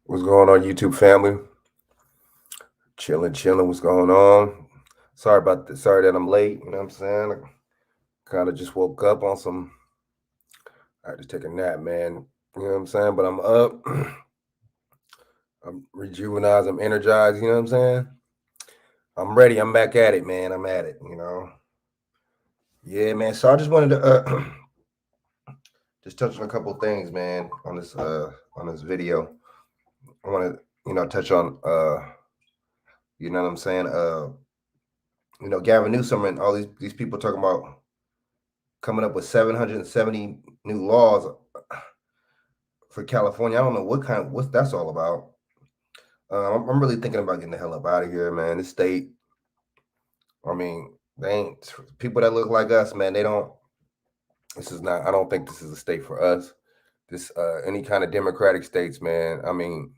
What's going on, YouTube family? Chilling, chilling. What's going on? Sorry about this. Sorry that I'm late. You know what I'm saying? I kind of just woke up on some. I had to take a nap, man. You know what I'm saying? But I'm up. I'm rejuvenized. I'm energized. You know what I'm saying? I'm ready. I'm back at it, man. I'm at it. Yeah, man. So I just wanted to just touch on a couple of things, man, on this video. I want to touch on you know what I'm saying? Gavin Newsom and all these people talking about coming up with 770 new laws for California. I don't know what that's all about. I'm really thinking about getting the hell up out of here, man. This state, I mean, they ain't people that look like us, man. They don't. This is not. I don't think this is a state for us. This any kind of democratic states, man. I mean,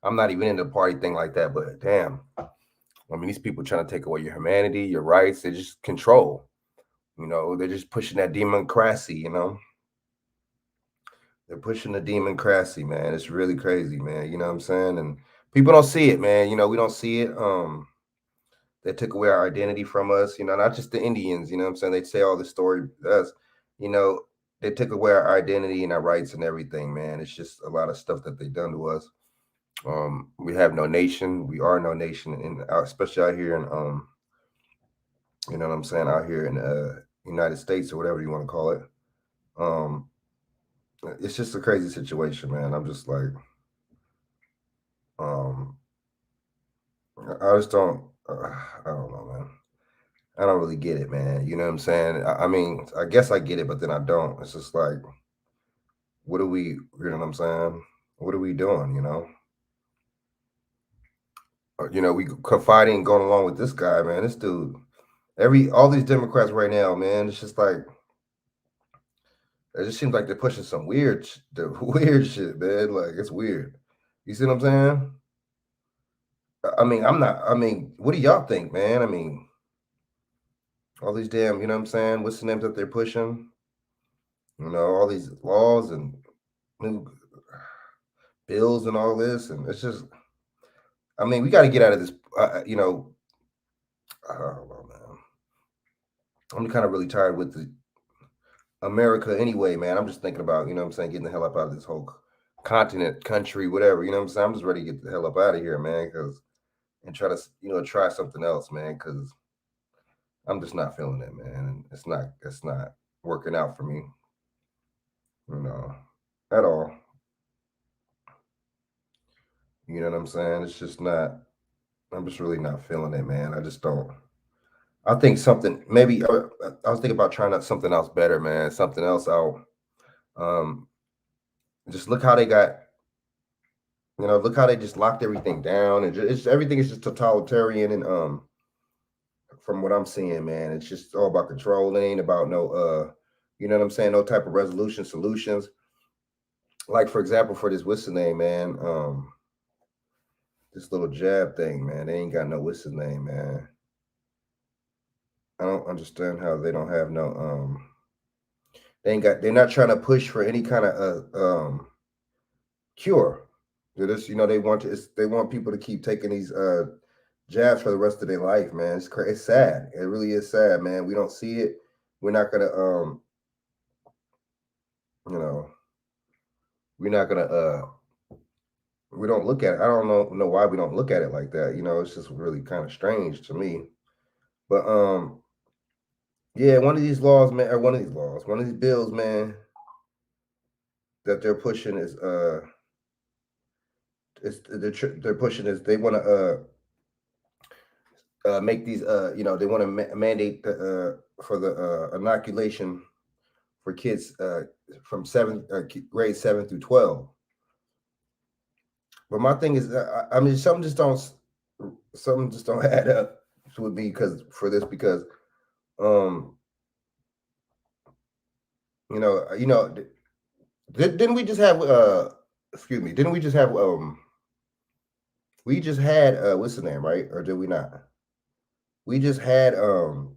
I'm not even into the party thing like that, but damn. I mean, these people trying to take away your humanity, your rights. They just control. They're just pushing that democracy. They're pushing the democracy, man. It's really crazy, man. You know what I'm saying? And people don't see it, man. We don't see it. They took away our identity from us, not just the Indians, you know what I'm saying? They say all this story to us, you know, they took away our identity and our rights and everything, man. It's just a lot of stuff that they done to us. We have no nation. We are no nation, and especially out here in you know what I'm saying, out here in United States or whatever you want to call it. Um, it's just a crazy situation, man. I'm just like, um, I just don't. I don't know, man. I don't really get it, man. You know what I'm saying? I mean, I guess I get it, but then I don't. It's just like, what are we? You know what I'm saying? What are we doing? We confiding going along with this guy, man. This dude, all these Democrats right now, man. It's just like it just seems like they're pushing some the weird shit, man. Like it's weird. You see what I'm saying? I mean, I'm not. I mean, what do y'all think, man? I mean, all these damn, you know what I'm saying? What's the names that they're pushing? All these laws and new bills and all this, and it's just, I mean, we got to get out of this. I don't know, man. I'm kind of really tired with the America anyway, man. I'm just thinking about, what I'm saying, getting the hell up out of this whole continent, country, whatever. You know what I'm saying? I'm just ready to get the hell up out of here, man, because and try to, try something else, man, because I'm just not feeling it, man. And it's not working out for me, you know, at all. You know what I'm saying? It's just not. I'm just really not feeling it, man. I just don't. I think something maybe I was thinking about trying out something else better, man. Something else out. Um, just look how they got. Look how they just locked everything down, and everything is just totalitarian. And from what I'm seeing, man, it's just all about control. It ain't about no you know what I'm saying? No type of resolution solutions. Like for example, for this what's the name, man? This little jab thing, man. They ain't got no what's the name, man. I don't understand how they don't have no they're not trying to push for any kind of cure. They want people to keep taking these jabs for the rest of their life, man. It's sad. It really is sad, man. We don't see it. We're not gonna you know we're not gonna we don't look at it. I don't know why we don't look at it like that. It's just really kind of strange to me. But yeah, one of these laws, man, or one of these bills, man, that they're pushing they're pushing is they want to make these they want to mandate for the inoculation for kids from grade 7 through 12. But my thing is, I mean, something just don't add up with me because um didn't we just have excuse me, didn't we just have we just had what's the name, right? Or did we not? We just had a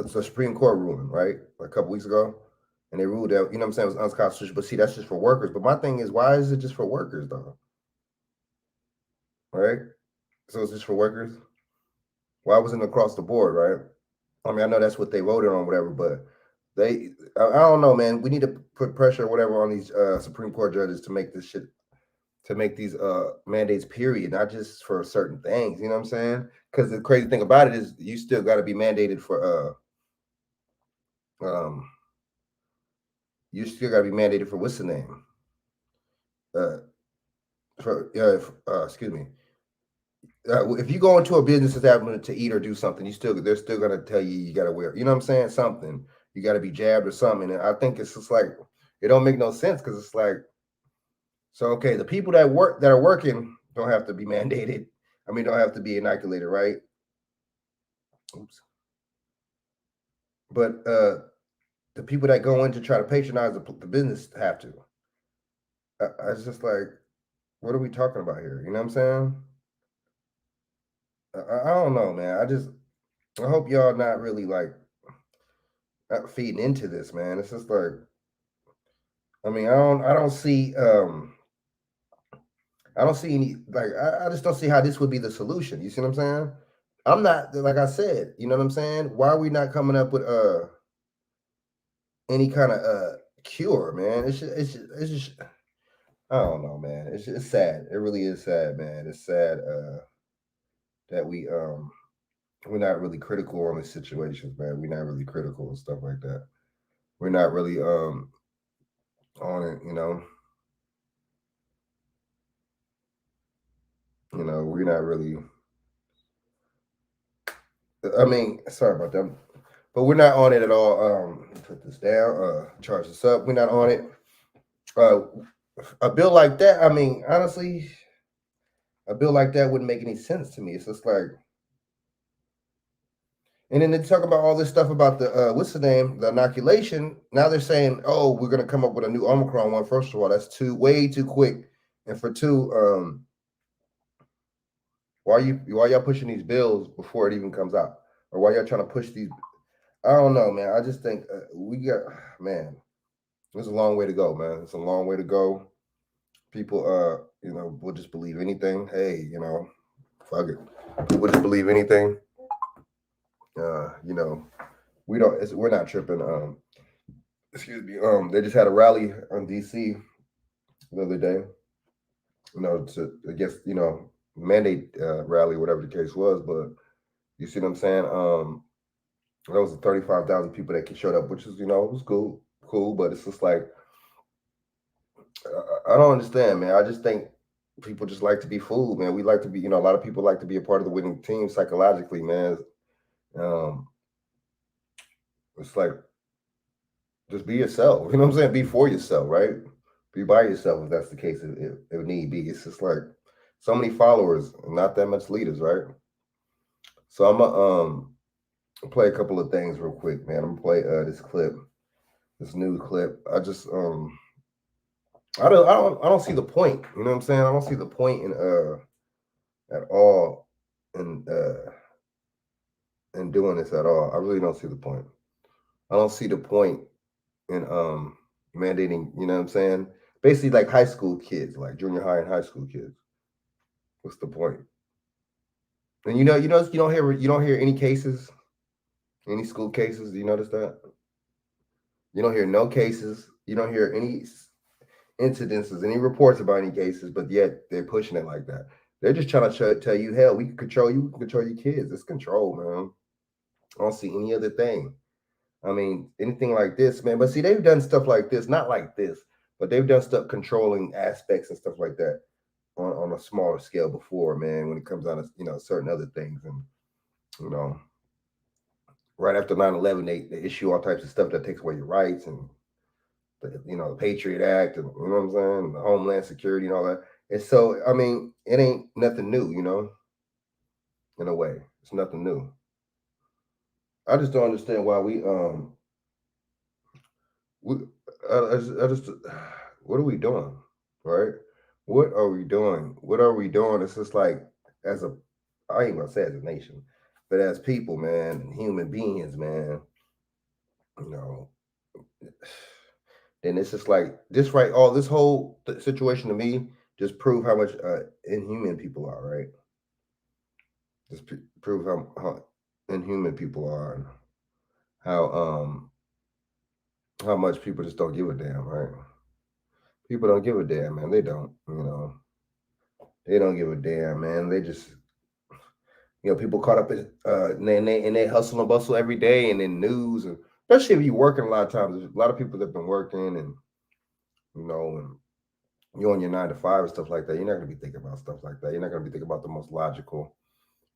Supreme Court ruling, right? A couple weeks ago. and they ruled out, you know what I'm saying, it was unconstitutional. But see, that's just for workers. But my thing is, why is it just for workers though? Right? So it's just for workers. Why wasn't it across the board, right? I mean, I know that's what they voted on, whatever, but I don't know, man. We need to put pressure or whatever on these Supreme Court judges to make this shit, to make these mandates, period, not just for certain things. You know what I'm saying? Because the crazy thing about it is, you still got to be mandated for you still got to be mandated for what's the name? Uh, excuse me. If you go into a business establishment to eat or do something, they're still gonna tell you got to wear. You know what I'm saying? Something, you got to be jabbed or something. And I think it's just like, it don't make no sense, because it's like, so okay, the people that are working don't have to be mandated. I mean, don't have to be inoculated, right? Oops. But the people that go in to try to patronize the business have to. It's just like, what are we talking about here? You know what I'm saying? I don't know, man. I hope y'all not really like not feeding into this, man. It's just like, I mean, I don't see any, like, I just don't see how this would be the solution. You see what I'm saying? I'm not, like I said, you know what I'm saying? Why are we not coming up with any kind of cure, man? It's just I don't know, man. It's sad. It really is sad, man. It's sad that we're not really critical on the situations, man. We're not really critical and stuff like that. We're not really on it, you know. You know, we're not really. I mean, sorry about that, but we're not on it at all. Put this down. Charge this up. We're not on it. Uh, a bill like that. I mean, honestly, a bill like that wouldn't make any sense to me. It's just like, and then they talk about all this stuff about the what's the name, the inoculation. Now they're saying, oh, we're gonna come up with a new Omicron one. First of all, that's way too quick, and for two, why y'all pushing these bills before it even comes out, or why y'all trying to push these? I don't know, man. I just think we got, man. There's a long way to go, man. It's a long way to go. People, you know, will just believe anything. Hey, you know, fuck it. People just believe anything. You know, we're not tripping. Excuse me. They just had a rally on DC the other day. You know, to, I guess, you know, mandate rally, whatever the case was. But you see what I'm saying? There was 35,000 people that showed up, which is, you know, it was cool. But it's just like, I don't understand, man. I just think people just like to be fooled, man. We like to be, you know, a lot of people like to be a part of the winning team psychologically, man. Um, it's like, just be yourself. You know what I'm saying? Be for yourself, right? Be by yourself if that's the case. If need be, it's just like so many followers, not that much leaders, right? So I'm gonna play a couple of things real quick, man. I'm gonna play this clip, this new clip. I don't see the point. You know what I'm saying? I don't see the point in at all in doing this at all. I really don't see the point. I don't see the point in mandating, you know what I'm saying? Basically like high school kids, like junior high and high school kids. What's the point? And you don't hear any cases, any school cases. Do you notice that? You don't hear no cases. You don't hear any incidences, any reports about any cases, but yet they're pushing it like that. They're just trying to tell you, hell, we can control you, we can control your kids. It's control, man. I don't see any other thing. I mean, anything like this, man. But see, they've done stuff like this, not like this, but they've done stuff controlling aspects and stuff like that on a smaller scale before, man. When it comes down to, you know, certain other things, and you know, right after 9/11, they issue all types of stuff that takes away your rights, and the Patriot Act, and you know what I'm saying, the Homeland Security and all that. And so, I mean, it ain't nothing new, you know. In a way, it's nothing new. I just don't understand why we I just what are we doing, right? What are we doing? What are we doing? It's just like, as a, I ain't gonna say as a nation, but as people, man, human beings, man. You know, then it's just like this right. All this whole situation to me just prove how much inhuman people are, right? Just prove how inhuman people are, and how much people just don't give a damn, right? People don't give a damn, man. They don't, they don't give a damn, man. They just, people caught up in, and they hustle and bustle every day, and in news, and especially if you're working a lot of times. There's a lot of people that've been working, and and you're on your 9 to 5 and stuff like that. You're not gonna be thinking about stuff like that. You're not gonna be thinking about the most logical,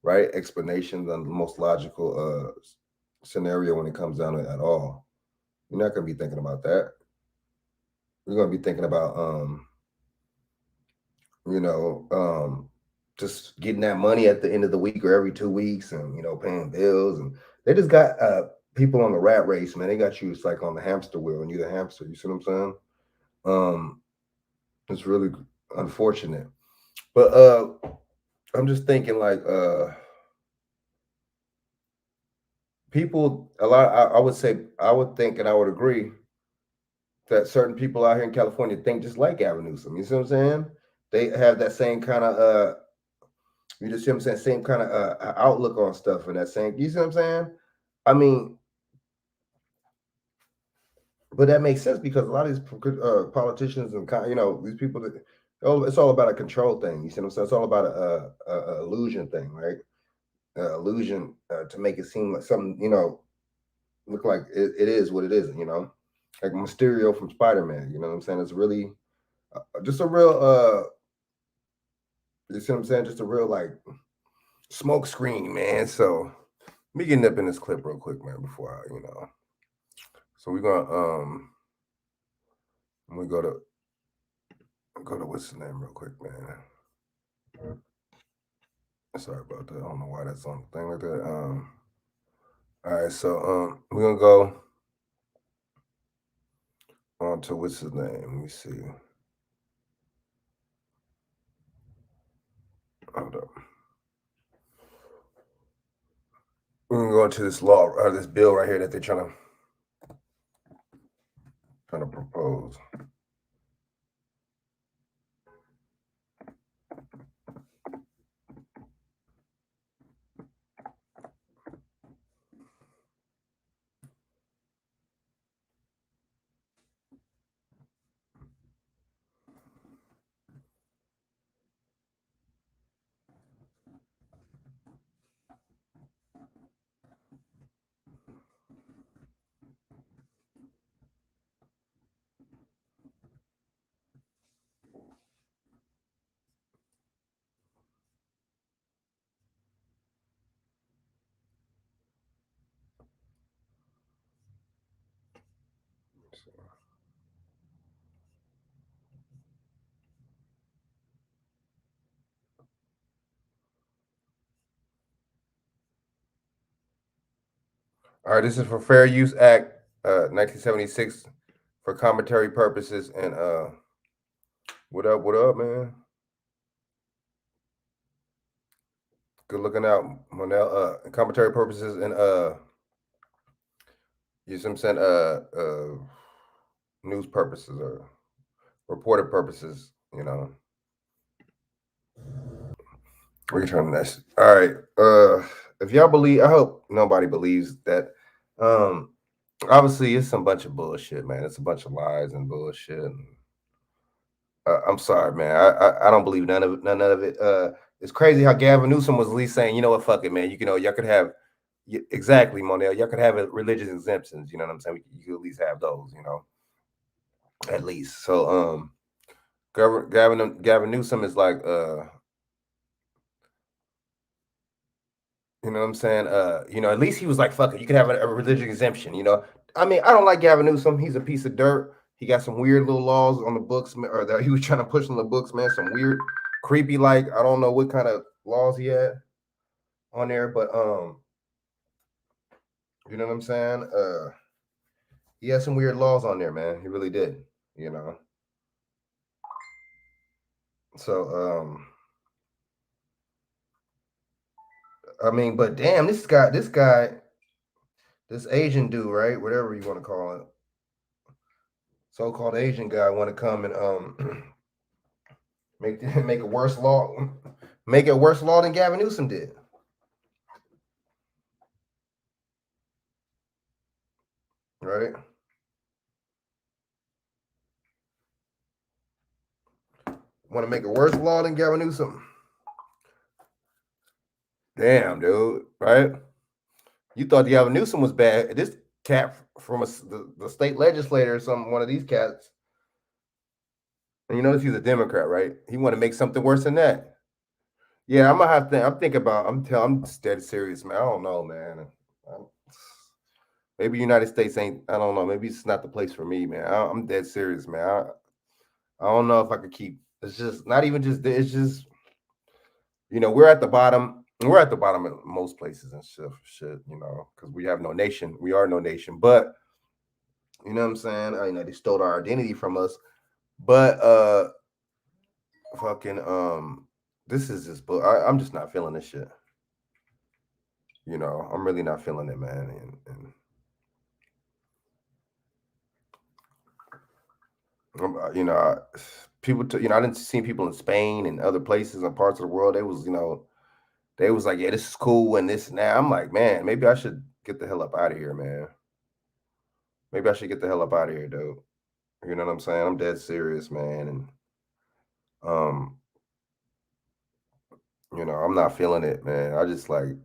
right, explanations and the most logical scenario when it comes down to it at all. You're not gonna be thinking about that. You're gonna be thinking about you know, just getting that money at the end of the week or every 2 weeks, and paying bills. And they just got people on the rat race, man. They got you, it's like on the hamster wheel, and you're the hamster. You see what I'm saying? Um, it's really unfortunate. But I'm just thinking, like, people a lot. I would say, I would think, and I would agree that certain people out here in California think just like Gavin Newsom. You see what I'm saying? They have that same kind of you just see what I'm saying, same kind of outlook on stuff, and that same, you see what I'm saying? I mean, but that makes sense because a lot of these politicians and these people that, it's all about a control thing. You see what I'm saying? It's all about a illusion thing, right? Illusion to make it seem like something, look like it is what it isn't. Like Mysterio from Spider-Man. You know what I'm saying? It's really just a real. You see what I'm saying? Just a real, like, smoke screen, man. So let me get up in this clip real quick, man, before I. So we're gonna we go to what's the name real quick, man. Sorry about that. I don't know why that's on the thing like that. All right, so we're gonna go on to what's his name. Let me see. Hold up. We're gonna go into this law, this bill right here that they're trying to propose. All right, this is for Fair Use Act, 1976, for commentary purposes. And what up, man? Good looking out, Monel. Commentary purposes and you see what I'm saying? News purposes or reported purposes. We're trying this. All right. If y'all believe, I hope nobody believes that. Obviously, it's some bunch of bullshit, man. It's a bunch of lies and bullshit. I'm sorry, man. I don't believe none of it. None of it. It's crazy how Gavin Newsom was at least saying, you know what, fuck it, man. Y'all could have exactly, Monel. Y'all could have religious exemptions. You know what I'm saying? You could at least have those. At least. So, Gavin Newsom is like, you know what I'm saying? At least he was like, fuck it, you could have a religious exemption. I mean, I don't like Gavin Newsom. He's a piece of dirt. He got some weird little laws on the books, or that he was trying to push on the books, man. Some weird, creepy, like, I don't know what kind of laws he had on there, but you know what I'm saying? He had some weird laws on there, man. He really did, you know. So I mean, but damn, this guy, this Asian dude, right? Whatever you want to call it. so-called Asian guy want to come and make a worse law, make it a worse law than Gavin Newsom did. Right? Want to make a worse law than Gavin Newsom? Damn, dude. Right? You thought Gavin Newsom was bad. This cat from the state legislator or something, one of these cats. And you notice he's a Democrat, right? He want to make something worse than that. Yeah, I'm gonna have to. I'm thinking about. I'm dead serious, man. I don't know, man. Maybe United States ain't. I don't know. Maybe it's not the place for me, man. I'm dead serious, man. I don't know if I could keep. It's just not even just. It's just we're at the bottom. We're at the bottom of most places and stuff. Shit, because we have no nation. We are no nation. But you know what I'm saying? They stole our identity from us. But fucking this is just. I'm just not feeling this shit. I'm really not feeling it, man. And people, I didn't see people in Spain and other places and parts of the world. They was like, yeah, this is cool and this and that. I'm like, man, maybe I should get the hell up out of here, man. Maybe I should get the hell up out of here, dude. You know what I'm saying? I'm dead serious, man. And um, I'm not feeling it, man. I just like,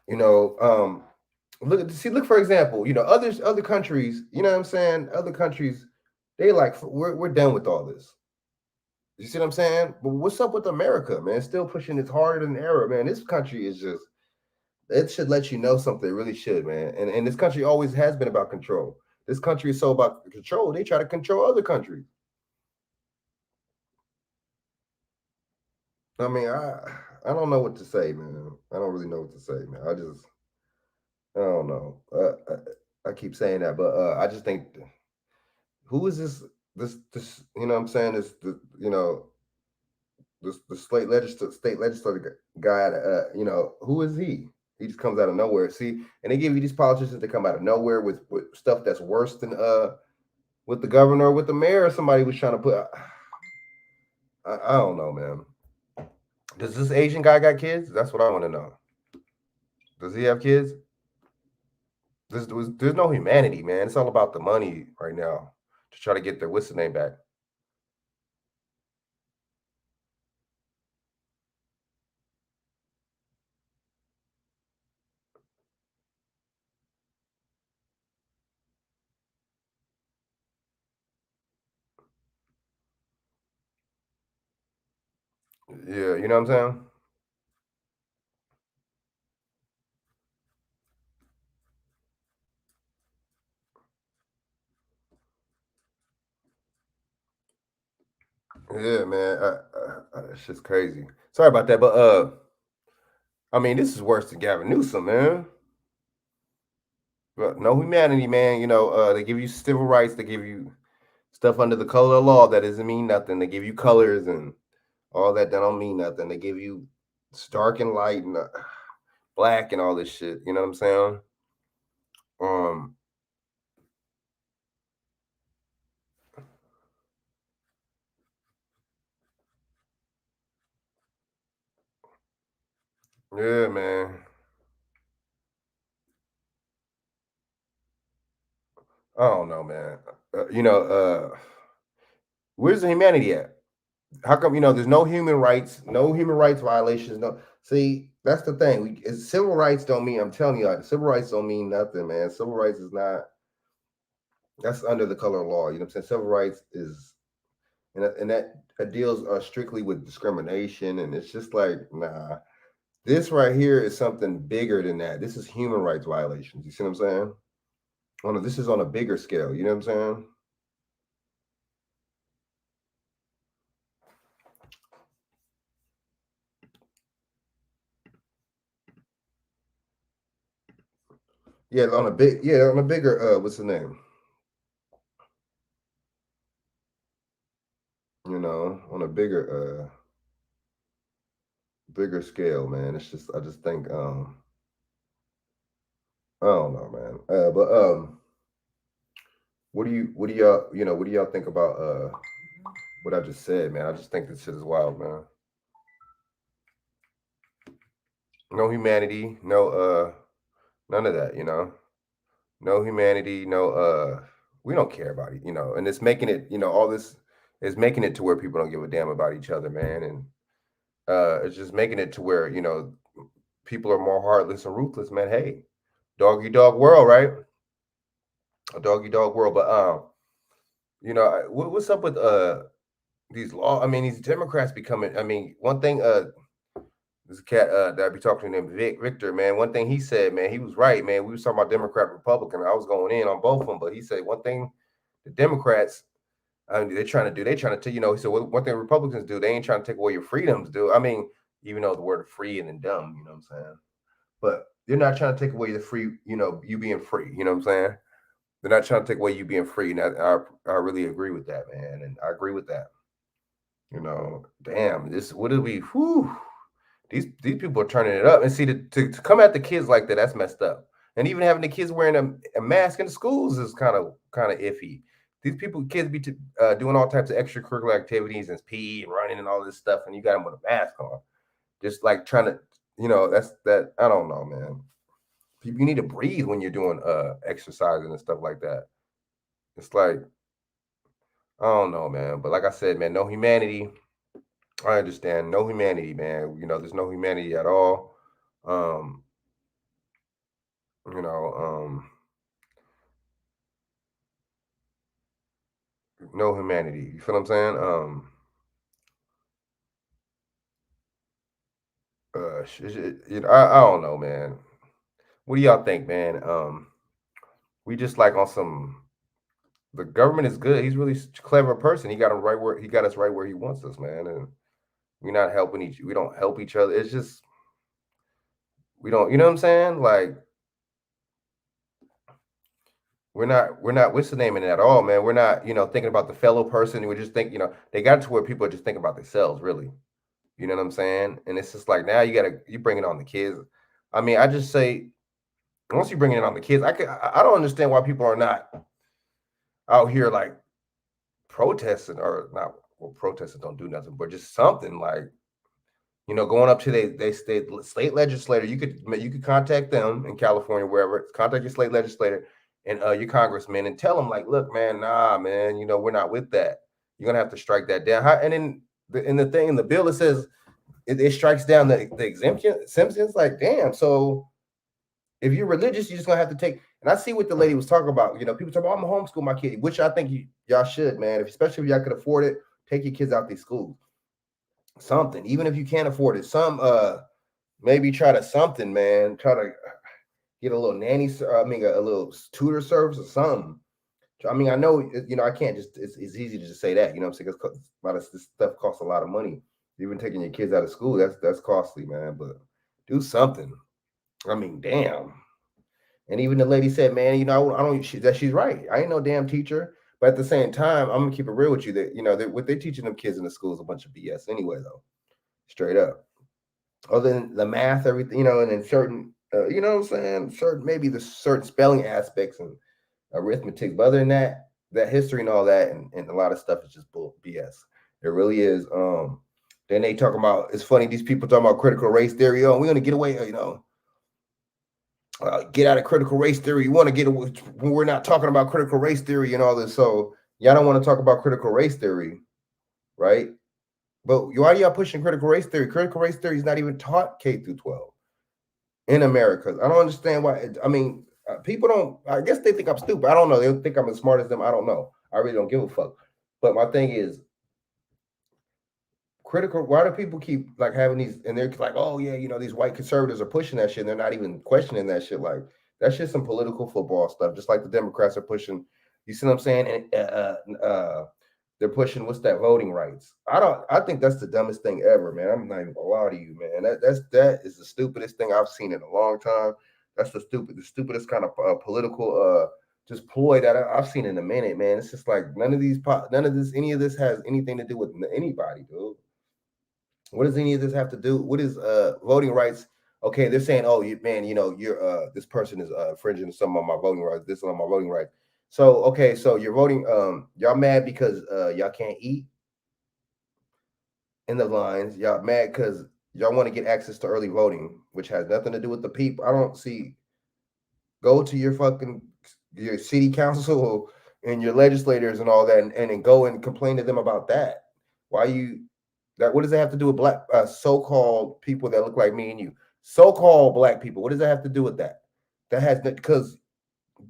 you know, um, look for example, other countries, you know what I'm saying? Other countries, they like we're done with all this. You see what I'm saying? But what's up with America, man? Still pushing it harder than ever, man. This country is just, it should let you know something. It really should, man. And this country always has been about control. This country is so about control, they try to control other countries. I mean, I don't know what to say, man. I don't really know what to say, man. I don't know. I keep saying that, but I just think, who is this, you know what I'm saying? The state legislative guy, who is he? He just comes out of nowhere. See, and they give you these politicians that come out of nowhere with stuff that's worse than with the governor, with the mayor, somebody was trying to put. I don't know, man. Does this Asian guy got kids? That's what I want to know. Does he have kids? There's no humanity, man. It's all about the money right now to try to get their what's the name back. Yeah, you know what I'm saying? Yeah, man. It's just crazy. Sorry about that, but I mean, this is worse than Gavin Newsom, man. But no humanity, man. They give you civil rights. They give you stuff under the color of law that doesn't mean nothing. They give you colors and all that don't mean nothing. They give you dark and light and black and all this shit. You know what I'm saying? Um, yeah, man. I don't know, man. Where's the humanity at? How come there's no human rights violations? No, see, that's the thing. Civil rights don't mean. I'm telling you, like, civil rights don't mean nothing, man. Civil rights is not. That's under the color of law. You know what I'm saying? Civil rights is, and that deals strictly with discrimination, and it's just like, nah. This right here is something bigger than that. This is human rights violations. You see what I'm saying? This is on a bigger scale. You know what I'm saying? On a bigger what's the name? On a bigger scale, man. It's just I just think I don't know, man. But what do y'all what do y'all think about what I just said, man? I just think this shit is wild, man. No humanity, no none of that, no humanity, no we don't care about it, and it's making it, all this is making it to where people don't give a damn about each other, man. And it's just making it to where, people are more heartless and ruthless, man. Hey, dog eat dog world, right? A dog eat dog world. But what's up with these law? I mean, these Democrats becoming. I mean, one thing. This cat that I be talking to named Victor, man. One thing he said, man, he was right, man. We was talking about Democrat, Republican. I was going in on both of them, but he said one thing: the Democrats, I mean, they're trying to tell, he said one thing Republicans do, they ain't trying to take away your freedoms, do. I mean, even though the word free and then dumb, you know what I'm saying? But they're not trying to take away the free, you being free, you know what I'm saying? They're not trying to take away you being free. And I really agree with that, man. And I agree with that. Damn, what did we, whew, these people are turning it up. And see, to come at the kids like that, that's messed up. And even having the kids wearing a mask in the schools is kind of iffy. These kids be doing all types of extracurricular activities and PE and running and all this stuff, and you got them with a mask on, just like trying to, that's that. I don't know, man. You need to breathe when you're doing exercising and stuff like that. It's like, I don't know, man. But like I said, man, no humanity. I understand, no humanity, man. There's no humanity at all. Um, you know, no humanity. You feel what I'm saying? I don't know, man. What do y'all think, man? We just like on some. The government is good. He's really clever person. He got us right where he wants us, man. And we're not helping we don't help each other. It's just we don't. You know what I'm saying? Like we're not what's the name in it at all, man. We're not thinking about the fellow person. We just think they got to where people are just thinking about themselves, really. You know what I'm saying? And it's just like now you bring it on the kids. I mean, I just say once you bring it on the kids, I don't understand why people are not out here like protesting or not. Well, protesting don't do nothing, but just something like going up to they state legislator. You could contact them in California, wherever. Contact your state legislator and your congressman and tell them like, look, man, nah, man, we're not with that. You're gonna have to strike that down. And then in the bill it says it strikes down the exemptions. Like, damn. So if you're religious, you're just gonna have to take. And I see what the lady was talking about. People talk about I'm gonna homeschool my kid, which I think y'all should, man. Especially if y'all could afford it, take your kids out these schools. Something, even if you can't afford it, maybe try to something, man. Try to get a little nanny. I mean, a little tutor service or something. I mean, I know, I can't just. It's easy to just say that, what I'm saying? Because a lot of this stuff costs a lot of money. Even taking your kids out of school, that's costly, man. But do something. I mean, damn. And even the lady said, man, I don't. She's right. I ain't no damn teacher. But at the same time, I'm gonna keep it real with you. That what they're teaching them kids in the school is a bunch of BS anyway, though. Straight up. Other than the math, everything, and then certain, you know what I'm saying? Certain, maybe the certain spelling aspects and arithmetic. But other than that history and all that, and a lot of stuff is just bull BS. It really is. Then they talk about, it's funny, these people talking about critical race theory. Oh, we're gonna get away, get out of critical race theory. You want to get away when we're not talking about critical race theory and all this. So y'all don't want to talk about critical race theory, right? But why are y'all pushing critical race theory? Critical race theory is not even taught K through 12 in America. I don't understand why. I mean, people don't. I guess they think I'm stupid. I don't know. They think I'm as smart as them. I don't know. I really don't give a fuck. But my thing is, critical. Why do people keep like having these? And they're like, oh yeah, these white conservatives are pushing that shit. And they're not even questioning that shit. Like that's just some political football stuff. Just like the Democrats are pushing. You see what I'm saying? And they're pushing what's that voting rights. I think that's the dumbest thing ever, man. I'm not even gonna lie to you, man. That is the stupidest thing I've seen in a long time. That's the stupidest kind of political just ploy that I've seen in a minute, man. It's just like any of this has anything to do with anybody, dude. What does any of this have to do? What is voting rights? Okay, they're saying, oh, man, you're this person is infringing some of my voting rights. This on my voting rights. So okay, so you're voting. Y'all mad because y'all can't eat in the lines. Y'all mad because y'all want to get access to early voting, which has nothing to do with the people. I don't see. Go to your fucking your city council and your legislators and all that, and then go and complain to them about that. Why you that? What does that have to do with black so-called people that look like me and you? So-called black people. What does that have to do with that? That has because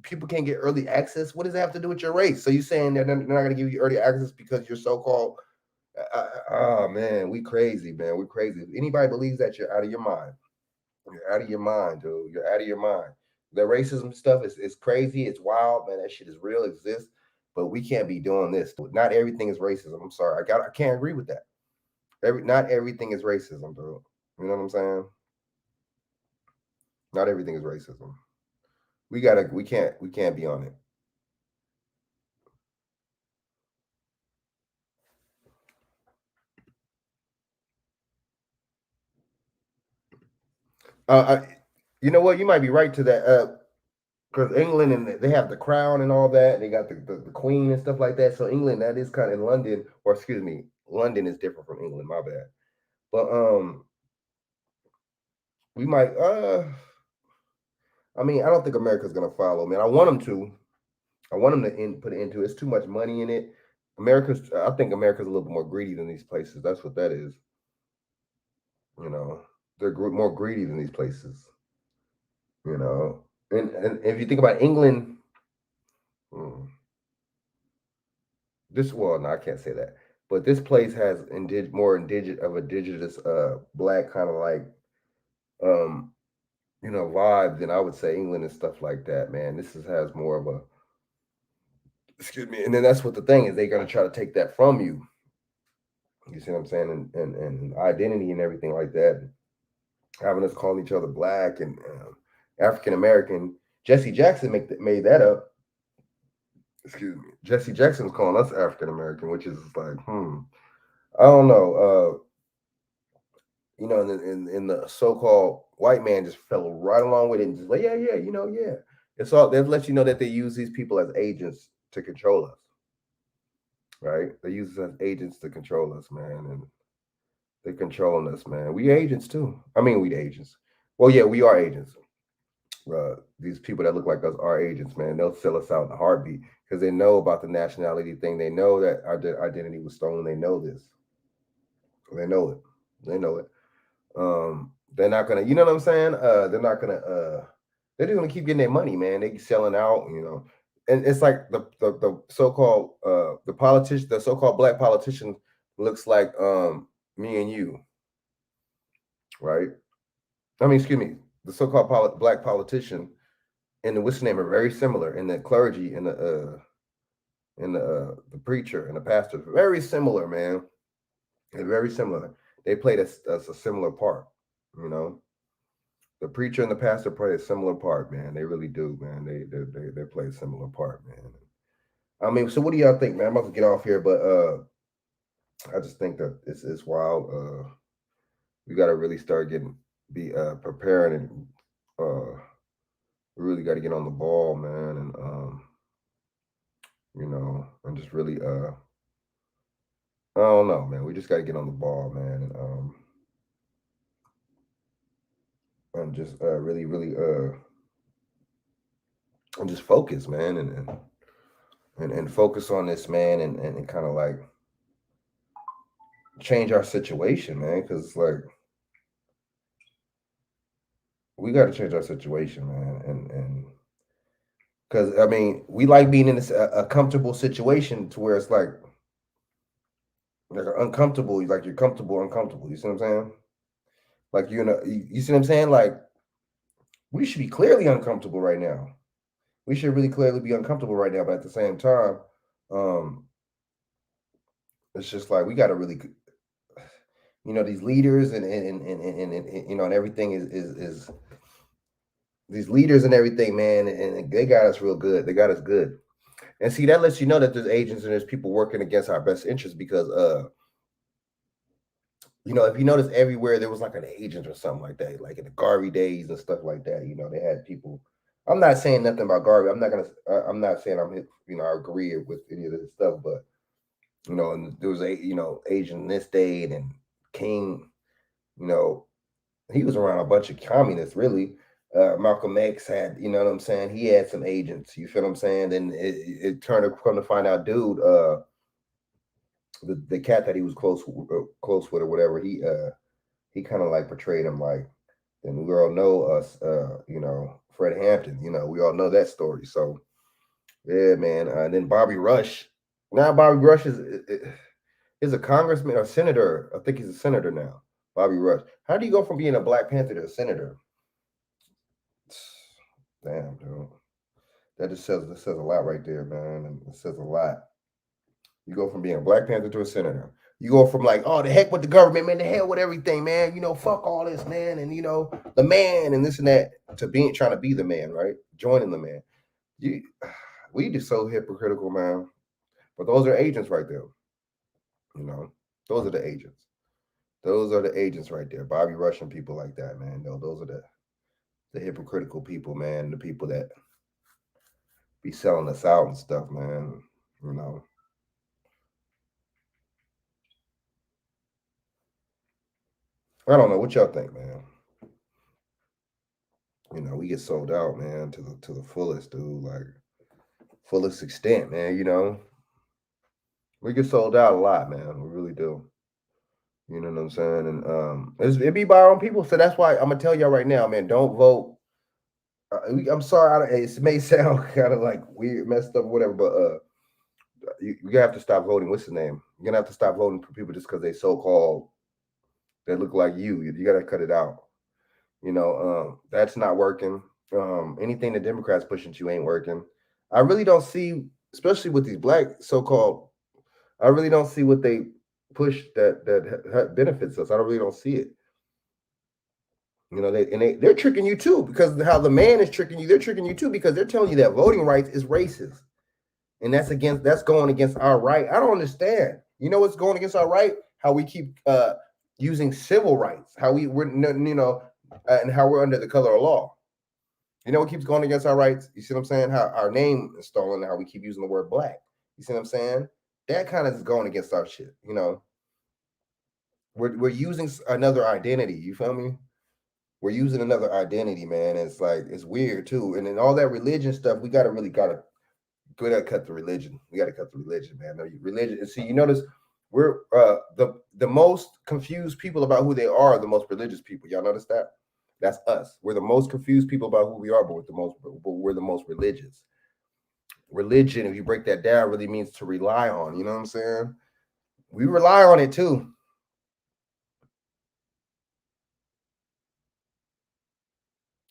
people can't get early access. What does that have to do with your race? So you saying they're not going to give you early access because you're so-called? Oh man, we crazy, man. We crazy. If anybody believes that, you're out of your mind. You're out of your mind, dude. You're out of your mind. The racism stuff is crazy. It's wild, man. That shit is real, exists. But we can't be doing this. Not everything is racism. I'm sorry. I can't agree with that. Not everything is racism, dude. You know what I'm saying? Not everything is racism. We can't be on it. You know what? You might be right to that. Because England and they have the crown and all that. They got the queen and stuff like that. So England, that is kind of in London, or excuse me, London is different from England. My bad. But we might. I mean, I don't think America's gonna follow, man. I want them to. I want them to put it into. It's too much money in it. I think America's a little bit more greedy than these places. That's what that is. You know, they're more greedy than these places. You know, and if you think about England, hmm, well, no, I can't say that. But this place has more indigenous black kind of like um vibe than I would say England and stuff like that, man. Has more of a excuse me, and then that's what the thing is. They're gonna try to take that from you. You see what I'm saying? And identity and everything like that. Having us calling each other black and African American. Jesse Jackson made that up. Excuse me. Jesse Jackson's calling us African American, which is like, I don't know. In the so-called white man just fell right along with it and just like, yeah, yeah. It's all that lets you know that they use these people as agents to control us, right? They use us as agents to control us, man, and they're controlling us, man. We agents too. I mean, we agents. Well, yeah, we are agents. These people that look like us are agents, man. They'll sell us out in a heartbeat because they know about the nationality thing. They know that our identity was stolen. They know this. They know it. They know it. They're not gonna, you know what I'm saying? They're not gonna. They're just gonna keep getting their money, man. They selling out, and it's like the so-called the so-called black politician looks like me and you, right? I mean, excuse me, the so-called black politician and the what's name are very similar, and the clergy and the preacher and the pastor very similar, man. They're very similar. They played a similar part, you know. The preacher and the pastor play a similar part, man. They really do, man. They play a similar part, man. I mean, so what do y'all think, man? I'm about to get off here, but I just think that it's wild. We got to really start be preparing and we really got to get on the ball, man, and and just really I don't know, man. We just got to get on the ball, man, and just really, really and just focus, man, and focus on this, man, and kind of like change our situation, man, because like we got to change our situation, man, and because I mean we like being in a comfortable situation to where it's like uncomfortable, like you're comfortable, uncomfortable. You see what I'm saying? Like you see what I'm saying? Like we should be clearly uncomfortable right now. We should really clearly be uncomfortable right now, but at the same time, um, it's just like we got to really, these leaders and everything is these leaders and everything, man, and they got us real good. They got us good, and see that lets you know that there's agents and there's people working against our best interests because if you notice everywhere there was like an agent or something like that, like in the Garvey days and stuff like that. They had people. I'm not saying nothing about Garvey. I'm not saying I agree with any of this stuff, but and there was Asian in this day and King, you know, he was around a bunch of communists, really. Malcolm X had, you know what I'm saying? He had some agents. You feel what I'm saying? Then it turned to come to find out, dude, the cat that he was close with or whatever, he kind of like portrayed him like. And we all know us, Fred Hampton. We all know that story. So yeah, man. And then Bobby Rush. Now Bobby Rush is a congressman or senator. I think he's a senator now. Bobby Rush. How do you go from being a Black Panther to a senator? Damn, dude. That says a lot right there, man. And it says a lot. You go from being a Black Panther to a senator. You go from like, oh, the heck with the government, man, the hell with everything, man. Fuck all this, man, and the man and this and that, to being trying to be the man, right? Joining the man. You, we just so hypocritical, man. But those are agents right there. Those are the agents. Those are the agents right there. Bobby Rush and people like that, man. No, those are the hypocritical people, man. The people that be selling us out and stuff, man. You know. I don't know what y'all think, man. We get sold out, man, to the fullest, dude. Like fullest extent, man. We get sold out a lot, man. We really do. You know what I'm saying? And it be by our own people. So that's why I'm gonna tell y'all right now, man. Don't vote. I'm sorry. It may sound kind of like weird, messed up, whatever, but you have to stop voting. What's the name? You're gonna have to stop voting for people just because they so-called they look like you. You gotta cut it out. That's not working. Anything the Democrats pushing to ain't working. I really don't see, especially with these black so-called. I really don't see what they push that benefits us. I really don't see it. They're tricking you too, because how the man is tricking you. They're tricking you too, because they're telling you that voting rights is racist, and that's going against our right. I don't understand. You know what's going against our right? How we keep using civil rights. How and how we're under the color of law. You know what keeps going against our rights? You see what I'm saying? How our name is stolen, how we keep using the word black. You see what I'm saying? That kind of is going against our shit. We're using another identity. You feel me? We're using another identity, man. It's like it's weird too. And then all that religion stuff, we gotta cut the religion. We gotta cut the religion, man. No, religion. And see, you notice we're the most confused people about who they are the most religious people. Y'all notice that? That's us. We're the most confused people about who we are, but we're the most religious. Religion, if you break that down, really means to rely on. You know what I'm saying? We rely on it too.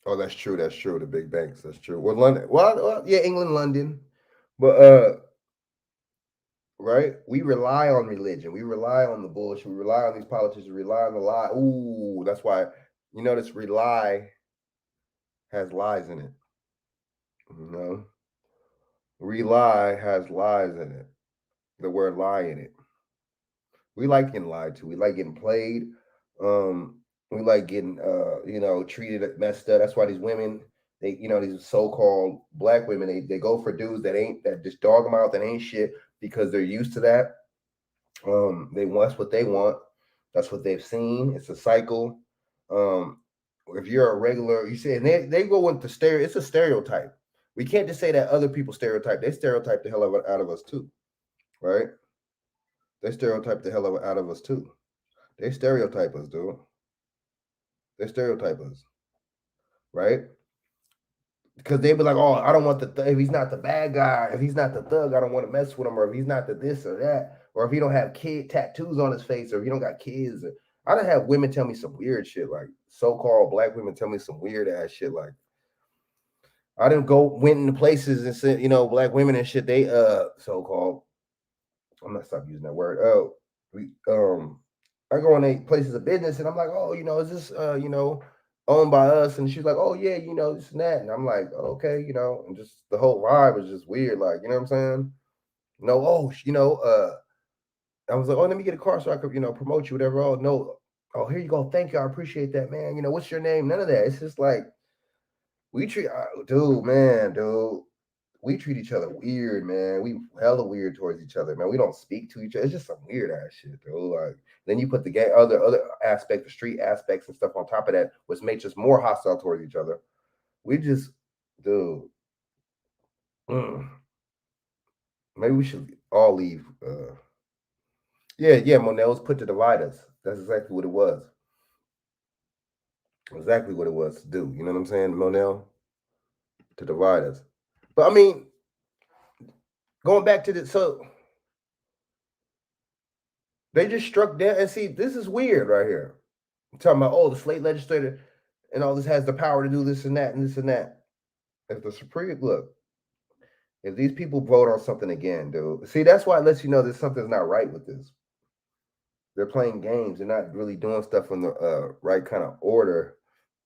Oh, that's true. That's true. The big banks. That's true. Well, London. Well, yeah, England, London, but right? We rely on religion. We rely on the bullshit. We rely on these politicians. We rely on the lie. Ooh, that's why this rely has lies in it. You know, rely has lies in it. The word lie in it. We like getting lied to. We like getting played. Um, we like getting treated messed up. That's why these women, these so-called black women, they go for dudes that just dog them out, that ain't shit, because they're used to that. That's what they want. That's what they've seen. It's a cycle. If you're a regular, you say, and they go with the stereo. It's a stereotype. We can't just say that other people stereotype. They stereotype the hell out of us too, right? They stereotype the hell out of us too. They stereotype us, dude. They stereotype us, right? Because they be like, oh, I don't want if he's not the bad guy, if he's not the thug, I don't want to mess with him, or if he's not the this or that, or if he don't have kid tattoos on his face, or if he don't got kids. I done have women tell me some weird shit, like so-called black women tell me some weird ass shit, like I didn't went into places and said, black women and shit, they so-called, I'm not stop using that word. I go in places of business and I'm like, oh, is this owned by us? And she's like, oh yeah, this and that. And I'm like, okay, and just the whole vibe was just weird, like, you know what I'm saying? I was like, oh, let me get a car so I could, promote you, whatever. Oh no, oh, here you go, thank you, I appreciate that, man. What's your name? None of that. It's just like We treat, dude, man, dude. We treat each other weird, man. We hella weird towards each other, man. We don't speak to each other. It's just some weird ass shit, dude. Like then you put the other aspect, the street aspects and stuff on top of that, which makes us more hostile towards each other. We just, dude. Mm, maybe we should all leave. Yeah, Monel was put to divide us. That's exactly what it was. Exactly what it was to do. You know what I'm saying, Monel? To divide us. But I mean, going back to the so they just struck down and see this is weird right here. I'm talking about the slate legislator and all this has the power to do this and that and this and that. If the Supreme look, if these people vote on something again, dude, see that's why it lets you know that something's not right with this. They're playing games. They're not really doing stuff in the right kind of order,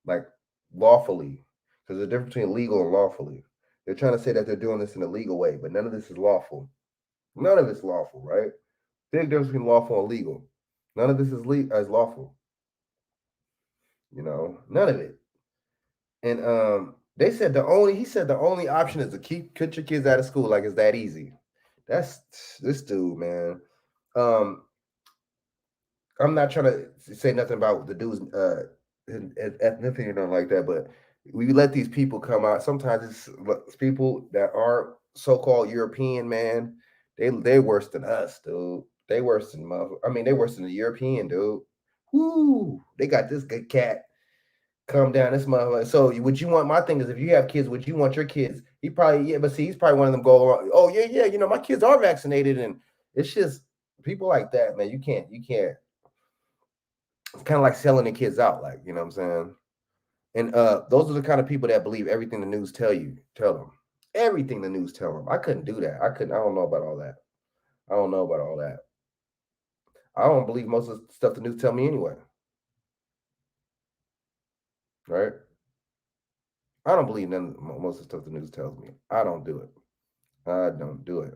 like lawfully. Because there's a difference between legal and lawfully. They're trying to say that they're doing this in a legal way, but none of this is lawful. None of it's lawful, right? Big difference between lawful and legal. None of this is as lawful. None of it. And they said he said the only option is to cut your kids out of school. Like it's that easy. That's this dude, man. Um, I'm not trying to say nothing about the dude's ethnicity or nothing like that, but we let these people come out. Sometimes it's people that aren't so-called European, man. They worse than us, dude. They worse than they worse than the European, dude. Whoo! They got this good cat come down this motherfucker. So would you want my thing is if you have kids, would you want your kids? He probably but see, he's probably one of them go, oh yeah, my kids are vaccinated, and it's just people like that, man. You can't. It's kind of like selling the kids out, like you know what I'm saying. And those are the kind of people that believe everything the news tell them. Everything the news tell them. I couldn't do that. I couldn't. I don't know about all that. I don't know about all that. I don't believe most of the stuff the news tell me anyway. Right? I don't believe most of the stuff the news tells me. I don't do it. I don't do it.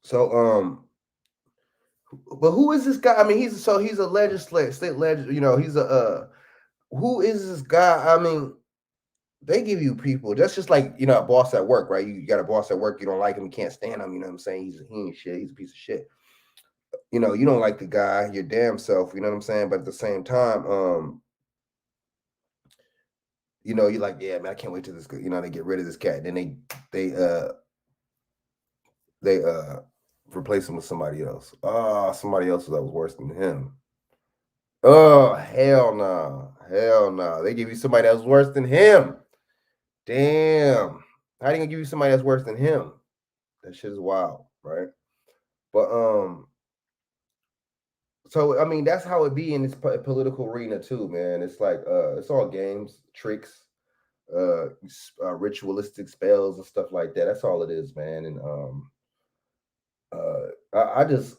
So but who is this guy? I mean, he's a legislator, state legend. He's a who is this guy? I mean, they give you people. That's just like a boss at work, right? You got a boss at work. You don't like him. You can't stand him. You know what I'm saying? He ain't shit. He's a piece of shit. You don't like the guy, your damn self. You know what I'm saying? But at the same time, you're like, yeah, man, I can't wait till this. They get rid of this cat. And then they replace him with somebody else. Somebody else that was worse than him. Oh hell no, hell no. They give you somebody that's worse than him. Damn. How they gonna give you somebody that's worse than him? That shit is wild, right? But so I mean that's how it be in this political arena too, man. It's like it's all games, tricks, ritualistic spells and stuff like that. That's all it is, man. And I just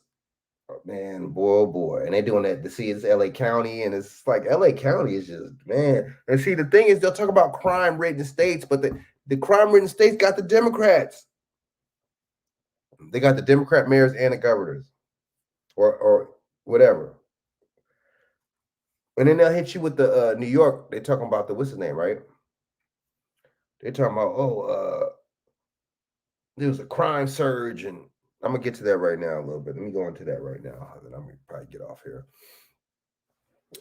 man, boy, oh boy, and they doing that to see it's L.A. County, and it's like L.A. County is just man. And see, the thing is, they'll talk about crime-ridden states, but the crime-ridden states got the Democrats. They got the Democrat mayors and the governors, or whatever. And then they'll hit you with the New York. They're talking about the what's his name, right? They're talking about there was a crime surge, and I'm gonna get to that right now a little bit. Let me go into that right now, and then I'm gonna probably get off here.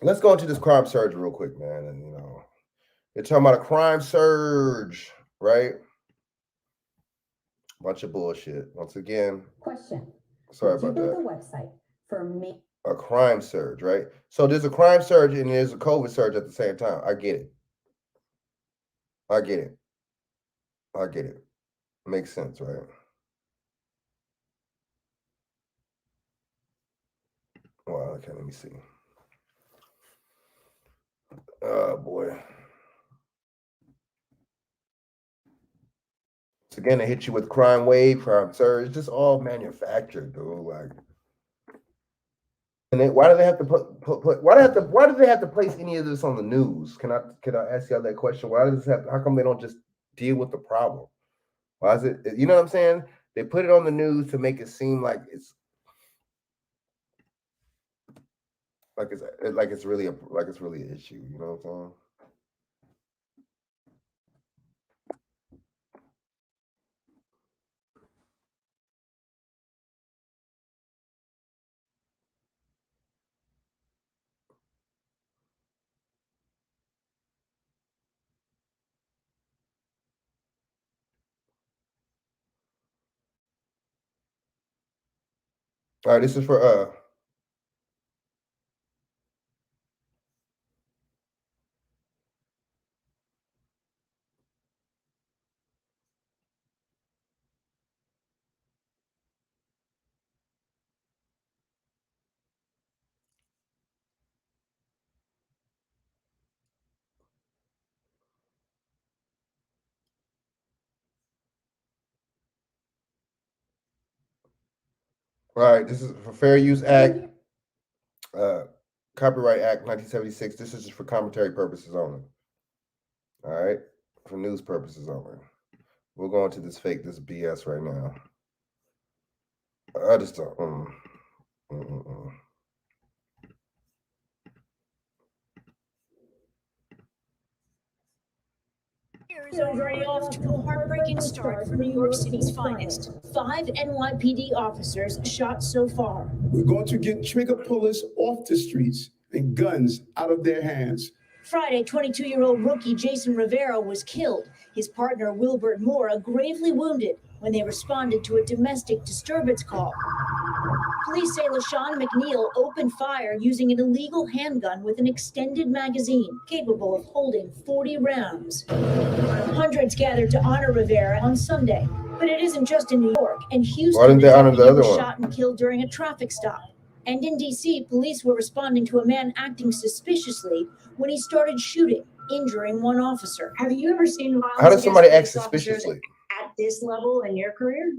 Let's go into this crime surge real quick, man. And they're talking about a crime surge, right? Bunch of bullshit. Once again. Question. Sorry about that. The website for me. A crime surge, right? So there's a crime surge and there's a COVID surge at the same time. I get it. I get it. I get it. Makes sense, right? Well, okay, let me see. Oh boy. So again, they hit you with crime wave, crime surge. It's just all manufactured, dude. Like, and why do they have to put? Why do they have to place any of this on the news? Can I ask y'all that question? Why does this have? How come they don't just deal with the problem? Why is it? You know what I'm saying? They put it on the news to make it seem like it's really an issue. You know what I'm saying? All right, this is for all right, this is for Fair Use Act, Copyright Act 1976. This is just for commentary purposes only. All right, for news purposes only. We're going to this BS right now. I just don't. Is already off to a heartbreaking start for New York City's finest. 5 NYPD officers shot so far. We're going to get trigger pullers off the streets and guns out of their hands. Friday, 22-year-old rookie Jason Rivera was killed. His partner, Wilbert Mora, gravely wounded when they responded to a domestic disturbance call. Police say LaShawn McNeil opened fire using an illegal handgun with an extended magazine capable of holding 40 rounds. Hundreds gathered to honor Rivera on Sunday. But it isn't just in New York. And Houston, why didn't they honor the other one? Shot and killed during a traffic stop. And in D.C., police were responding to a man acting suspiciously when he started shooting, injuring one officer. Have you ever seen violence? How does somebody act suspiciously at this level in your career?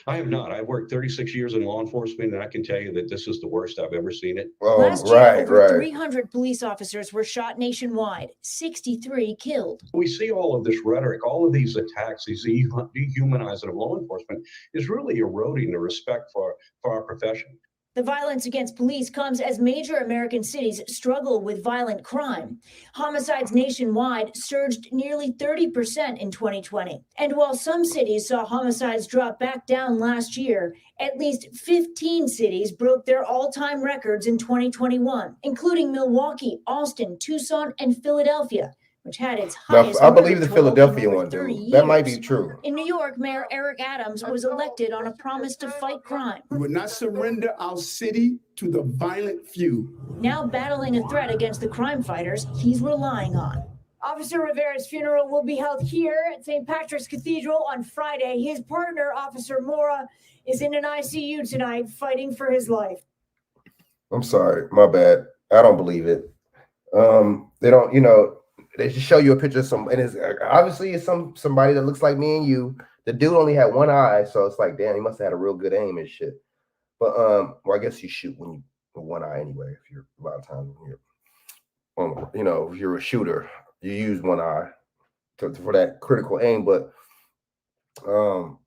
I have not. I've worked 36 years in law enforcement, and I can tell you that this is the worst I've ever seen it. Last year, over 300 police officers were shot nationwide, 63 killed. We see all of this rhetoric, all of these attacks, these dehumanizing of law enforcement is really eroding the respect for our profession. The violence against police comes as major American cities struggle with violent crime. Homicides nationwide surged nearly 30% in 2020. And while some cities saw homicides drop back down last year, at least 15 cities broke their all-time records in 2021, including Milwaukee, Austin, Tucson, and Philadelphia, which had its highest. I believe the Philadelphia one, dude. That might be true. In New York, Mayor Eric Adams was elected on a promise to fight crime. We would not surrender our city to the violent few. Now battling a threat against the crime fighters he's relying on. Officer Rivera's funeral will be held here at St. Patrick's Cathedral on Friday. His partner, Officer Mora, is in an ICU tonight fighting for his life. I'm sorry, my bad. I don't believe it. They don't, they just show you a picture of some, and it's obviously it's somebody that looks like me and you. The dude only had one eye, so it's like, damn, he must have had a real good aim and shit. But well, I guess you shoot when you with one eye anyway. If you're a lot of times when you're, if you're a shooter, you use one eye for that critical aim. But no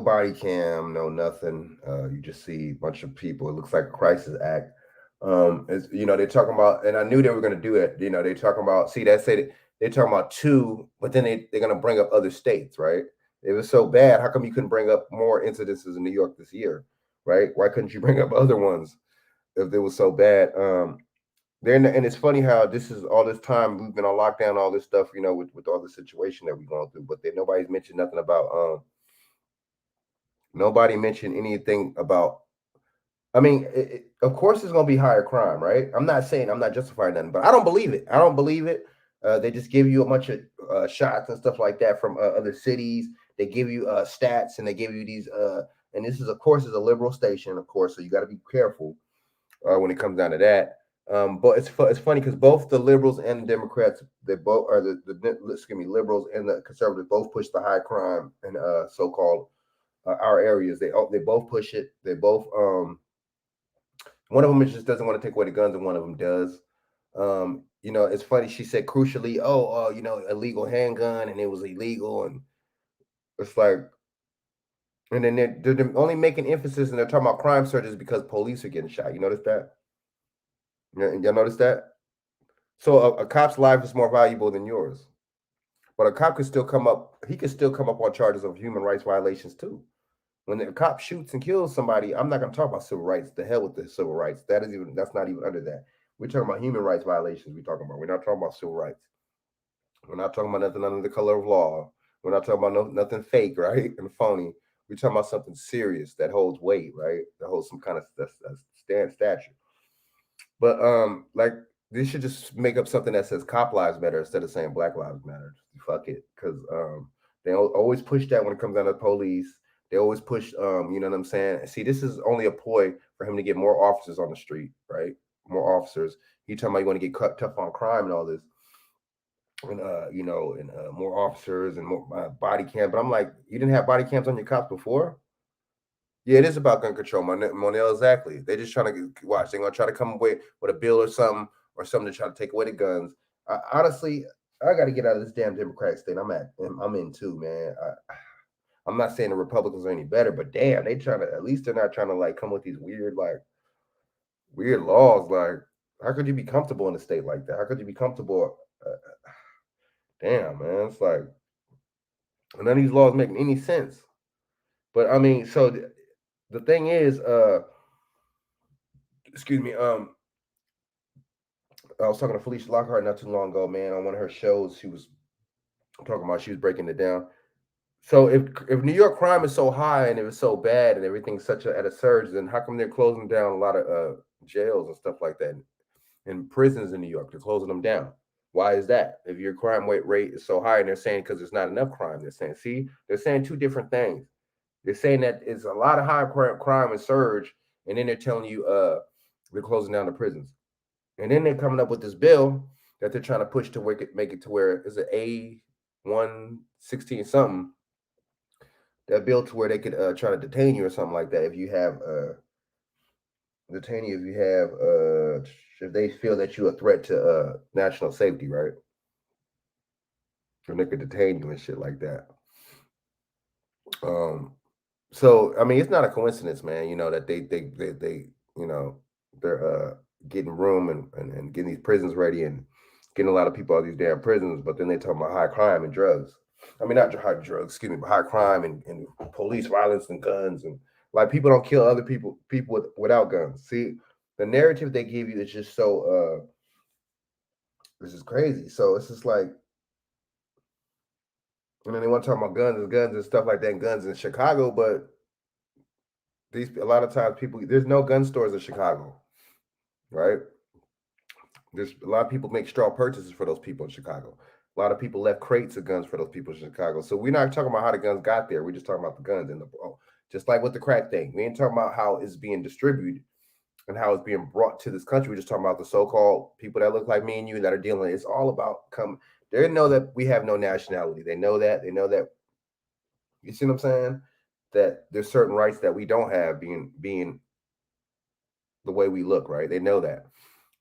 body cam, no nothing. You just see a bunch of people. It looks like a crisis act. They're talking about, and I knew they were going to do it. They're talking about, they're talking about 2, but then they're going to bring up other states, right? It was so bad. How come you couldn't bring up more incidences in New York this year, right? Why couldn't you bring up other ones if they were so bad? And it's funny how this is all this time we've been on lockdown, all this stuff, with all the situation that we're going through, but then nobody's mentioned nothing about, nobody mentioned anything about, of course it's going to be higher crime, right? I'm not justifying nothing, but I don't believe it. They just give you a bunch of shots and stuff like that from other cities. They give you stats, and they give you these, and this is, of course, is a liberal station, of course, so you got to be careful when it comes down to that. But it's funny because both the liberals and the Democrats, they both are liberals and the conservatives both push the high crime and so-called our areas. They both push it. They both one of them just doesn't want to take away the guns, and one of them does. It's funny. She said crucially, illegal handgun, and it was illegal, and it's like, and then they're only making emphasis, and they're talking about crime surges because police are getting shot. You notice that? Yeah, y'all notice that? So a cop's life is more valuable than yours, but a cop could still come up. He could still come up on charges of human rights violations too. When a cop shoots and kills somebody, I'm not going to talk about civil rights. The hell with the civil rights. That's not even under that. We're talking about human rights violations. We're not talking about civil rights. We're not talking about nothing under the color of law. We're not talking about nothing fake, right, and phony. We're talking about something serious that holds weight, right? That holds some kind of stature. But like they should just make up something that says "Cop Lives Matter" instead of saying "Black Lives Matter." Fuck it, because they always push that when it comes down to the police. They always push, you know what I'm saying? See, this is only a ploy for him to get more officers on the street, right? More officers. He talking about you want to get cut tough on crime and all this, and you know, and more officers and more body cam. But I'm like, you didn't have body cams on your cops before? Yeah, it is about gun control, Monel. Exactly. They just trying to watch. They're gonna try to come away with a bill or something to try to take away the guns. Honestly, I got to get out of this damn Democratic state I'm in too, man. I'm not saying the Republicans are any better, but damn, they trying to. At least they're not trying to like come with these weird laws. Like, how could you be comfortable in a state like that? How could you be comfortable? Damn, man, it's like none of these laws make any sense. But I mean, so the thing is, excuse me, I was talking to Felicia Lockhart not too long ago, man, on one of her shows. She was talking about she was breaking it down. So if New York crime is so high and it was so bad and everything's such at a surge, then how come they're closing down a lot of jails and stuff like that and prisons in New York? They're closing them down. Why is that? If your crime rate is so high, and they're saying because there's not enough crime, they're saying two different things. They're saying that it's a lot of high crime and surge, and then they're telling you they're closing down the prisons. And then they're coming up with this bill that they're trying to push to make it to where is it A116 something. That bill to where they could try to detain you or something like that if you have detain you if they feel that you're a threat to national safety, right? And they could detain you and shit like that. So I mean, it's not a coincidence, man. You know that they you know they're getting room and getting these prisons ready and getting a lot of people out of these damn prisons, but then they talk about high crime and drugs. I mean, not high drugs, excuse me, but high crime and police violence and guns and like people don't kill other people without guns. See, the narrative they give you is just so this is crazy. So it's just like, and then they want to talk about guns and stuff like that, and guns in Chicago, but a lot of times there's no gun stores in Chicago, right? There's a lot of people make straw purchases for those people in Chicago. A lot of people left crates of guns for those people in Chicago. So we're not talking about how the guns got there. We're just talking about the guns and just like with the crack thing. We ain't talking about how it's being distributed and how it's being brought to this country. We're just talking about the so-called people that look like me and you that are dealing. It's all about come. They know that we have no nationality. They know that. They know that. You see what I'm saying? That there's certain rights that we don't have being the way we look, right? They know that.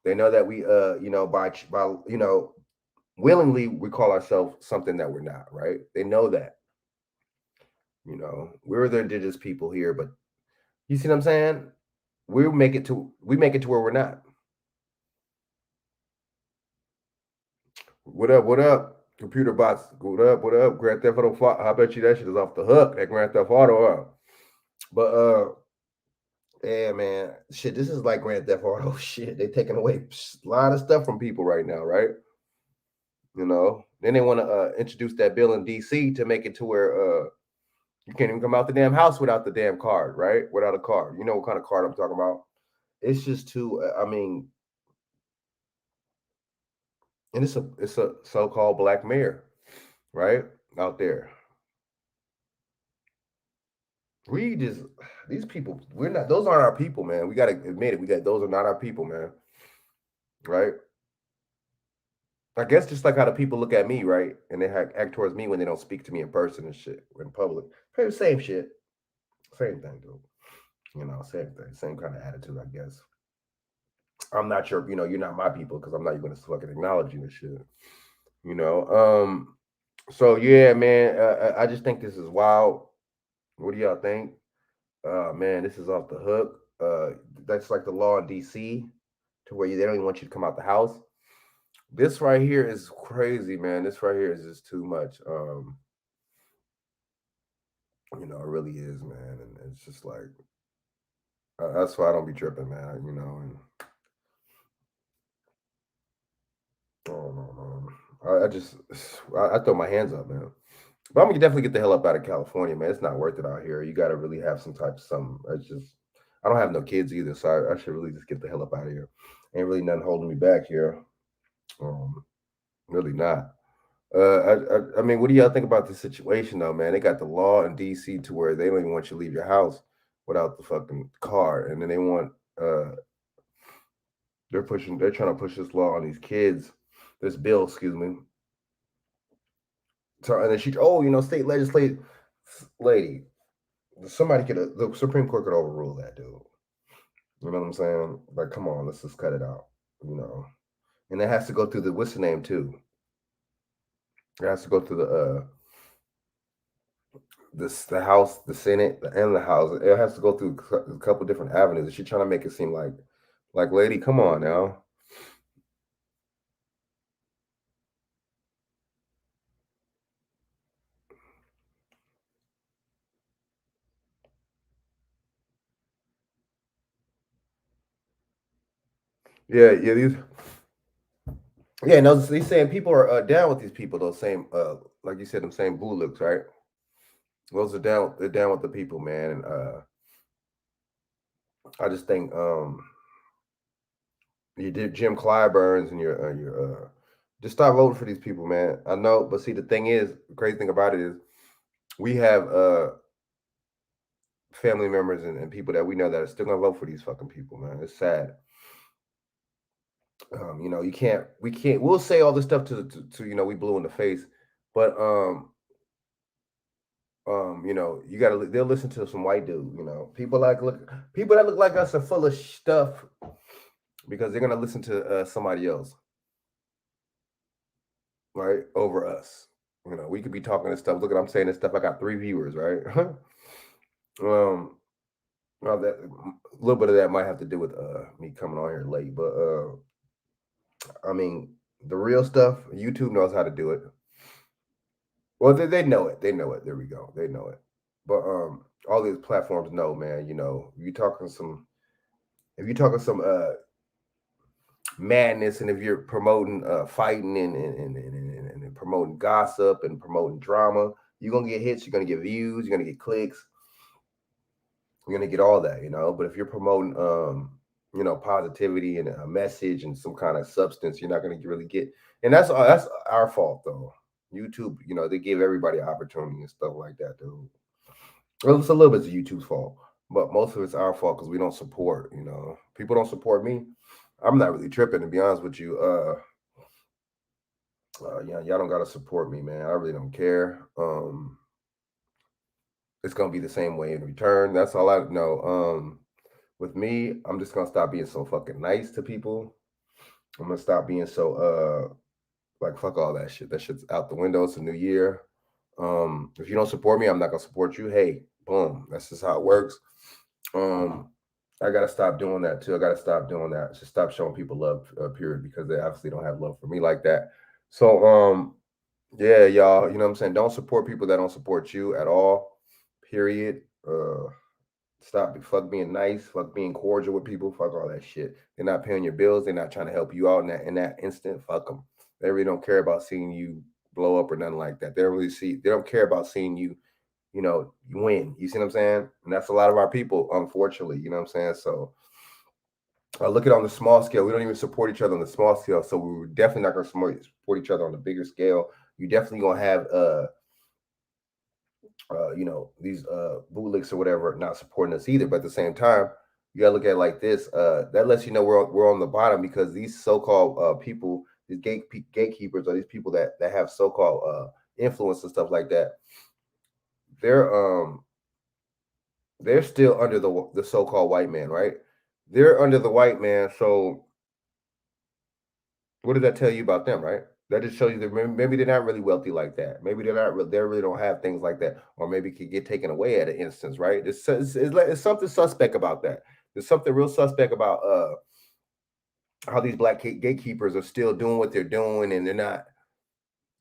They know that we you know by you know willingly we call ourselves something that we're not, right? They know that. You know, we're the indigenous people here, but you see what I'm saying? We make it to where we're not. What up? What up? Computer bots. What up? What up? Grand Theft Auto 5. I bet you that shit is off the hook. That Grand Theft Auto. But yeah, man. Shit, this is like Grand Theft Auto shit. They taking away a lot of stuff from people right now, right? You know. Then they want to introduce that bill in DC to make it to where you can't even come out the damn house without the damn card, right? Without a card. You know what kind of card I'm talking about? It's just too I mean, and it's a so-called black mayor, right? Out there. We just these people, we're not those aren't our people, man. We gotta admit it. Those are not our people, man. Right? I guess just like how the people look at me, right? And they act towards me when they don't speak to me in person and shit in public. Same shit. Same thing, dude. You know, same thing. Same kind of attitude, I guess. I'm not sure, you know, you're not my people because I'm not even gonna fucking acknowledge you and shit. You know. So yeah, man, I just think this is wild. What do y'all think? Man, this is off the hook. That's like the law in DC to where they don't even want you to come out the house. This right here is crazy, man. This right here is just too much. You know, it really is, man. And it's just like that's why I don't be tripping, man. You know, and oh no, man. I throw my hands up, man. But I'm gonna definitely get the hell up out of California, man. It's not worth it out here. You got to really have some type of something. I don't have no kids either, so I should really just get the hell up out of here. Ain't really nothing holding me back here. Really not. I mean, what do y'all think about this situation though, man? They got the law in DC to where they don't even want you to leave your house without the fucking car, and then they want they're trying to push this law on these kids, this bill, excuse me. So and then state legislative lady, somebody the Supreme Court could overrule that, dude. You know what I'm saying? Like, come on, let's just cut it out. And it has to go through what's the name too? It has to go through the House, the Senate, and the House. It has to go through a couple different avenues. She's trying to make it seem like, lady, come on now. Yeah, no, he's saying people are down with these people. Those same, like you said, them same bullocks, right? Those are down. They're down with the people, man. And I just think you did Jim Clyburns and your just stop voting for these people, man. I know, but see, the thing is, the crazy thing about it is, we have family members and people that we know that are still gonna vote for these fucking people, man. It's sad. We'll say all this stuff to we blew in the face, but they'll listen to some white dude, people that look like us are full of stuff because they're gonna listen to somebody else, right, over us. We could be talking this stuff. Look at, I'm saying this stuff. I got 3 viewers, right? Well, that a little bit of that might have to do with me coming on here late, but I mean, the real stuff, YouTube knows how to do it. Well, they know it. They know it. There we go. They know it. But all these platforms know, man. If you're talking some madness, and if you're promoting fighting and promoting gossip and promoting drama, you're gonna get hits. You're gonna get views. You're gonna get clicks. You're gonna get all that, But if you're promoting positivity and a message and some kind of substance, you're not going to really get. And that's our fault, though. YouTube, they give everybody opportunity and stuff like that, dude. Well, it's a little bit of YouTube's fault, but most of it's our fault because we don't support. People don't support me. I'm not really tripping, to be honest with you. Y'all don't gotta support me, man. I really don't care. It's gonna be the same way in return. That's all I know. With me, I'm just gonna stop being so fucking nice to people. I'm gonna stop being so like, fuck all that shit. That shit's out the window. It's a new year. If you don't support me, I'm not gonna support you. Hey, boom. That's just how it works. I gotta stop doing that too. I gotta stop doing that. Just stop showing people love, period, because they obviously don't have love for me like that. So yeah, y'all, you know what I'm saying? Don't support people that don't support you at all. Period. Fuck being nice, fuck being cordial with people, fuck all that shit. They're not paying your bills, they're not trying to help you out in that instant. Fuck them. They really don't care about seeing you blow up or nothing like that. They don't care about seeing you, you win. You see what I'm saying? And that's a lot of our people, unfortunately. You know what I'm saying? So look at it on the small scale. We don't even support each other on the small scale. So we're definitely not gonna support each other on the bigger scale. You definitely gonna have these bootlicks or whatever not supporting us either. But at the same time, you gotta look at it like this. That lets you know we're on the bottom, because these so-called people, these gatekeepers, or these people that have so-called influence and stuff like that, they're still under the so-called white man, right? They're under the white man. So what does that tell you about them, right? That just shows you that maybe they're not really wealthy like that. Maybe they really don't have things like that, or maybe could get taken away at an instance, right? It's something suspect about that. There's something real suspect about how these black gatekeepers are still doing what they're doing, and they're not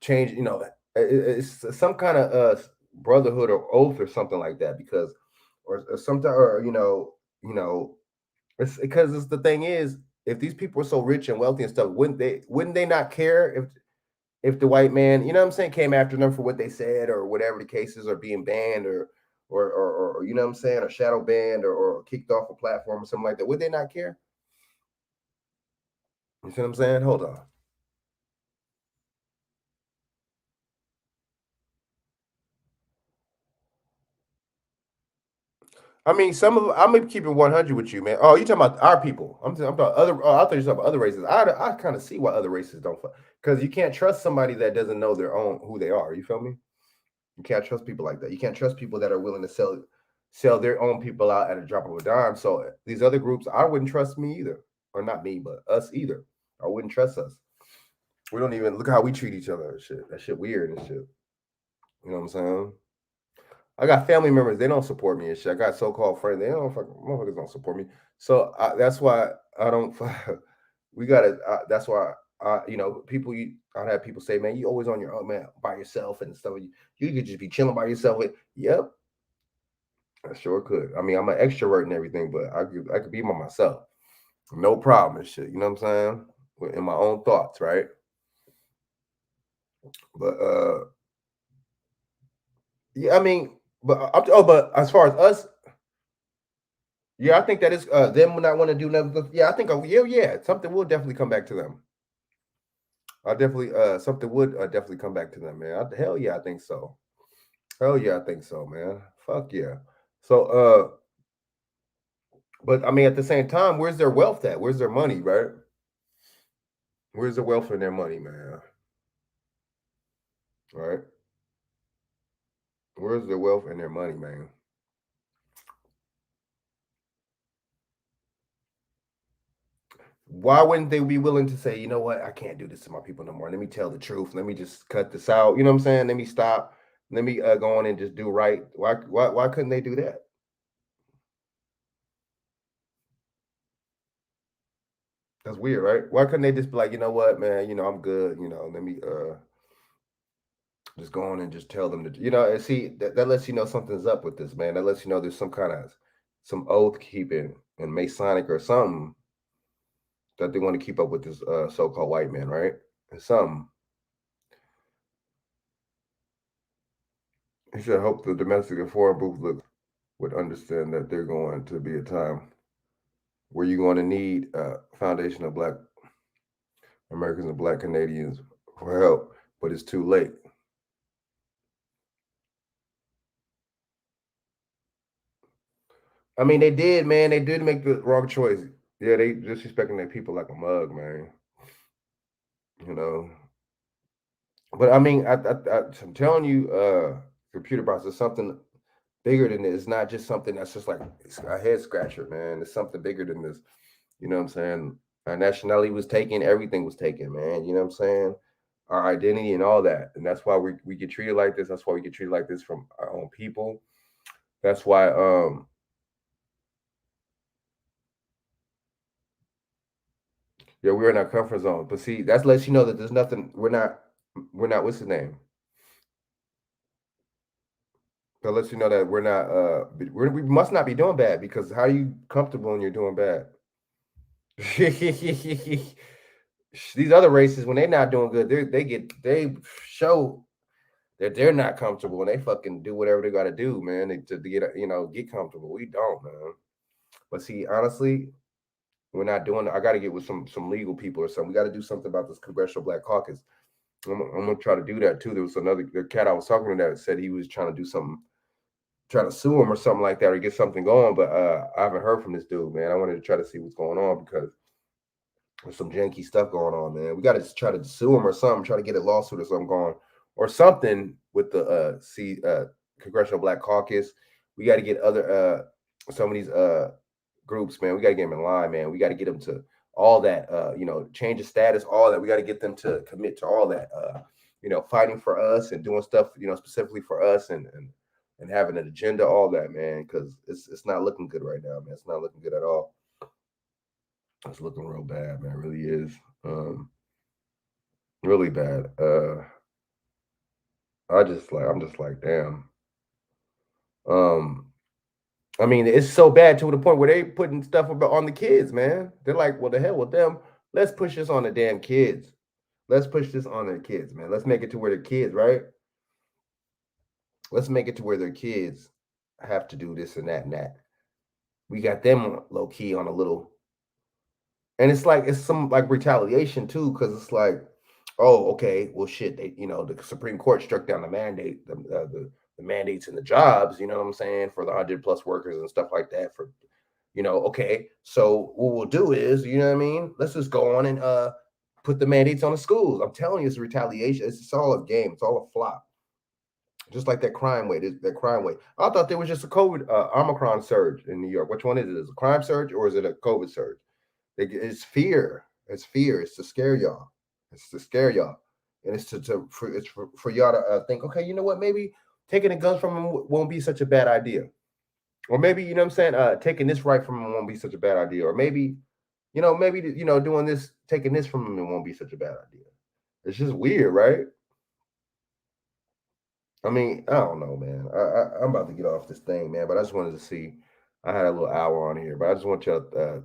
changing. It's some kind of brotherhood or oath or something like that, because or something, or it's because the thing is, if these people are so rich and wealthy and stuff, wouldn't they not care if the white man, you know what I'm saying, came after them for what they said or whatever the cases, or being banned or you know what I'm saying, or shadow banned or kicked off a platform or something like that, would they not care? You see what I'm saying? Hold on. I mean, some of I'm gonna keep it 100 with you, man. Oh, you talking about our people? I'm talking about other. Oh, I thought you were talking about other races. I kind of see why other races don't, because you can't trust somebody that doesn't know their own who they are. You feel me? You can't trust people like that. You can't trust people that are willing to sell their own people out at a drop of a dime. So these other groups, I wouldn't trust me either, or not me, but us either. I wouldn't trust us. We don't even look how we treat each other and shit. That shit weird and shit. You know what I'm saying? I got family members, they don't support me and shit. I got so-called friends, they don't fucking motherfuckers don't support me. So that's why I don't. We gotta. That's why you know, people. I'd have people say, "Man, you always on your own, man, by yourself and stuff. You could just be chilling by yourself." Yep, I sure could. I mean, I'm an extrovert and everything, but I could be by myself, no problem and shit. You know what I'm saying? In my own thoughts, right? But yeah, I mean, but as far as us, yeah, I think that is them not want to do nothing. Yeah, I think yeah, something will definitely come back to them. I definitely something would definitely come back to them, man. Hell yeah, I think so. Hell yeah, I think so, man. Fuck yeah. So but I mean, at the same time, where's their wealth at? Where's their money, right? Where's the wealth in their money, man? Right? Where's the wealth in their money, man? Why wouldn't they be willing to say, you know what, I can't do this to my people no more. Let me tell the truth. Let me just cut this out. You know what I'm saying? Let me stop. Let me go on and just do right. Why couldn't they do that? That's weird, right? Why couldn't they just be like, you know what, man, you know, I'm good, you know, let me just go on and just tell them that, you know, and see that lets you know something's up with this, man. That lets you know there's some oath keeping and Masonic or something that they want to keep up with this so-called white man, right? And some. He said, hope the domestic and foreign booth would understand that they're going to be a time where you're going to need a foundation of Black Americans and Black Canadians for help, but it's too late. I mean, they did, man. They did make the wrong choice. Yeah, they disrespecting their people like a mug, man. You know. But I mean, I'm telling you, computer box is something bigger than this. It's not just something that's just like it's a head scratcher, man. It's something bigger than this. You know what I'm saying? Our nationality was taken, everything was taken, man. You know what I'm saying? Our identity and all that. And that's why we get treated like this. That's why we get treated like this from our own people. That's why yeah, we're in our comfort zone. But see, that lets you know that there's nothing, we're not what's the name? That lets you know that we're not we must not be doing bad, because how are you comfortable when you're doing bad? These other races, when they're not doing good, they show that they're not comfortable and they fucking do whatever they got to do, man, to get get comfortable. We don't, man. But see, honestly, we're not doing. I got to get with some legal people or something. We got to do something about this Congressional Black Caucus. I'm gonna try to do that too. There was another the cat I was talking to that said he was trying to do something, trying to sue him or something like that, or get something going. But I haven't heard from this dude, man. I wanted to try to see what's going on because there's some janky stuff going on, man. We got to try to sue him or something, try to get a lawsuit or something going, or something with the Congressional Black Caucus. We got to get other some of these groups, man. We got to get them in line, man. We got to get them to all that, change of status, all that. We got to get them to commit to all that, fighting for us and doing stuff, specifically for us and having an agenda, all that, man, because it's not looking good right now, man. It's not looking good at all. It's looking real bad, man. It really is. Really bad. I'm just like, damn. I mean, it's so bad to the point where they putting stuff on the kids, man. They're like, well, the hell with them. Let's push this on the damn kids. Let's push this on their kids, man. Let's make it to where their kids, right? Let's make it to where their kids have to do this and that and that. We got them low key on a little, and it's like it's some like retaliation too, because it's like, oh, okay, well, shit, they, the Supreme Court struck down the mandate, the mandates and the jobs, you know what I'm saying, for the 100+ workers and stuff like that. For, okay, so what we'll do is, you know what I mean, let's just go on and put the mandates on the schools. I'm telling you, it's retaliation. It's all a game. It's all a flop. Just like that crime rate. I thought there was just a COVID Omicron surge in New York. Which one is it? Is it a crime surge or is it a COVID surge? It's fear. It's fear. It's to scare y'all. It's to scare y'all, and it's for y'all to think, okay, you know what? Maybe taking the guns from them won't be such a bad idea, or maybe you know what I'm saying, taking this right from them won't be such a bad idea, or maybe, doing this, taking this from them, it won't be such a bad idea. It's just weird, right? I mean, I don't know, man. I'm about to get off this thing, man. But I just wanted to see. I had a little hour on here, but I just want y'all, to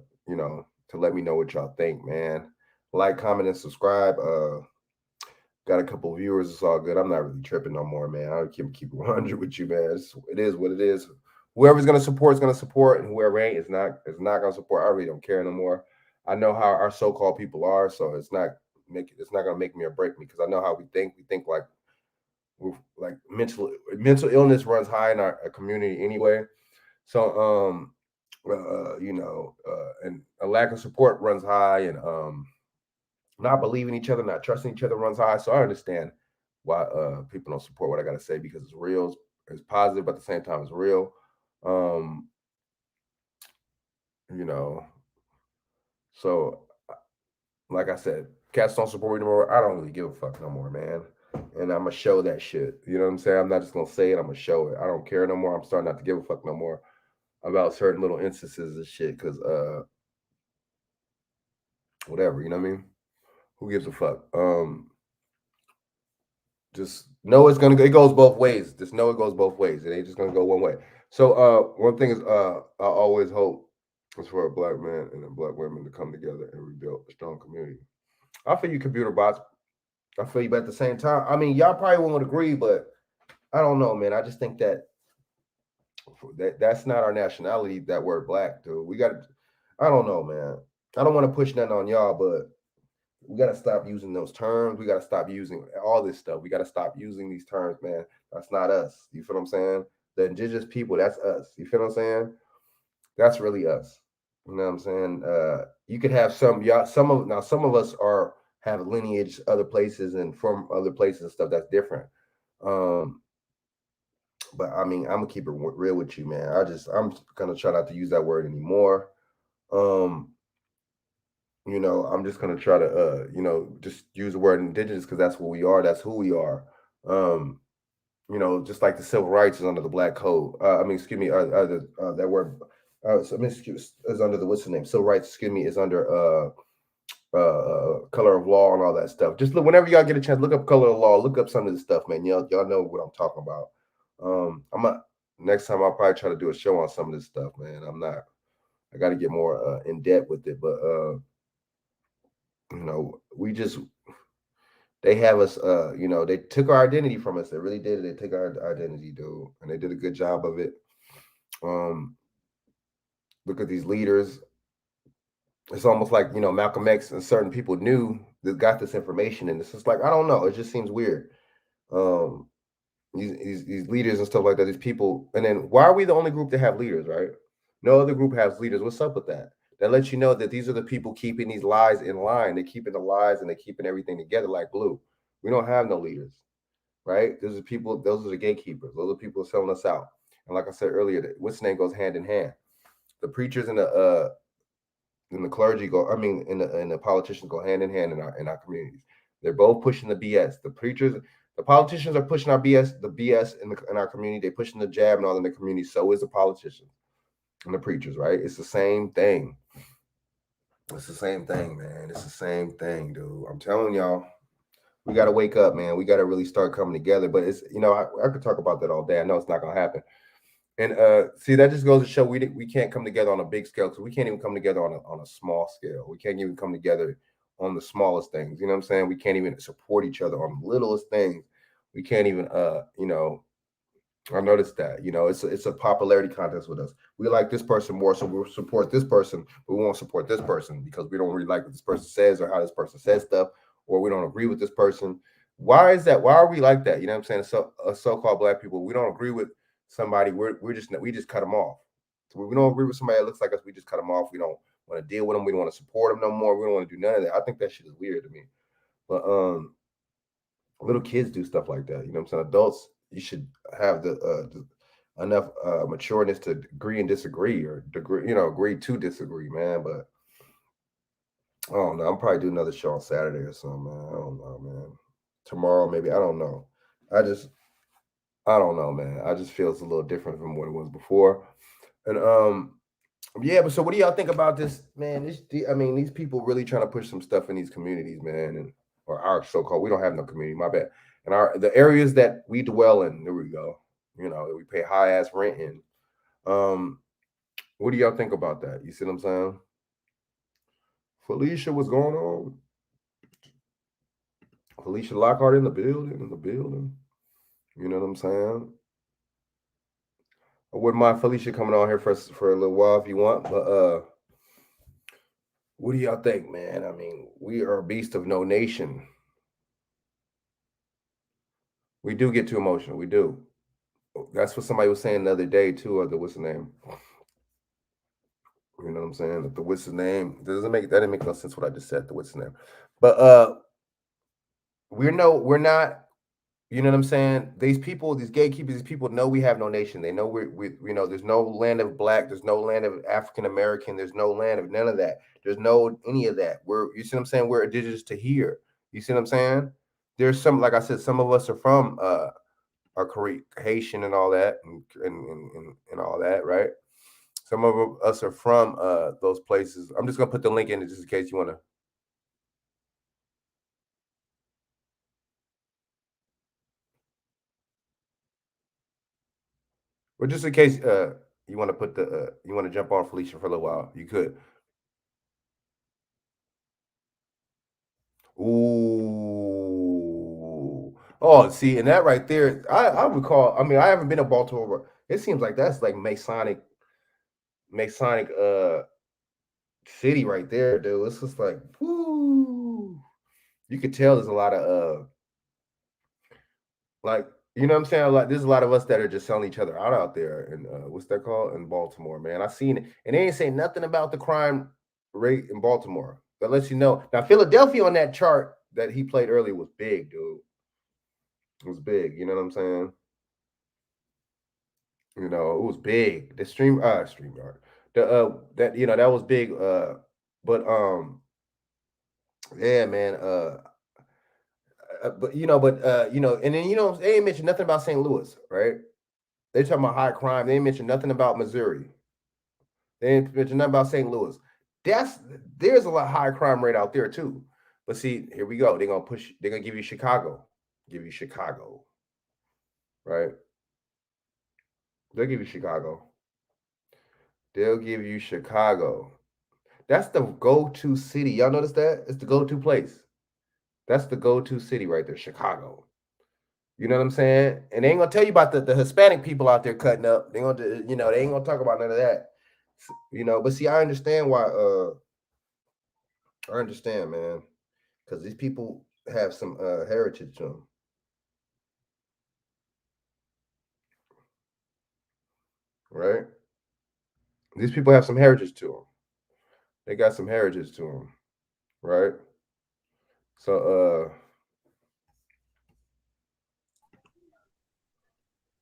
let me know what y'all think, man. Like, comment, and subscribe. Got a couple viewers. It's all good. I'm not really tripping no more, man. I'll keep 100 with you, man. It is what it is. Whoever's gonna support is gonna support, and whoever ain't is not gonna support. I really don't care no more. I know how our so-called people are, so it's not gonna make me or break me, because I know how we think. We think like mental illness runs high in our community anyway. So and a lack of support runs high, and not believing each other, not trusting each other runs high. So I understand why people don't support what I gotta say, because it's real, it's positive, but at the same time it's real. So like I said, cats don't support me no more. I don't really give a fuck no more, man. And I'm gonna show that shit. You know what I'm saying? I'm not just gonna say it, I'm gonna show it. I don't care no more. I'm starting not to give a fuck no more about certain little instances of shit, because whatever, you know what I mean? Who gives a fuck? Just know it goes both ways. Just know it goes both ways. It ain't just gonna go one way. So one thing is I always hope is for a black man and black women to come together and rebuild a strong community. I feel you, computer bots. I feel you, but at the same time, I mean, y'all probably won't agree, but I don't know, man. I just think that's not our nationality, that word black, dude. I don't know, man. I don't want to push nothing on y'all, but we got to stop using those terms. We got to stop using all this stuff. We got to stop using these terms, man. That's not us. You feel what I'm saying? The indigenous people, that's us. You feel what I'm saying? That's really us. You know what I'm saying? You could have some of us have lineage other places and from other places and stuff. That's different. But I mean, I'm gonna keep it real with you, man. I'm gonna try not to use that word anymore. I'm just gonna try to just use the word indigenous, because that's what we are. That's who we are. Just like the civil rights is under the black code. That word. Is under the, what's the name? Civil rights. Excuse me, is under color of law and all that stuff. Just look, whenever y'all get a chance, look up color of law. Look up some of this stuff, man. Y'all know what I'm talking about. Next time I'll probably try to do a show on some of this stuff, man. I got to get more in depth with it, but they have us, they took our identity from us. They really did. They took our identity, dude, and they did a good job of it. Look at these leaders. It's almost like, Malcolm X and certain people knew that got this information, and it's just like, I don't know. It just seems weird. These leaders and stuff like that, these people, and then why are we the only group that have leaders, right? No other group has leaders. What's up with that? That lets you know that these are the people keeping these lies in line. They're keeping the lies and they're keeping everything together like glue. We don't have no leaders, right? Those are the gatekeepers. Those are people selling us out. And like I said earlier, what's name goes hand in hand. The preachers and the clergy and the politicians go hand in hand in our communities. They're both pushing the BS. The politicians are pushing the BS in our community. They're pushing the jab and all in the community. So is the politicians and the preachers, right? It's the same thing. It's the same thing, man. It's the same thing, dude. I'm telling y'all, we got to wake up, man. We got to really start coming together. But it's, I could talk about that all day. I know it's not going to happen. And see, that just goes to show we can't come together on a big scale, because we can't even come together on a small scale. We can't even come together on the smallest things. You know what I'm saying? We can't even support each other on the littlest things. We can't even I noticed that, it's a popularity contest with us. We like this person more, so we'll support this person, but we won't support this person because we don't really like what this person says or how this person says stuff, or we don't agree with this person. Why is that? Why are we like that? You know what I'm saying? So so-called black people, we don't agree with somebody, we just cut them off. So when we don't agree with somebody that looks like us, we just cut them off. We don't want to deal with them. We don't want to support them no more. We don't want to do none of that. I think that shit is weird to me. But little kids do stuff like that. You know what I'm saying? Adults, you should have the enough matureness to agree and disagree, or agree to disagree, man. But I don't know. I'm probably do another show on Saturday or something, man. I don't know, man. Tomorrow, maybe. I don't know. I don't know, man. I just feel it's a little different from what it was before. And yeah, but so what do y'all think about this, man? I mean, these people really trying to push some stuff in these communities, man, and or our so-called, we don't have no community, my bad. And the areas that we dwell in, there we go, that we pay high ass rent in. What do y'all think about that? You see what I'm saying? Felicia, what's going on? Felicia Lockhart in the building. You know what I'm saying? I wouldn't mind Felicia coming on here for a little while if you want, but what do y'all think, man? I mean, we are a beast of no nation. We do get too emotional. We do. That's what somebody was saying the other day too. Or what's the name? You know what I'm saying? The what's the name? That didn't make no sense what I just said. The what's the name? But we're not. You know what I'm saying? These people, these gatekeepers, these people know we have no nation. They know there's no land of black, there's no land of African American, there's no land of none of that. There's no any of that. You see what I'm saying? We're indigenous to here. You see what I'm saying? There's some, like I said, some of us are from are Haitian and all that, and all that, right? Some of us are from those places. I'm just gonna put the link in it just in case you want to. But just in case you want to put you want to jump on Felicia for a little while, you could. Ooh. Oh, see, and that right there, I recall. I mean, I haven't been to Baltimore, but it seems like that's like Masonic city right there, dude. It's just like, whoo. You could tell there's a lot of like, you know what I'm saying? Like, there's a lot of us that are just selling each other out there, and what's that called in Baltimore, man? I seen it, and they ain't saying nothing about the crime rate in Baltimore. That lets you know. Now, Philadelphia on that chart that he played earlier was big, dude. It was big. You know what I'm saying? It was big. The StreamYard. That that was big. But yeah, man. And then they ain't mentioned nothing about St. Louis, right? They talking about high crime. They ain't mentioned nothing about Missouri. They ain't mentioned nothing about St. Louis. There's a lot higher crime rate out there too. But see, here we go. They're gonna give you Chicago. Right? They'll give you Chicago. That's the go-to city. Y'all notice that? It's the go-to place. That's the go-to city right there, Chicago. You know what I'm saying? And they ain't gonna tell you about the Hispanic people out there cutting up. They ain't gonna talk about none of that. But see, I understand why. I understand, man, because these people have some heritage to them, right? These people have some heritage to them. They got some heritage to them, right? So,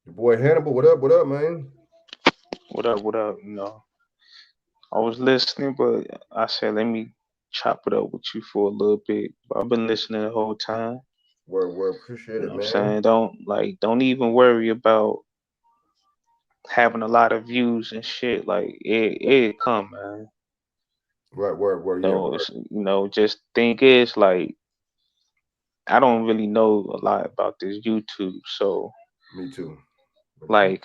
your boy Hannibal, what up? What up, man? What up? What up? I was listening, but I said let me chop it up with you for a little bit. But I've been listening the whole time. Word, appreciate You it, know what I'm man. saying? Don't even worry about having a lot of views and shit. Like it come, man. Right, word, yeah, word. Just think is like I don't really know a lot about this YouTube, so Me too. like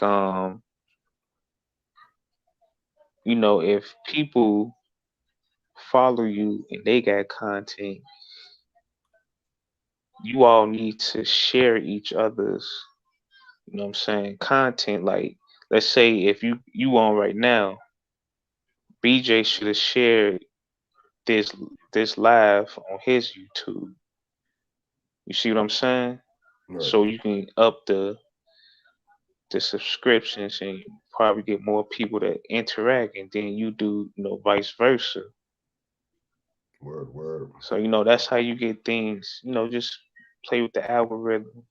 if people follow you and they got content, you all need to share each other's, you know what I'm saying, content. Like, let's say if you on right now, BJ should have shared this this live on his YouTube. You see what I'm saying? Right. So you can up the subscriptions and probably get more people to interact, and then you do, you know, vice versa. Word. So, you know, that's how you get things, you know, just play with the algorithms.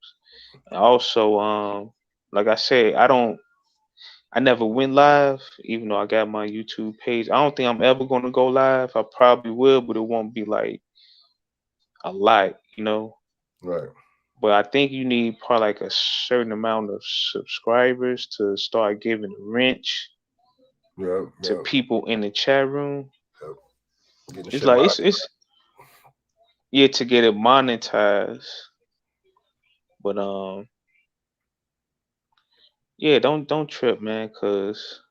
And also, like I said, I never went live, even though I got my YouTube page. I don't think I'm ever gonna go live. I probably will, but it won't be like a lot, you know. Right. But I think you need probably like a certain amount of subscribers to start giving a wrench to Yep. people in the chat room. Getting It's shit like monetized. it's yeah, to get it monetized. But yeah, don't trip, man, cause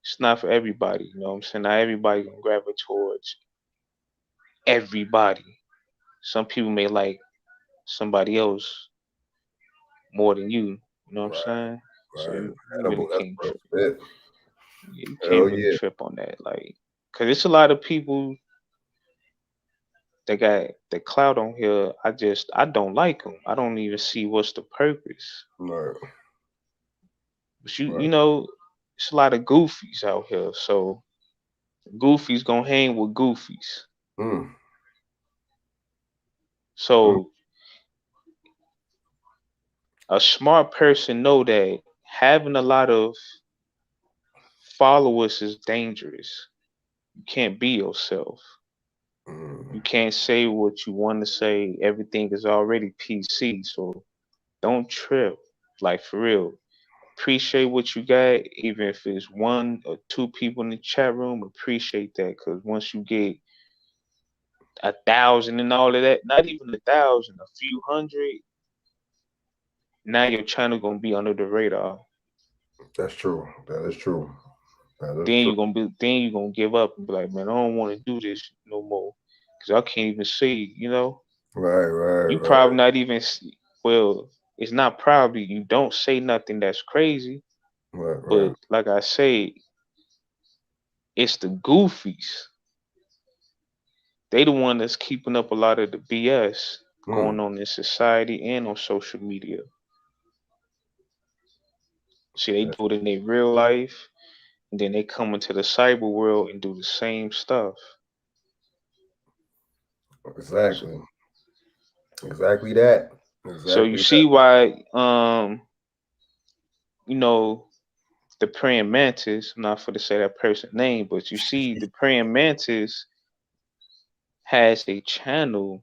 it's not for everybody. You know what I'm saying? Not everybody gonna gravitate towards everybody. Some people may like somebody else more than you. You know what I'm Right. saying? So Right. you really Edible. That's can't real trip. shit. Yeah, you Hell can't really yeah. trip on that, like, cause it's a lot of people that got the clout on here. I don't like them. I don't even see what's the purpose. Right. But you Right. know, it's a lot of goofies out here. So goofies gonna hang with goofies. Mm. Mm. So a smart person know that having a lot of followers is dangerous. You can't be yourself. Mm. You can't say what you want to say. Everything is already PC. So don't trip. Like, for real. Appreciate what you got, even if it's one or two people in the chat room. Appreciate that, because once you get 1,000 and all of that, not even 1,000, a few hundred, now your channel gonna be under the radar. That's true. That is true. That is Then true. you're gonna give up and be like, man, I don't want to do this no more, because I can't even see. You know, you Right. probably not even. Well, it's not probably, you don't say nothing that's crazy, Right. but like I say, it's the goofies. They the one that's keeping up a lot of the BS going Mm. on in society and on social media. See, they That's do it in their real life, and then they come into the cyber world and do the same stuff. So, exactly. Exactly that. so you Exactly that. see why, you know, the praying mantis. I'm not for to say that person's name, but you see, the praying mantis has a channel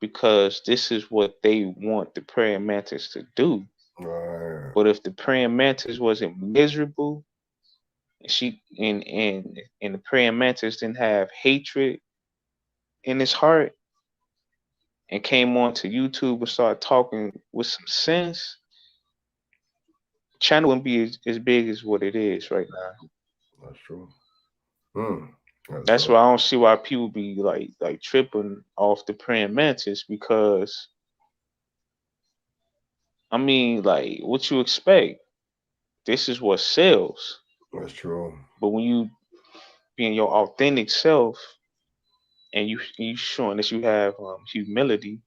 because this is what they want the praying mantis to do. Right. But if the praying mantis wasn't miserable, and the praying mantis didn't have hatred in his heart and came onto YouTube and started talking with some sense, channel wouldn't be as big as what it is right now. That's true. Mm. That's That's so. why I don't see why people be like tripping off the praying mantis, because I mean, like, what you expect? This is what sells. That's true. But when you being your authentic self and you showing that you have humility,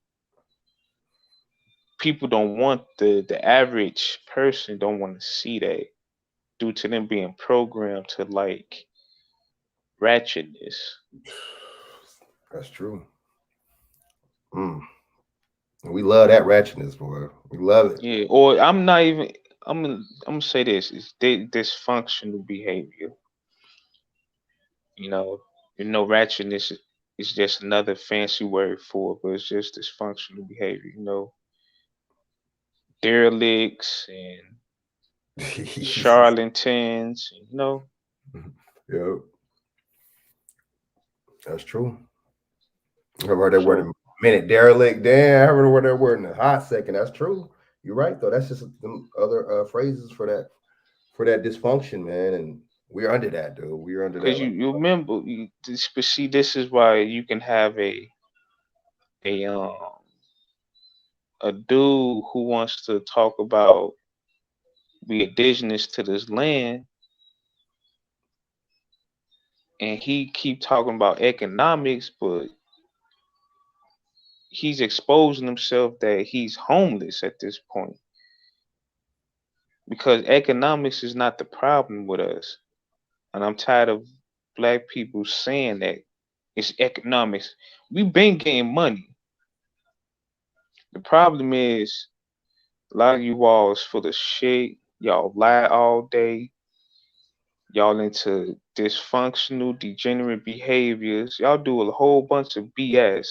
people don't want the average person don't want to see that, due to them being programmed to like ratchetness. That's true. Mm. We love that ratchetness, boy. We love it. Yeah, or I'm not even. I'm gonna say this is dysfunctional behavior. Ratchetness is just another fancy word for it, but it's just dysfunctional behavior. Derelicts and charlatans. Yep. That's true. I heard that word in So a minute. Derelict. Damn, I heard the word that word in a hot second. That's true. You're right though. That's just them other phrases for that dysfunction, man. And We're under that, dude. We're under Because that. you remember, but see, this is why you can have a a dude who wants to talk about be indigenous to this land, and he keep talking about economics, but he's exposing himself that he's homeless at this point, because economics is not the problem with us. And I'm tired of black people saying that it's economics. We've been getting money. The problem is a lot of you all is full of shit. Y'all lie all day. Y'all into dysfunctional, degenerate behaviors. Y'all do a whole bunch of BS.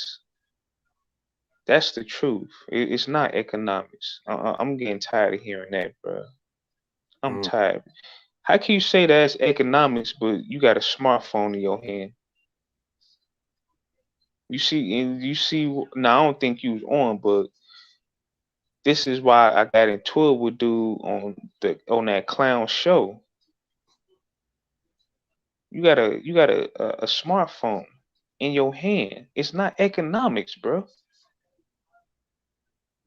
That's the truth. It's not economics. I'm getting tired of hearing that, bro. I'm tired. How can you say that's economics, but you got a smartphone in your hand? You see. Now I don't think you was on, but this is why I got into it with dude on that clown show. You got a smartphone in your hand. It's not economics, bro.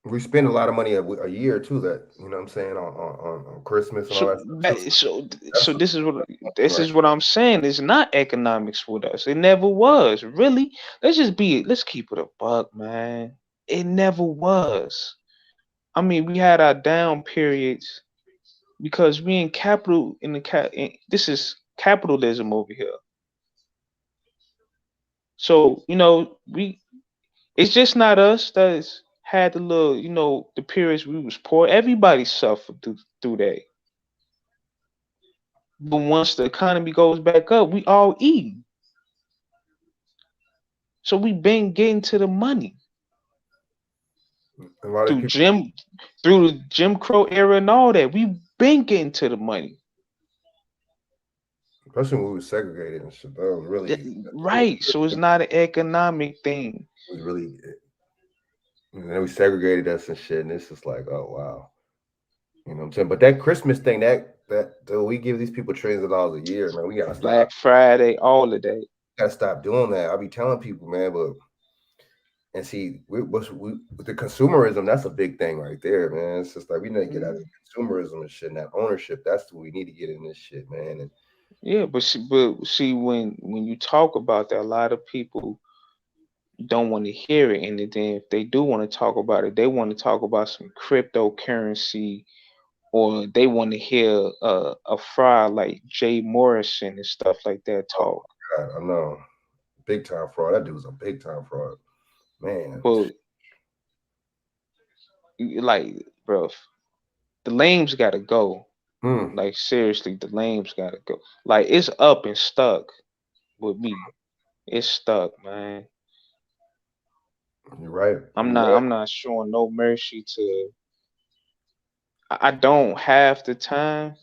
We spend a lot of money a year too. That, you know what I'm saying, on Christmas and all that stuff too. So this is what I'm saying. It's not economics with us. It never was. Really. Let's keep it a buck, man. It never was. I mean, we had our down periods because we in capital this is capitalism over here. So, it's just not us that's had the little, the periods we was poor. Everybody suffered through that. But once the economy goes back up, we all eat. So we been getting to the money. Through the Jim Crow era and all that. We've been getting to the money. Especially when we were segregated and shit. That was really right. So it's not an economic thing. It was really, and then we segregated us and shit, and it's just like, oh wow, you know what I'm saying? But that Christmas thing, that we give these people trillions of dollars a year, man. We gotta stop. Black Friday, all of that. Gotta stop doing that. I be telling people, man, and see, with the consumerism, that's a big thing right there, man. It's just like we need to get out of consumerism and shit, and that ownership. That's what we need to get in this shit, man. And yeah, but see, when you talk about that, a lot of people don't want to hear it, and then if they do want to talk about it, they want to talk about some cryptocurrency, or they want to hear a fraud like Jay Morrison and stuff like that talk. God, I know, big time fraud. That dude's a big time fraud, man. But like, bro, the lames gotta go. Like seriously, the lames gotta go. Like it's up and stuck with me. It's stuck, man. You're right. I'm not showing no mercy to. I don't have the time,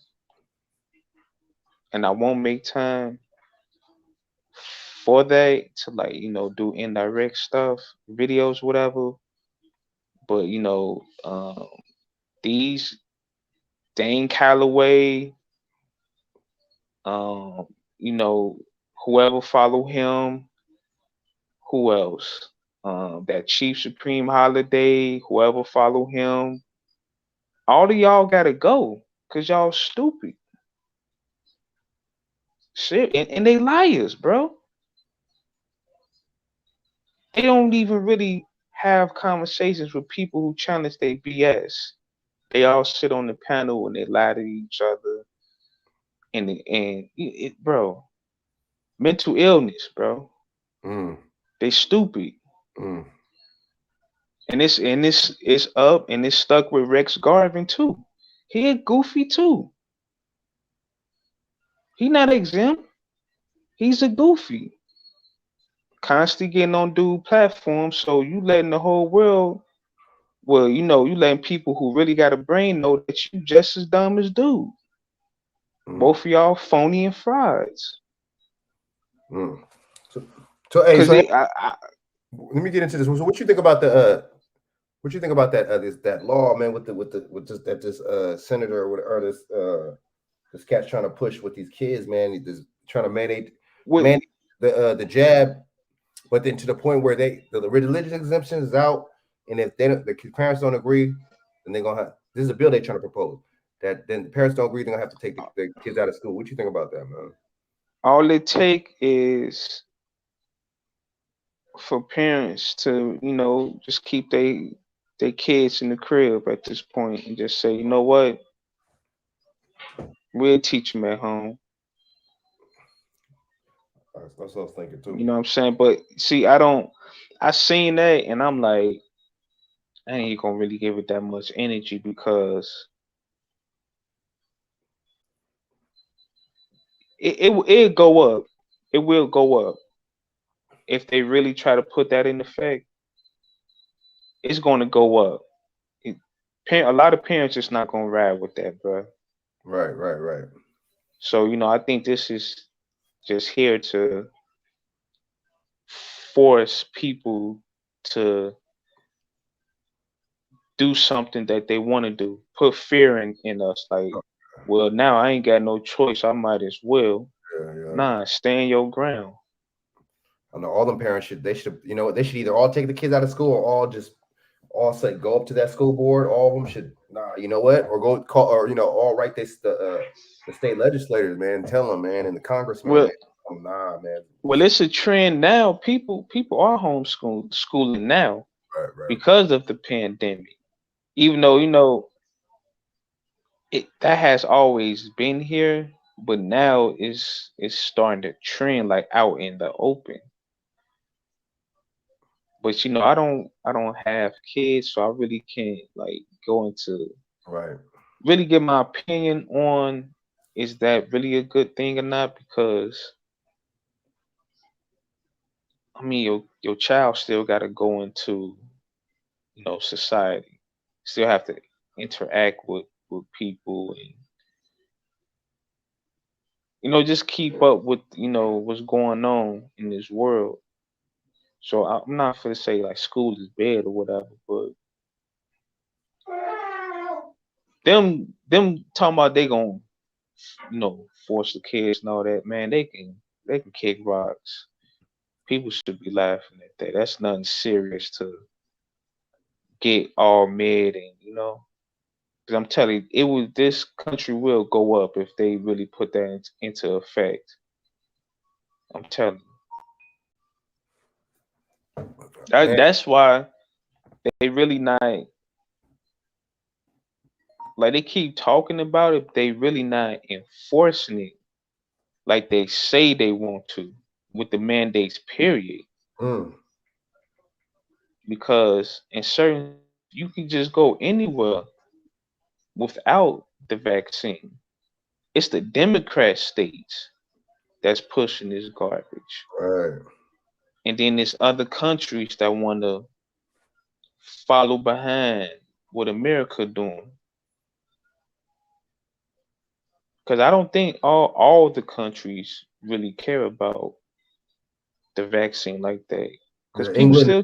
and I won't make time for that to do indirect stuff, videos, whatever. But these Dane Calloway, whoever follow him, who else? That Chief Supreme Holiday, whoever follow him, all of y'all gotta go because y'all stupid. Shit, and they liars, bro. They don't even really have conversations with people who challenge their BS. They all sit on the panel and they lie to each other. And bro, mental illness, bro. They stupid. And it's up and it's stuck with Rex Garvin too. He a goofy too. He not exempt. He's a goofy. Constantly getting on dude platforms, so you letting the whole world, you letting people who really got a brain know that you just as dumb as dude. Both of y'all phony and frauds. So hey, let me get into this. So what you think about that that law, man, with this senator or this this cat's trying to push with these kids, man. He's trying to mandate What the jab, but then to the point where the religious exemption is out, and if the parents don't agree, then they're gonna have this is a bill they're trying to propose that then the parents don't agree, they're gonna have to take the kids out of school. What you think about that, man? all it take is for parents to, just keep they kids in the crib at this point and just say, you know what, we'll teach them at home. That's what I was thinking too. You know what I'm saying? But see, I seen that and I'm like, I ain't gonna really give it that much energy because it'll go up. It will go up. If they really try to put that in effect, it's gonna go up. A lot of parents just not gonna ride with that, bro. Right. So, I think this is just here to force people to do something that they want to do, put fear in us. Like, well, now I ain't got no choice. I might as well. Yeah. Nah, stand your ground. I know all them parents should they should either all take the kids out of school or all say go up to that school board. All of them should you know what, or go call or all write this the state legislators, man, tell them, man, and the congressman. Well, man. Well, it's a trend now. People are schooling now Right. because of the pandemic. Even though that has always been here, but now it's starting to trend like out in the open. But I don't have kids, so I really can't like go into really give my opinion on is that really a good thing or not, because I mean your child still got to go into society, still have to interact with people and just keep up with what's going on in this world. So I'm not gonna say like school is bad or whatever, but them talking about they gonna force the kids and all that, man, they can kick rocks. People should be laughing at that. That's nothing serious to get all mad and because I'm telling you, this country will go up if they really put that into effect. I'm telling you. That's why they really not like they keep talking about it. They really not enforcing it like they say they want to with the mandates. Period. Because in certain you can just go anywhere without the vaccine. It's the Democrat states that's pushing this garbage. Right. And then there's other countries that want to follow behind what America doing. Because I don't think all the countries really care about the vaccine like that. Because people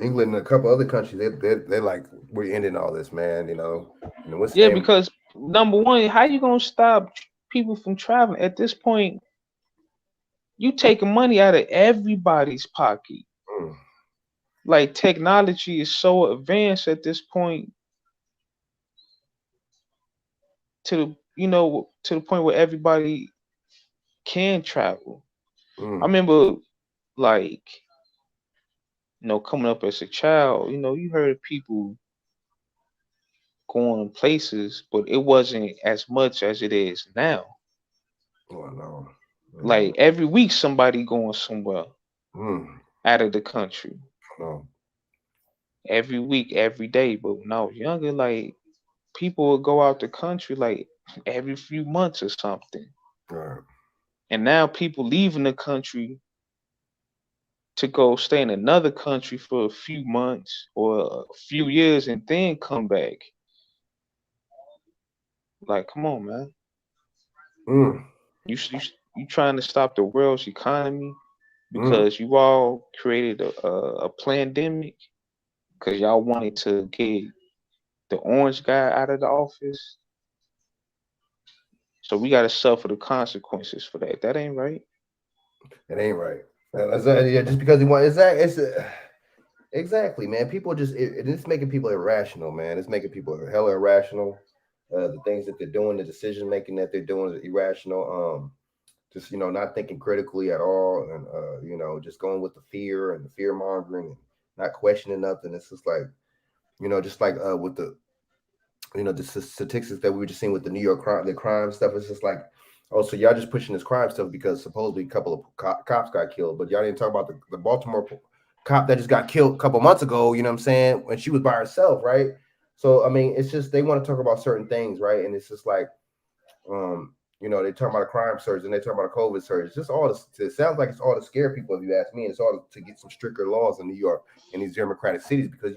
England and a couple other countries, they're like, we're ending all this, man. Because number one, how you gonna stop people from traveling at this point? You taking money out of everybody's pocket. Like technology is so advanced at this point to the point where everybody can travel. I remember like coming up as a child, you heard of people going places, but it wasn't as much as it is now. Oh no. Like every week somebody going somewhere out of the country. Every week, every day. But when I was younger, like people would go out the country like every few months or something. Right. And now people leaving the country to go stay in another country for a few months or a few years and then come back. Like, come on, man. You trying to stop the world's economy because you all created a pandemic because y'all wanted to get the orange guy out of the office. So we gotta suffer the consequences for that. That ain't right. It ain't right. Yeah, just because he want exactly, man. People just it's making people irrational, man. It's making people hella irrational. The things that they're doing, the decision making that they're doing is irrational. Just not thinking critically at all, and just going with the fear and the fear mongering and not questioning nothing. It's just like just like with the the statistics that we were just seeing with the New York crime stuff. It's just like, oh, so y'all just pushing this crime stuff because supposedly a couple of cops got killed, but y'all didn't talk about the Baltimore cop that just got killed a couple months ago. You know what I'm saying? When she was by herself, right? So I mean, it's just they want to talk about certain things, right? And it's just like, they talk about a crime surge and they talk about a COVID surge. It's just all this. It sounds like it's all to scare people. If you ask me, and it's all to get some stricter laws in New York and these democratic cities because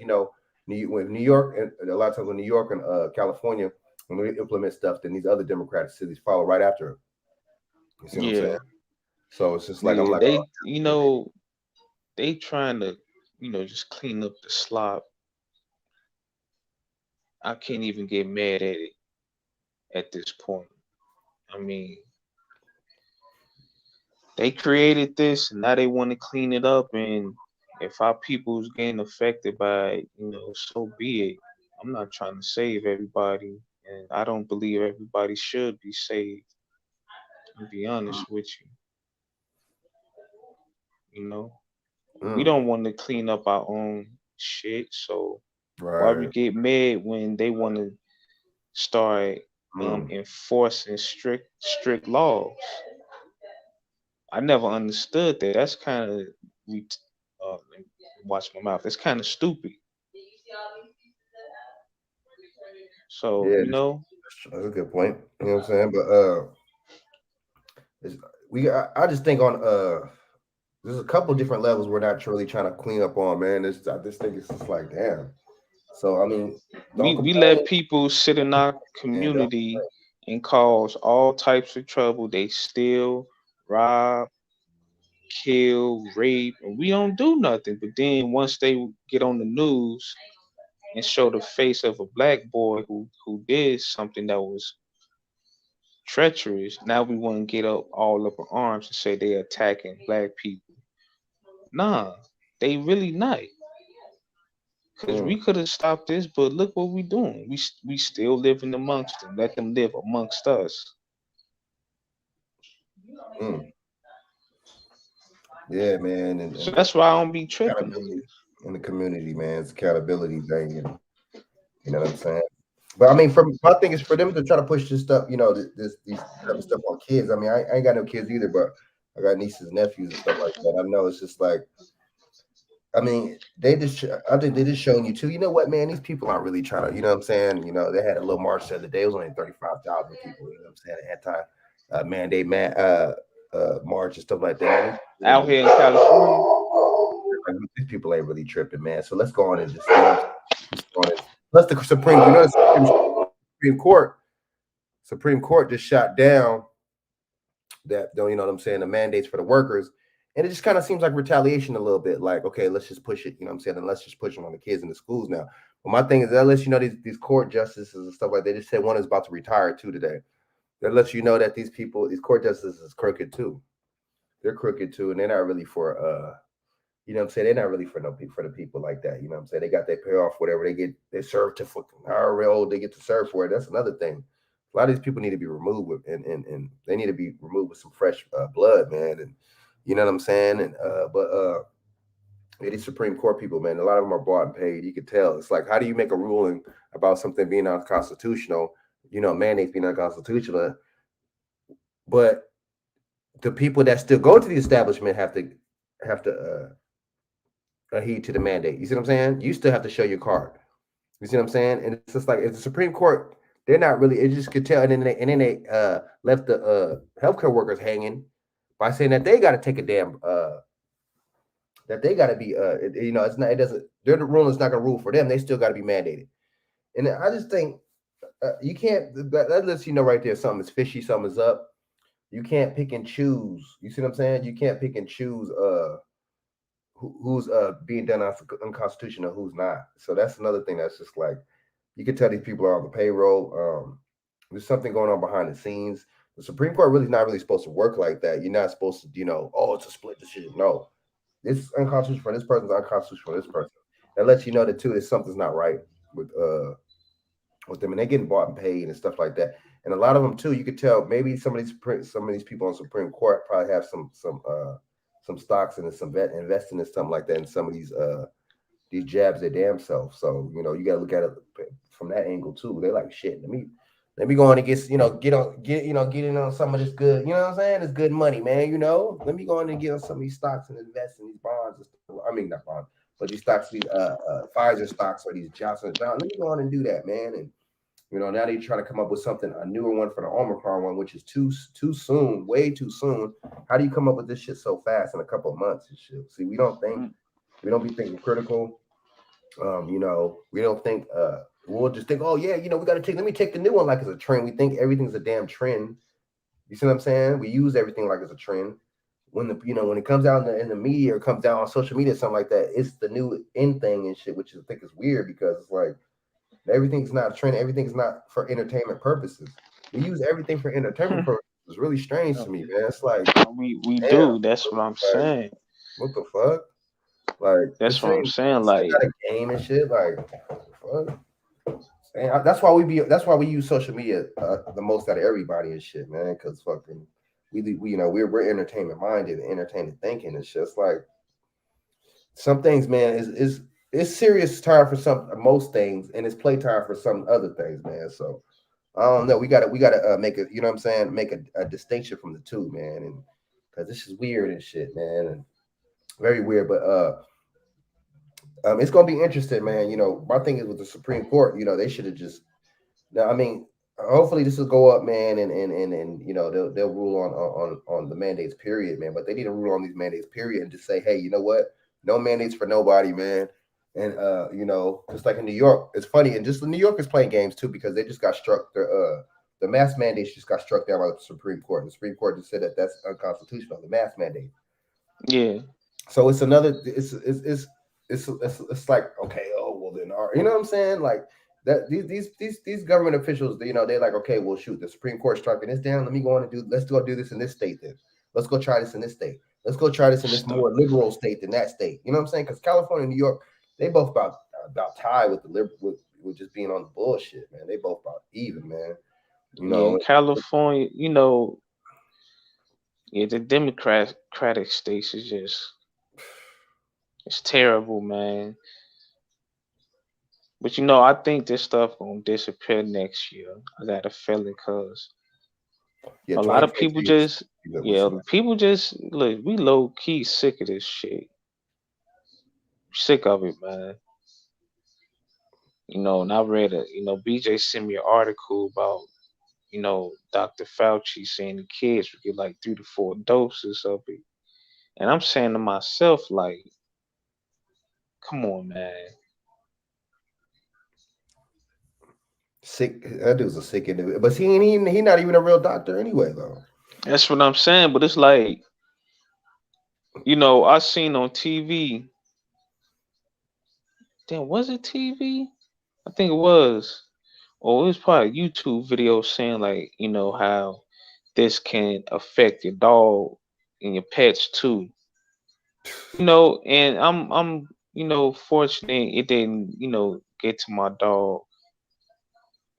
when New York and a lot of times when New York and California when we implement stuff, then these other democratic cities follow right after. You see what I'm Yeah. saying? So it's just like I'm Yeah. like, They, oh, they trying to, just clean up the slop. I can't even get mad at it at this point. I mean, they created this and now they want to clean it up. And if our people's getting affected by it, so be it. I'm not trying to save everybody, and I don't believe everybody should be saved. To be honest with you, you know, we mm, don't want to clean up our own shit. So why we right. get mad when they want to start Mm, enforcing strict laws? I never understood that. That's kind of let me watch my mouth. That's kind of stupid. So yeah, that's a good point. You know what I'm saying? But it's, I just think on there's a couple different levels we're not really trying to clean up on, man. I just think it's just like damn. So I mean, don't we let complain people sit in our and don't. community and cause all types of trouble. They steal, rob, kill, rape, and we don't do nothing. But then once they get on the news and show the face of a black boy who did something that was treacherous, now we want to get up all up in arms and say they attacking black people. Nah, they really not. Cause we Mm, could have stopped this, but look what we doing. We still living amongst them. Let them live amongst us. mm. Yeah, man, So and that's why I don't be tripping on accountability this. in the community, man. It's accountability thing, and you know what I'm saying. But I mean, from my thing is for them to try to push this stuff, these type of stuff on kids. I mean, I ain't got no kids either, but I got nieces and nephews and stuff like that. I know it's just like, I mean, I think they just showing you too. You know what, man? These people aren't really trying to. You know what I'm saying? They had a little march the other day. It was only 35,000 people. You know what I'm saying? Anti mandate march and stuff like that. Man, Out here in California, these people ain't really tripping, man. So let's go on and just just go on and plus the Supreme. The Supreme Court just shot down that what I'm saying, the mandates for the workers. And it just kind of seems like retaliation a little bit. Like, okay, let's just push it, what I'm saying, and let's just push them on the kids in the schools now. But my thing is that lets these court justices and stuff like that. They just said one is about to retire too today. That lets you know that these court justices is crooked too. They're crooked too, and they're not really for what I'm saying, they're not really for the people like that. You know what I'm saying? They got their payoff, whatever they serve to fucking however old they get to serve for it. That's another thing. A lot of these people need to be removed and they need to be removed with some fresh blood, man. And you know what I'm saying? And these Supreme Court people, man, a lot of them are bought and paid. You can tell. It's like, how do you make a ruling about something being unconstitutional? Mandates being unconstitutional, but the people that still go to the establishment have to adhere to the mandate. You see what I'm saying? You still have to show your card. You see what I'm saying? And it's just like if the Supreme Court, they're not really. It just could tell, and then they left the healthcare workers hanging by saying that they got to take a damn that they got to be it's not, it doesn't, their ruling is not going to rule for them. They still got to be mandated. And I just think you can't. That lets you know right there something is fishy, something is up. You can't pick and choose. You see what I'm saying? You can't pick and choose who's being done unconstitutional, who's not. So that's another thing that's just like you can tell these people are on the payroll. There's something going on behind the scenes. The Supreme Court really is not really supposed to work like that. You're not supposed to, oh, it's a split decision. No, it's unconstitutional for this person, it's unconstitutional for this person. That lets you know that too that something's not right with them, and they're getting bought and paid and stuff like that. And a lot of them too, you could tell maybe some of these people on Supreme Court probably have some stocks and some investing in something like that, in some of these jabs their damn self. So you got to look at it from that angle too. They're like, shit, let me go on and get in on some of this good, you know what I'm saying? It's good money, man. Let me go on and get on some of these stocks and invest in these bonds. I mean, not bonds, but these stocks, these Pfizer stocks or these Johnson & Johnson. Let me go on and do that, man. And now they're trying to come up with something, a newer one for the Omicron one, which is too soon, way too soon. How do you come up with this shit so fast in a couple of months and shit? See, we don't be thinking critical. We don't think we'll just think, oh yeah, let me take the new one like it's a trend. We think everything's a damn trend. You see what I'm saying? We use everything like it's a trend. When when it comes out in the media or comes out on social media, something like that, it's the new in thing and shit, which I think is weird because it's like everything's not a trend. Everything's not for entertainment purposes. We use everything for entertainment purposes. It's really strange to me, man. It's like we damn, do. That's what I'm like, saying. what the fuck? Like That's what I'm saying. It's Like not a game and shit. Like fuck. And that's why we use social media the most out of everybody and shit, man. Because fucking we're entertainment minded and entertainment thinking. It's just like some things, man, is serious time for most things, and it's playtime for some other things, man. So I don't know. We gotta make it. You know what I'm saying? Make a distinction from the two, man. And because this is weird and shit, man, and very weird. But it's gonna be interesting, man. My thing is with the Supreme Court. They should have just. Now, I mean, hopefully this will go up, man, and they'll rule on the mandates, period, man. But they need to rule on these mandates, period, and just say, hey, you know what? No mandates for nobody, man. And just like in New York, it's funny, and just New York is playing games too because they just got struck. The mask mandates just got struck down by the Supreme Court. And the Supreme Court just said that that's unconstitutional. The mask mandate. Yeah. So it's another. It's like, okay, oh well then, you know what I'm saying? Like that these government officials, they're like, okay, well shoot, the Supreme Court striking this down. Let's go do this in this state then. Let's go try this in this state. Let's go try this in this more liberal state than that state. You know what I'm saying? Because California and New York, they both about tied with the liberal with just being on the bullshit, man. They both about even, man. Yeah, California, the Democratic states is just it's terrible, man. But I think this stuff gonna disappear next year. I got a feeling because a lot of people just look. We low key sick of this shit. Sick of it, man. And I read BJ sent me an article about Dr. Fauci saying the kids would get like 3 to 4 doses of it, and I'm saying to myself like, come on, man. Sick. That dude's a sick individual. But he not even a real doctor anyway, though. That's what I'm saying. But it's like, I seen on TV. Damn, was it TV? I think it was. Or it was probably a YouTube video saying like, how this can affect your dog and your pets too. And I'm fortunate it didn't, get to my dog.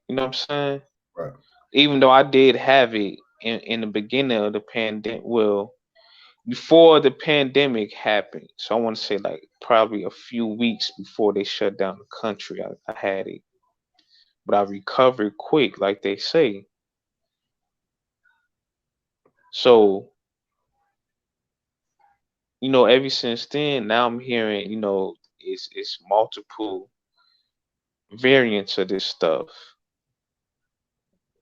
You know what I'm saying? Right. Even though I did have it in the beginning of the pandemic, well, before the pandemic happened. So I want to say like probably a few weeks before they shut down the country, I had it. But I recovered quick, like they say. So, ever since then, now I'm hearing, it's multiple variants of this stuff.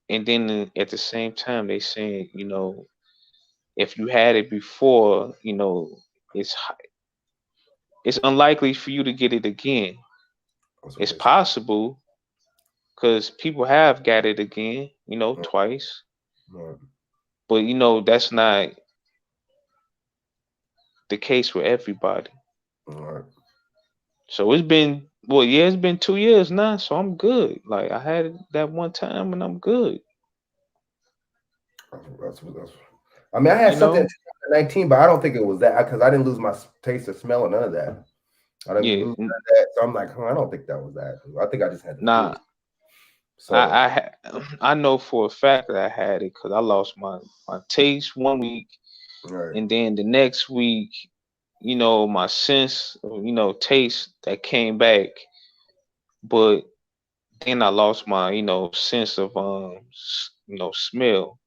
And then at the same time, they saying, if you had it before, it's unlikely for you to get it again. It's possible because people have got it again, twice. Right. But that's not the case with everybody. Right. So it's been 2 years now, so I'm good. Like I had it that one time and I'm good. I mean, I had You something know? in 2019, but I don't think it was that because I didn't lose my taste or smell or none of that. I didn't Yeah. lose none of that. So I'm like, I don't think that was that. I think I just had the flu. Nah, So, I know for a fact that I had it because I lost my taste one week, right. and then the next week, you know, my sense, you know, taste that came back, but then I lost my, you know, sense of you know, smell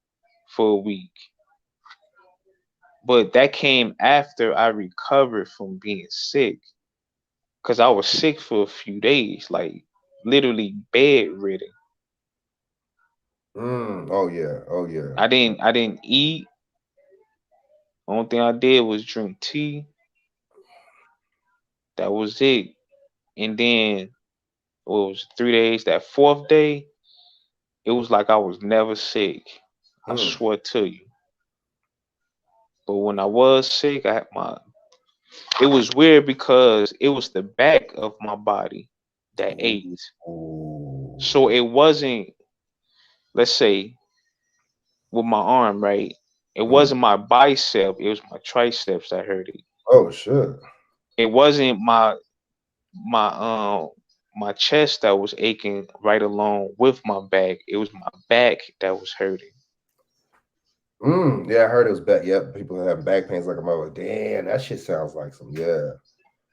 for a week. But that came after I recovered from being sick, because I was sick for a few days, like literally bedridden. Oh yeah. Oh yeah. I didn't eat. Only thing I did was drink tea. That was it. And then what was 3 days? That fourth day, it was like I was never sick. I Mm. swear to you. But when I was sick, I had my. It was weird because it was the back of my body that ate. Ooh. So it wasn't, let's say, with my arm, right? It Mm. wasn't my bicep, it was my triceps that hurt it. Oh shit. It wasn't my my chest that was aching right along with my back. It was my back that was hurting. Yeah, I heard it was back. Yep, people have back pains like a mother. Damn, that shit sounds like some. Yeah.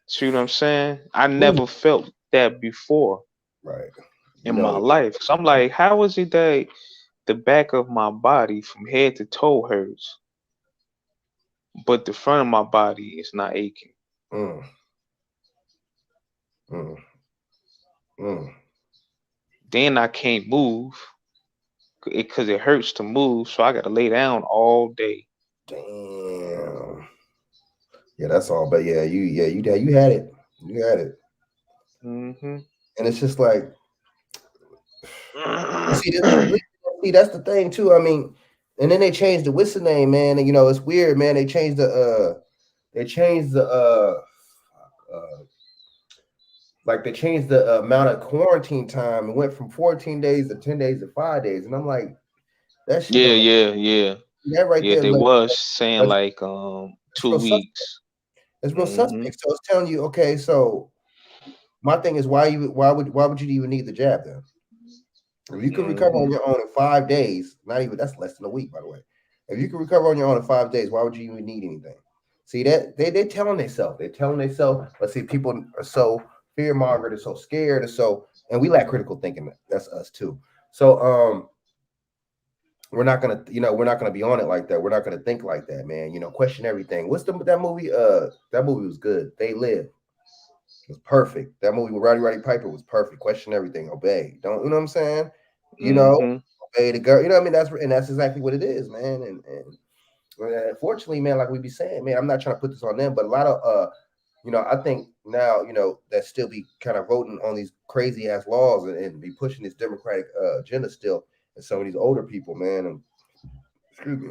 See what I'm saying? I Ooh. never felt that before Right. You in my know. life. So I'm like, how is it that the back of my body from head to toe hurts, but the front of my body is not aching? Mm, mm, mm. Then I can't move because it hurts to move, so I gotta lay down all day. Damn. Yeah, that's all. But yeah, you had it. You had it. Hmm. And it's just like, see, see, that's the thing too. I mean, and then they changed the what's the name, man. And it's weird, man. They changed the uh like they changed the amount of quarantine time. It went from 14 days to 10 days to 5 days. And I'm like, that shit Yeah, don't make yeah, yeah, that right yeah. there. They Like, was saying that's, like that's two real suspect. weeks. It's real Hmm. suspect. So it's telling you, okay, so my thing is why would you even need the jab then? If you can recover on Hmm. your own in 5 days, not even that's less than a week, by the way. If you can recover on your own in 5 days, why would you even need anything? See that they're telling themselves. They're telling themselves, but see, people are so fear mongered and so scared and so and we lack critical thinking. That's us too. So we're not gonna be on it like that. We're not gonna think like that, man. Question everything. What's that movie? That movie was good. They Live. It was perfect. That movie with Roddy Piper was perfect. Question everything, obey. Don't you know what I'm saying? Hmm. Obey the girl. You know what I mean? That's exactly what it is, man. And unfortunately, man, like we be saying, man, I'm not trying to put this on them, but a lot of I think now, that still be kind of voting on these crazy ass laws and be pushing this democratic agenda still, and some of these older people, man, and excuse me,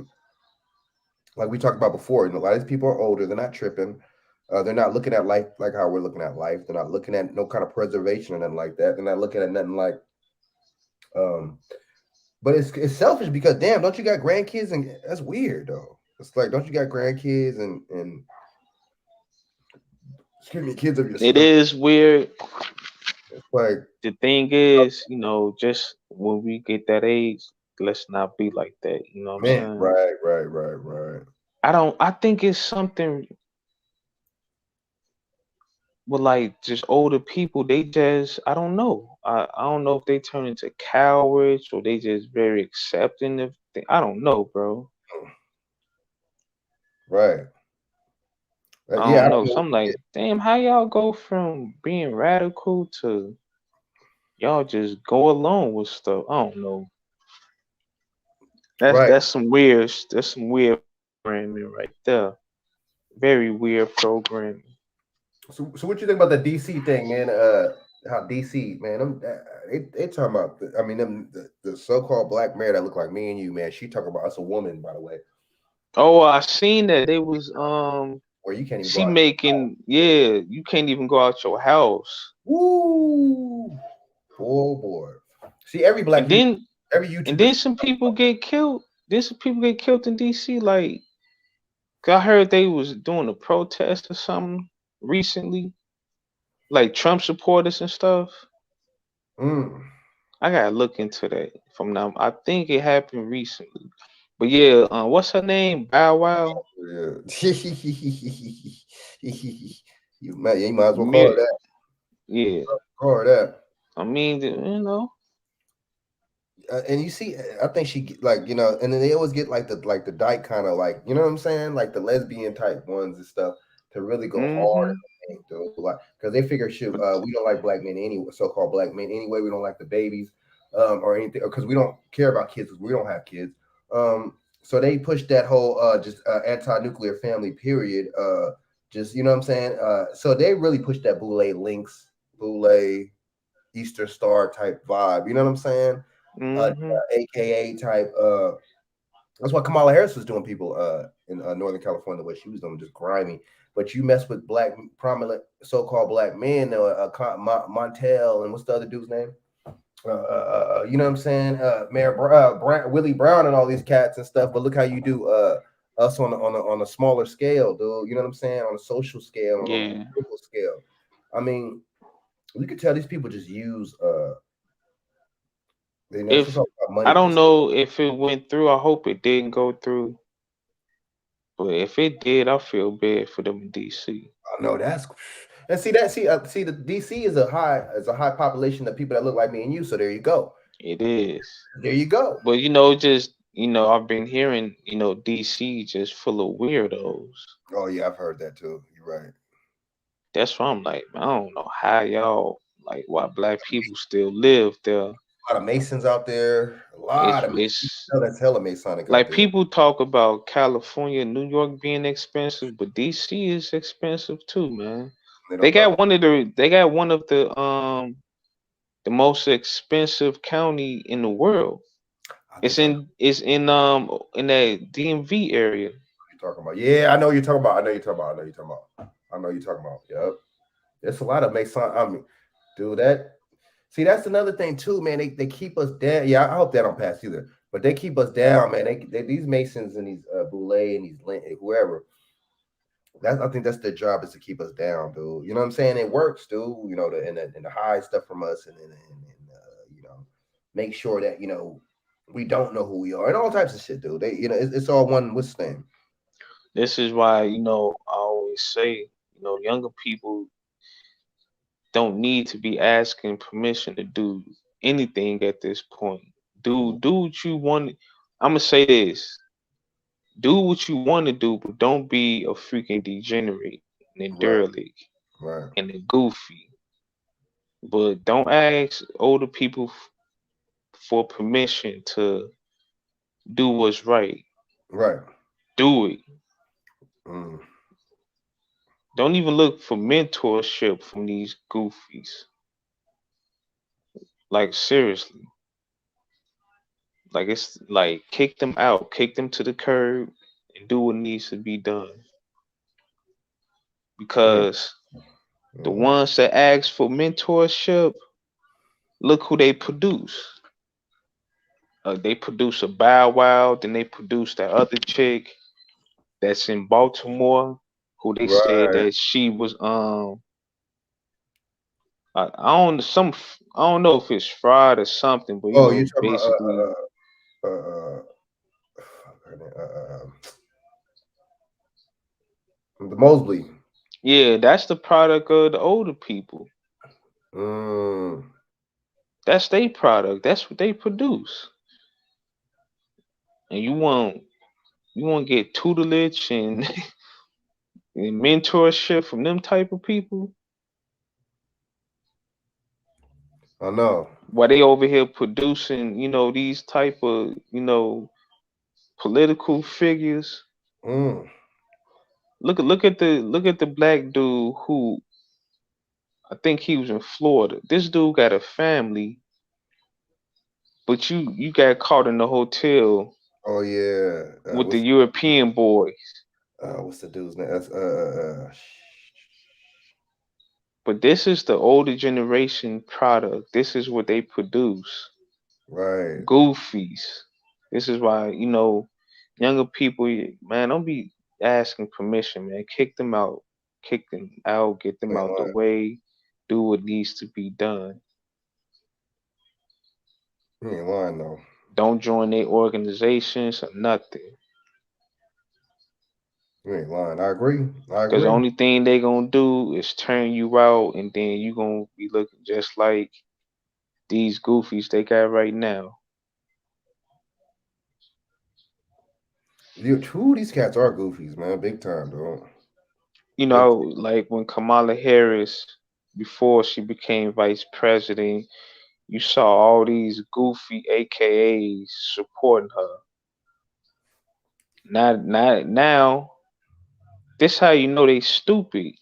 like we talked about before, a lot of these people are older, they're not tripping. They're not looking at life like how we're looking at life. They're not looking at no kind of preservation or nothing like that. They're not looking at nothing like but it's selfish because damn, don't you got grandkids? And that's weird though. It's like, don't you got grandkids and excuse me, kids of your It is weird. it's like The thing is, just when we get that age, let's not be like that. You know what I'm man, saying? right. I think it's something with like just older people. They just, I don't know. I don't know if they turn into cowards or they just very accepting of I don't know, bro. Right. I Yeah, I don't don't know. know So what I'm it like, damn, how y'all go from being radical to y'all just go along with stuff? I don't know. is. Right. That's some weird programming right there. Very weird programming. So what you think about the DC thing, man? How DC, man, they talking about. I mean, the so-called black mayor that look like me and you, man. She talking about us a woman, by the way, Oh, I seen that they was where you can't even go she out. making, yeah, you can't even go out your house. Woo, oh boy. See, every black And then every and YouTuber. then some people get killed. This people get killed in DC. Like, 'cause I heard they was doing a protest or something recently, like Trump supporters and stuff. Mm. I gotta look into that from now. I think it happened recently. But yeah, what's her name? Bow Wow. Yeah. You might as well call her Mi- that. Yeah, Call her that. I mean, you know, And you see, I think like, and then they always get like the dyke kind of like, you know what I'm saying, like the lesbian type ones and stuff to really go hard mm-hmm. at the thing, dude. Like, because they figure, shoot, But we don't like black men anyway, so-called black men anyway. We don't like the babies, or anything, because we don't care about kids. 'Cause we don't have kids. So they push that whole just anti-nuclear family period. Just you know what I'm saying. So they really push that Boule Easter Star type vibe. You know what I'm saying? mm-hmm. AKA type. That's why Kamala Harris was doing people in Northern California the way she was doing, just grimy. But you mess with black prominent so-called black men, Montel, and what's the other dude's name? You know what I'm saying? Mayor Willie Brown and all these cats and stuff. But look how you do us on a smaller scale, dude. You know what I'm saying? On a social scale, on a Yeah. political scale. I mean, you could tell these people just use it's If all about I money. don't know if it went through, I hope it didn't go through. But if it did, I feel bad for them in DC. I know that's and see the DC is a high population of people that look like me and you. So there you go. It is. There you go. But just I've been hearing, DC just full of weirdos. Oh yeah, I've heard that too. You're right. That's why I'm like, I don't know how y'all like why black people still live there. A lot of Masons out there. A It's lot of it's that's hella Masonic out like there. people talk about California, New York being expensive, but DC is expensive too, man. They They don't talk. got one of the most expensive county in the world. I It's think I know in that DMV area. what you're talking about. Yeah, I know you're talking about. I know you're talking about. I know you're talking about. I know you're talking about. Yep. There's a lot of Mason. I mean, dude, see, that's another thing too, man. They keep us down. Yeah, I hope that don't pass either. But they keep us down, man. They these Masons and these Boule and these whoever. I think that's their job, is to keep us down, dude. You know what I'm saying? It works, dude. You know, the hide stuff from us, and make sure that we don't know who we are, and all types of shit, dude. It's all one what's the name? This is why, I always say, younger people don't need to be asking permission to do anything at this point. Do what you want. I'm gonna say this. Do what you want to do, but don't be a freaking degenerate and a Right, derelict right, and a goofy. But don't ask older people for permission to do what's right. right. Do it. Mm. Don't even look for mentorship from these goofies. Like seriously. Like it's like kick them out, kick them to the curb and do what needs to be done. Yeah. Because the Mhm. ones that ask for mentorship, look who they produce. They produce a Bow Wow, then they produce that other chick that's in Baltimore, who they said Right. that she was I don't know if it's fraud or something, but Oh, you talking about basically uh, uh, her name, the Mosley. yeah, that's the product of the older people. Mm. That's their product. That's what they produce. And you want to get tutelage and, and mentorship from them type of people I know. while they over here producing, these type of, political figures. Mm. Look at the black dude who I think he was in Florida. This dude got a family, but you got caught in the hotel Oh yeah. with the European boys. What's the dude's name? That's But this is the older generation product. This is what they produce. right. Goofies. This is why, younger people, man, don't be asking permission, man. Kick them out. Kick them out, get them You ain't out the lying. way, do what needs to be done. You ain't lying though. Don't join their organizations or nothing. You ain't lying. I agree. I Because the agree. only thing they gonna do is turn you out, and then you gonna be looking just like these goofies they got right now. These cats are goofies, man. Big time, though. Like when Kamala Harris, before she became vice president, you saw all these goofy AKAs supporting her. Now, this how you know they stupid,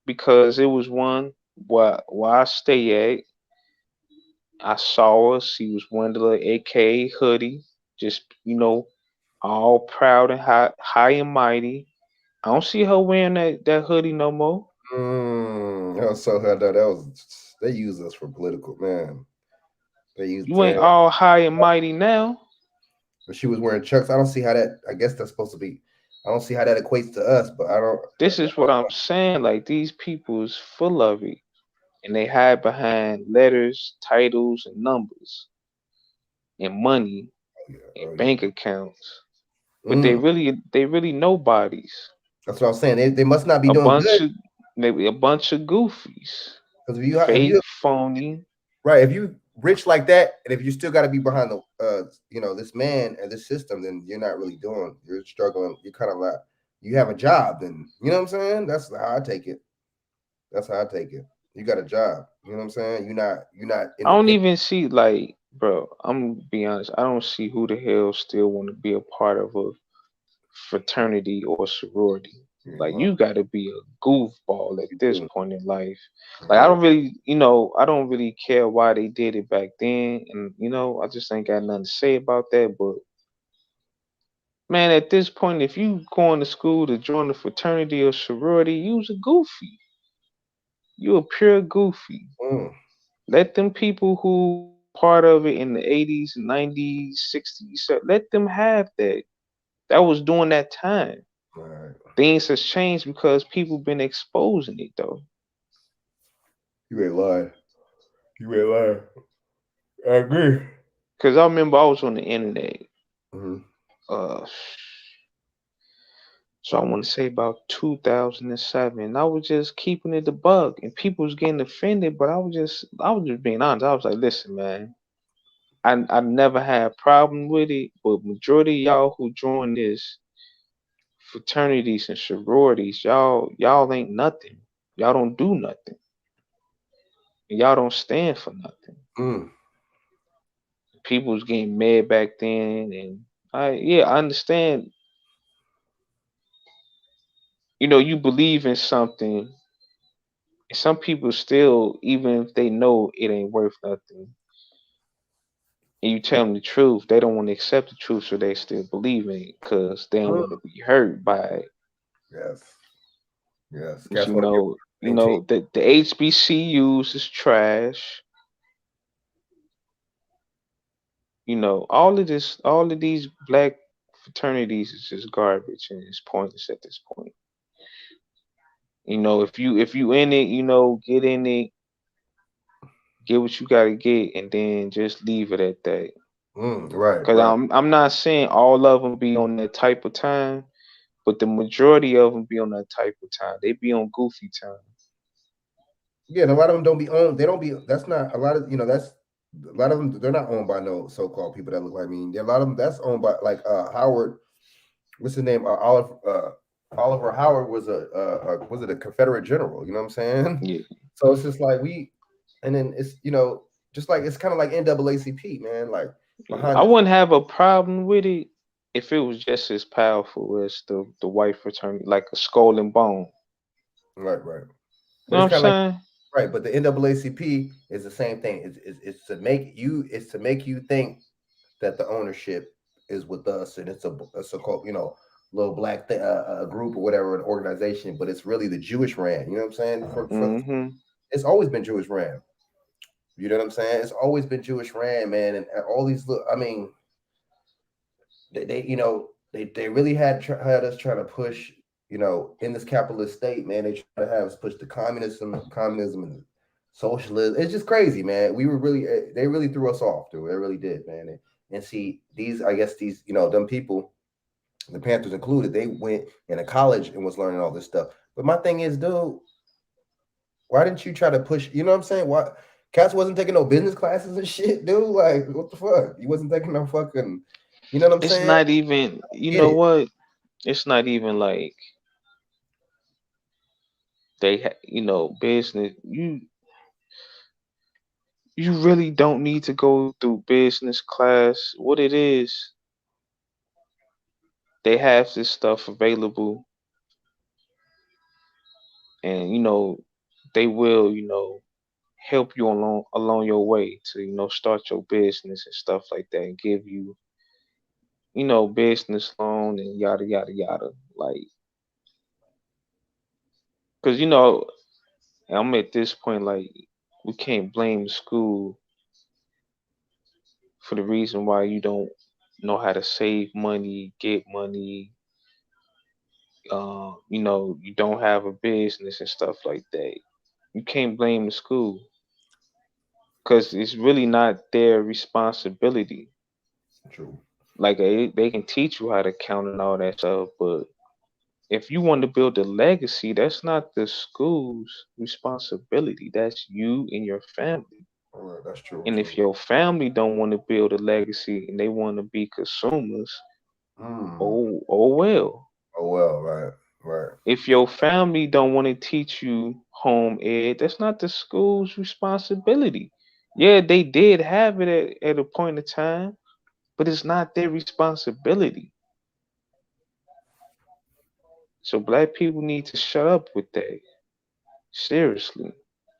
because it was one where I stay at. I saw her. She was wearing the little AKA hoodie, just all proud and high and mighty. I don't see her wearing that hoodie no more. I saw her that was they use us for political, man. They used You ain't that. all high and mighty now. But she was wearing Chucks. I don't see how that. I guess that's supposed to be. I don't see how that equates to us, but I don't. This is what I'm saying. Like, these people is full of it, and they hide behind letters, titles, and numbers, and money, and Oh, yeah. bank accounts. But they really nobodies. That's what I'm saying. They must not be A doing bunch good. of maybe a bunch of goofies, Because fake, phony. right, if you rich like that, and if you still got to be behind the this man and this system, then you're not really doing. You're struggling. You're kind of like you have a job. Then you know what I'm saying. That's how I take it. That's how I take it. You got a job. You know what I'm saying. You're not I don't independent. even see, like, bro. I'm gonna be honest. I don't see who the hell still want to be a part of a fraternity or sorority. Like, you got to be a goofball at this point in life. Like, I don't really care why they did it back then, and I just ain't got nothing to say about that. But man, at this point, if you going to school to join a fraternity or sorority, you's a goofy. You a pure goofy. Let them people who part of it in the 80s, 90s, 60s, let them have that. That was during that time. Right. Things has changed because people been exposing it though. You ain't lying. You ain't lying. I agree. Cause I remember I was on the internet. Mm-hmm. So I want to say about 2007. I was just keeping it a bug, and people was getting offended, but I was just being honest. I was like, listen, man, I never had a problem with it, but majority of y'all who join this fraternities and sororities, y'all ain't nothing. Y'all don't do nothing. Y'all don't stand for nothing. People was getting mad back then, and I understand. You believe in something, and some people still, even if they know it ain't worth nothing, and you tell them the truth, they don't want to accept the truth, so they still believe in it because they don't want to be hurt by it. Yes. Yes. But the HBCUs is trash. All of these black fraternities is just garbage, and it's pointless at this point. If you in it, get in it, get what you gotta get, and then just leave it at that. Right. Because Right. I'm not saying all of them be on that type of time, but the majority of them be on that type of time. They be on goofy time. Yeah, and a lot of them don't be owned. They don't be. That's not a lot of That's a lot of them. They're not owned by no so-called people that look like me. A lot of them that's owned by like Howard. What's his name? Oliver Howard was a Confederate general. You know what I'm saying? Yeah. So it's just like and then it's just like it's kind of like NAACP, man. Like I wouldn't have a problem with it if it was just as powerful as the white fraternity, like a Skull and Bone. Right. You know what I'm saying? Right, but the NAACP is the same thing. It's to make you think that the ownership is with us, and it's a so-called little black a group or whatever, an organization, but it's really the Jewish Rand. You know what I'm saying? It's always been Jewish Rand. You know what I'm saying? It's always been Jewish Rand, man, and all these. I mean, they you know, they really had us trying to push, you know, in this capitalist state, man. They try to have us push the communism and socialism. It's just crazy, man. We were really, they really threw us off, dude. They really did, man. And see, these, I guess these, you know, them people, the Panthers included, they went into college and was learning all this stuff. But my thing is, dude, why didn't you try to push? You know what I'm saying? Why Cats wasn't taking no business classes and shit, dude? Like, what the fuck? He wasn't taking no fucking, you know what I'm It's saying? not even, you Get know it. what? It's not even like you know, business. You really don't need to go through business class. What it is, they have this stuff available, and you know, they will, you know, help you along your way to, you know, start your business and stuff like that, and give you, you know, business loan and yada yada yada. Like, cause you know, I'm at this point like we can't blame the school for the reason why you don't know how to save money, get money. You know, you don't have a business and stuff like that. You can't blame the school because it's really not their responsibility. True. Like they can teach you how to count and all that stuff, but if you want to build a legacy, that's not the school's responsibility. That's you and your family. All right, that's true. And if True. your family don't want to build a legacy and they want to be consumers, Mm. oh well. Oh well, right, right. If your family don't want to teach you home ed, that's not the school's responsibility. Yeah, they did have it at a point in time, but it's not their responsibility. So black people need to shut up with that. Seriously.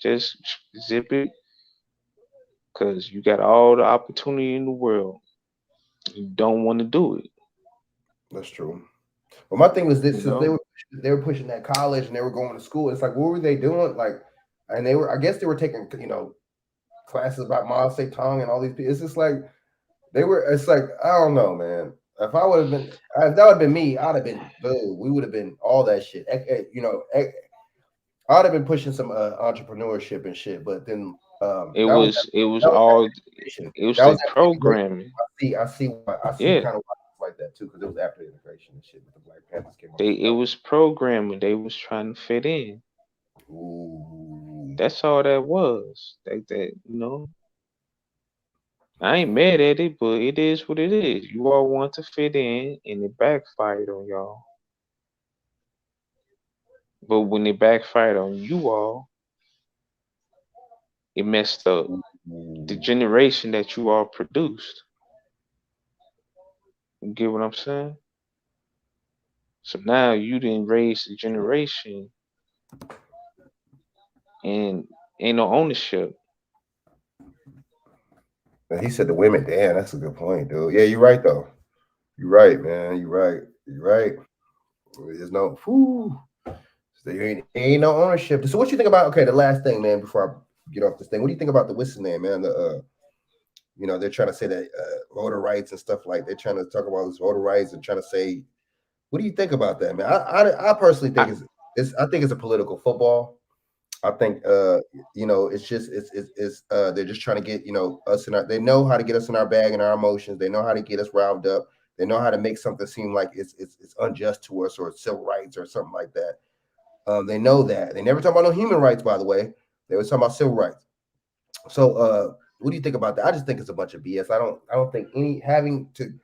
Just zip it because you got all the opportunity in the world. You don't want to do it. That's true. Well, my thing was You this: since know? they were pushing that college and they were going to school. It's like, what were they doing? Like, and they were, I guess, they were taking, you know, classes about Mao Zedong and all these people. It's just like they were. It's like, I don't know, man. If I would have been, if that would have been me, I'd have been, dude, we would have been all that shit. You know, I'd have been pushing some entrepreneurship and shit. But then It that was was it was that was all after integration. it was That the was after integration. programming. I see Yeah. kind of why it's like that too, because it was after integration and shit. But the Black Panthers came on the They scene. it was programming. They was trying to fit in. Ooh, That's all that was. That you know. I ain't mad at it, but it is what it is. You all want to fit in and it backfired on y'all. But when it backfired on you all, it messed up the ooh. generation that you all produced. You get what I'm saying? So now you didn't raise the generation and ain't no ownership. And he said the women. Damn, that's a good point, dude. Yeah, you're right though. You're right, man. You're right. You're right. There's no. Whew. So there ain't no ownership. So what you think about? Okay, the last thing, man. Before I get off this thing, what do you think about the Whistle name, man? The you know, they're trying to say that voter rights and stuff like they're trying to talk about this voter rights and trying to say, what do you think about that, man? I personally I, think it's I think it's a political football. I think you know, it's just it's they're just trying to get, you know, us in our, they know how to get us in our bag and our emotions. They know how to get us riled up. They know how to make something seem like it's unjust to us or it's civil rights or something like that. They know that. They never talk about no human rights, by the way. They were talking about civil rights. So what do you think about that? I just think it's a bunch of BS. I don't think any having to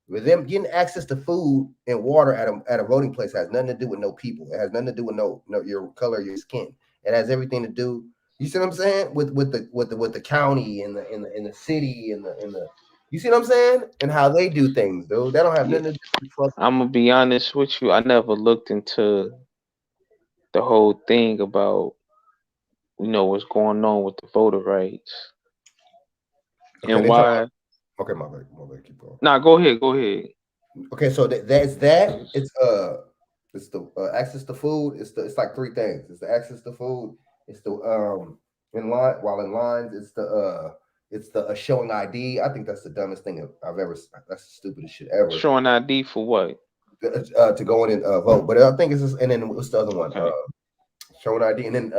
with them getting access to food and water at a voting place has nothing to do with no people. It has nothing to do with no your color, your skin. It has everything to do. You see what I'm saying? With the county and the city and the you see what I'm saying? And how they do things, dude. That don't have yeah, nothing to do with fuck. I'm gonna be honest with you. I never looked into the whole thing about what's going on with the voter rights Okay, and they talk why. about okay, my bad, keep going. Nah, go ahead, go ahead. Okay, so that's that. It's the access to food. It's like three things. It's the access to food. It's the in line while in lines. It's the showing ID. I think that's the dumbest thing I've ever. That's the stupidest shit ever. Showing ID for what? To go in and vote. But I think it's just, and then what's the other one? Okay. Showing ID, and then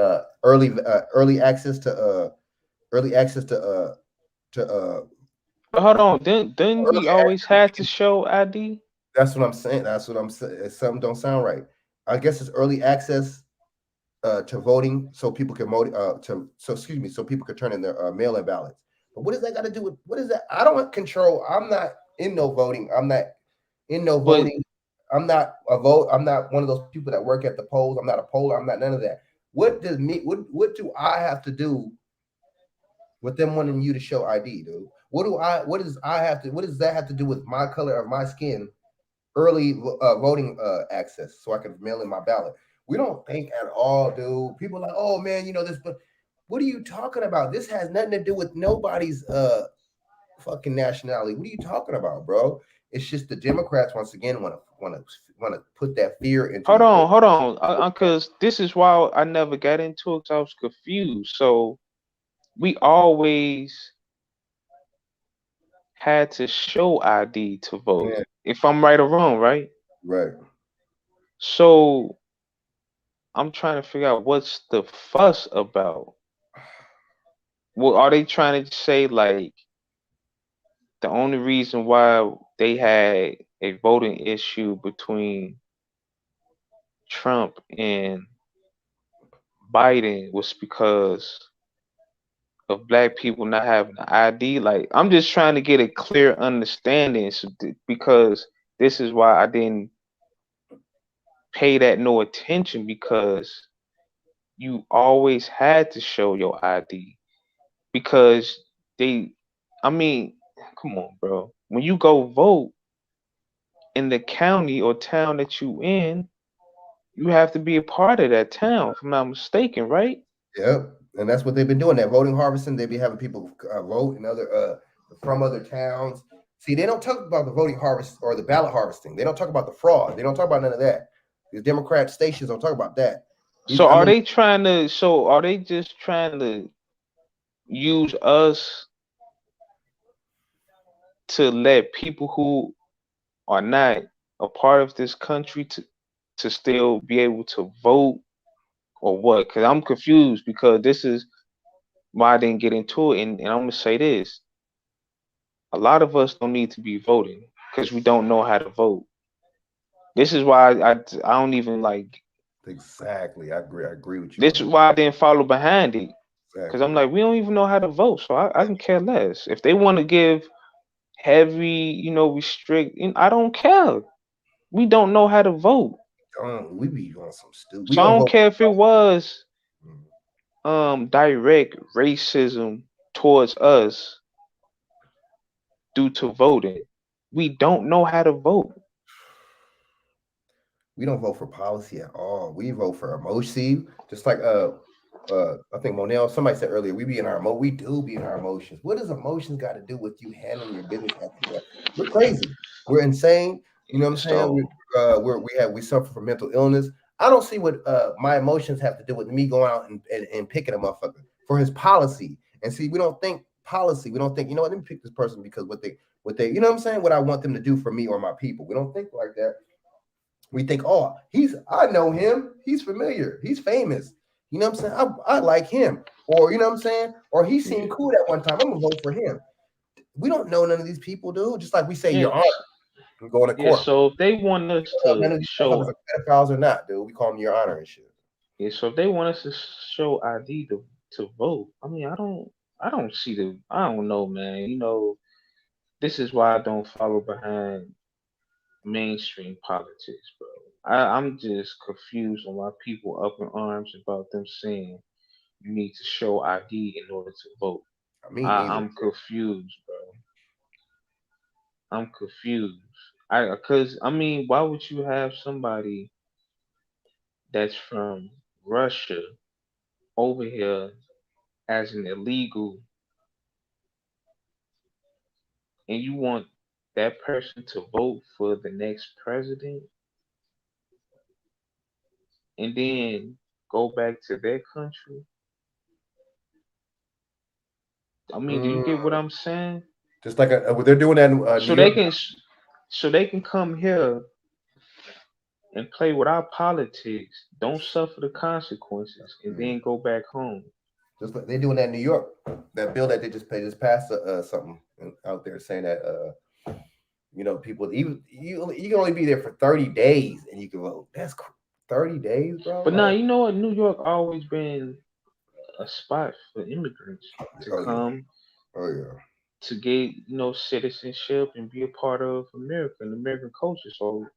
early access to But hold on, didn't we early always access. had to show ID? That's what I'm saying. That's what I'm saying. Something don't sound right. I guess it's early access to voting, so people can vote. So people could turn in their mail-in ballots. But what does that got to do with what is that? I don't control. I'm not in no voting. I'm not in no But voting. I'm not a vote. I'm not one of those people that work at the polls. I'm not a poller. I'm not none of that. What do I have to do with them wanting you to show ID, dude? What does that have to do with my color of my skin? Early voting access, so I can mail in my ballot. We don't think at all, dude. People are like, oh man, this, but what are you talking about? This has nothing to do with nobody's fucking nationality. What are you talking about, bro? It's just the Democrats once again want to put that fear into. hold on, because this is why I never got into it. 'Cause I was confused. So we always had to show ID to vote. Yeah. If I'm right or wrong, right? Right. So I'm trying to figure out what's the fuss about. Well, are they trying to say like the only reason why they had a voting issue between Trump and Biden was because of black people not having an ID? Like, I'm just trying to get a clear understanding, because this is why I didn't pay that no attention, because you always had to show your ID, because I mean, come on, bro. When you go vote in the county or town that you in, you have to be a part of that town, if I'm not mistaken, right? Yep. And that's what they've been doing. That voting harvesting, they be having people vote in other from other towns. See, they don't talk about the voting harvest or the ballot harvesting. They don't talk about the fraud. They don't talk about none of that. The Democrat stations don't talk about that. So are they just trying to use us to let people who are not a part of this country to still be able to vote, or what? Because I'm confused, because this is why I didn't get into it. And I'm gonna say this: a lot of us don't need to be voting because we don't know how to vote. This is why I don't even like. Exactly. I agree with you. This is why I didn't follow behind it, because Exactly. I'm like, we don't even know how to vote, so I can care less. If they want to give heavy, restrict, I don't care. We don't know how to vote, We be doing some stupid. We so I don't don't vote. care if it was Mm. direct racism towards us due to voting. We don't know how to vote. We don't vote for policy at all. We vote for emotion. Just like I think Monel, somebody said earlier, we do be in our emotions. What does emotions got to do with you handling your business? We're crazy. We're insane. You know what I'm saying? So We suffer from mental illness. I don't see what my emotions have to do with me going out and picking a motherfucker for his policy. And see, we don't think policy. We don't think, let me pick this person because what they, you know what I'm saying? What I want them to do for me or my people. We don't think like that. We think, oh, I know him. He's familiar. He's famous. You know what I'm saying? I like him. Or, you know what I'm saying? Or he seemed cool at one time. I'm going to vote for him. We don't know none of these people, dude. Just like we say, Your Honor, and go to court. so if they want us None to of these show, motherfuckers are pedophiles or not, dude. We call them Your Honor and shit. so if they want us to show ID to vote, I mean, I don't see I don't know, man. This is why I don't follow behind mainstream politics, bro. I'm just confused on why people up in arms about them saying you need to show ID in order to vote. I mean, neither. I'm confused, bro. I'm confused. Cause I mean, why would you have somebody that's from Russia over here as an illegal, and you want that person to vote for the next president, and then go back to their country? I mean, do you get what I'm saying? Just like they're doing that in So New they York. can, so they can come here and play with our politics, don't suffer the consequences, and then go back home. Just like they're doing that in New York. That bill that they just passed something out there saying that people even you can only be there for 30 days and you can vote. That's 30 days, bro. But now, Like, you know what? New York always been a spot for immigrants to oh yeah, come oh yeah. to get, citizenship and be a part of America and American culture. So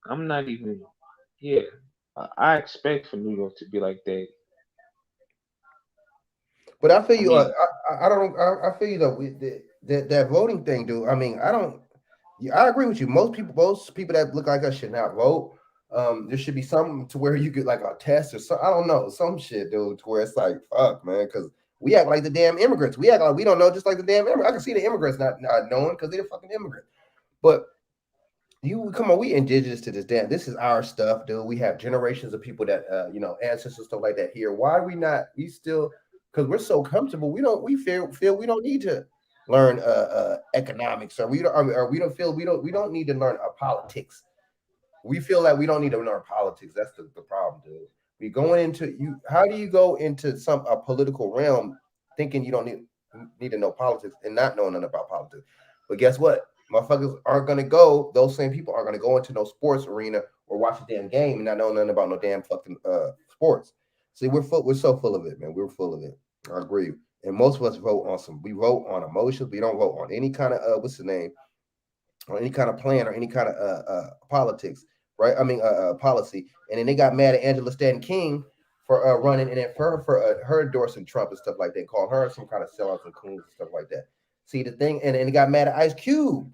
I'm not even, yeah. I expect for New York to be like that. But I feel I you. mean, I don't. I feel you though. That voting thing, dude. I mean, I don't. Yeah, I agree with you. Most people that look like us should not vote. There should be something to where you get like a test or something. I don't know, some shit, dude, to where it's like, fuck, man, because we act like the damn immigrants. We act like we don't know, just like the damn immigrants. I can see the immigrants not knowing because they're fucking immigrants. But you come on, we indigenous to this damn. This is our stuff, dude. We have generations of people that ancestors stuff like that here. Why are we not? We still because we're so comfortable. We feel we don't need to learn economics or we don't feel we don't need to learn politics. We feel like we don't need to learn politics. That's the problem, dude. We going into you. How do you go into a political realm thinking you don't need to know politics and not knowing nothing about politics? But guess what? Motherfuckers aren't gonna go. Those same people aren't gonna go into no sports arena or watch a damn game and not know nothing about no damn fucking sports. See, we're so full of it, man. We're full of it. I agree. And most of us we vote on emotions. We don't vote on any kind of what's the name or any kind of plan or any kind of politics, right? I mean, policy. And then they got mad at Angela Stanton King for running and then for her endorsing Trump and stuff like that, calling her some kind of sellouts and coons and stuff like that. See the thing, and they got mad at Ice Cube.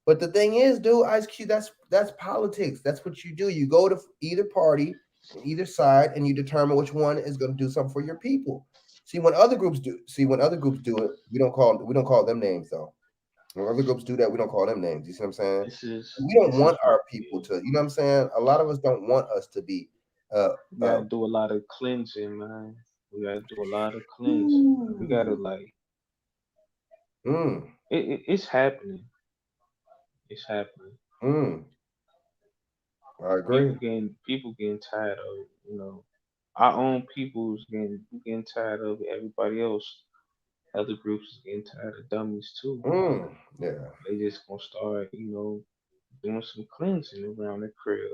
But the thing is, dude, Ice Cube, that's politics. That's what you do. You go to either party, either side, and you determine which one is going to do something for your people. When other groups do it, we don't call them names though. When other groups do that, we don't call them names. You see what I'm saying? this is We don't this want is our people to, you know what I'm saying? A lot of us don't want us to be we gotta do a lot of cleansing, man. We gotta do a lot of cleansing. We gotta ooh, like mm, it's happening. It's happening. mm, I agree. People getting tired of our own people's getting tired of it. Everybody else, other groups is getting tired of dummies too. Yeah. They just gonna start, doing some cleansing around the crib.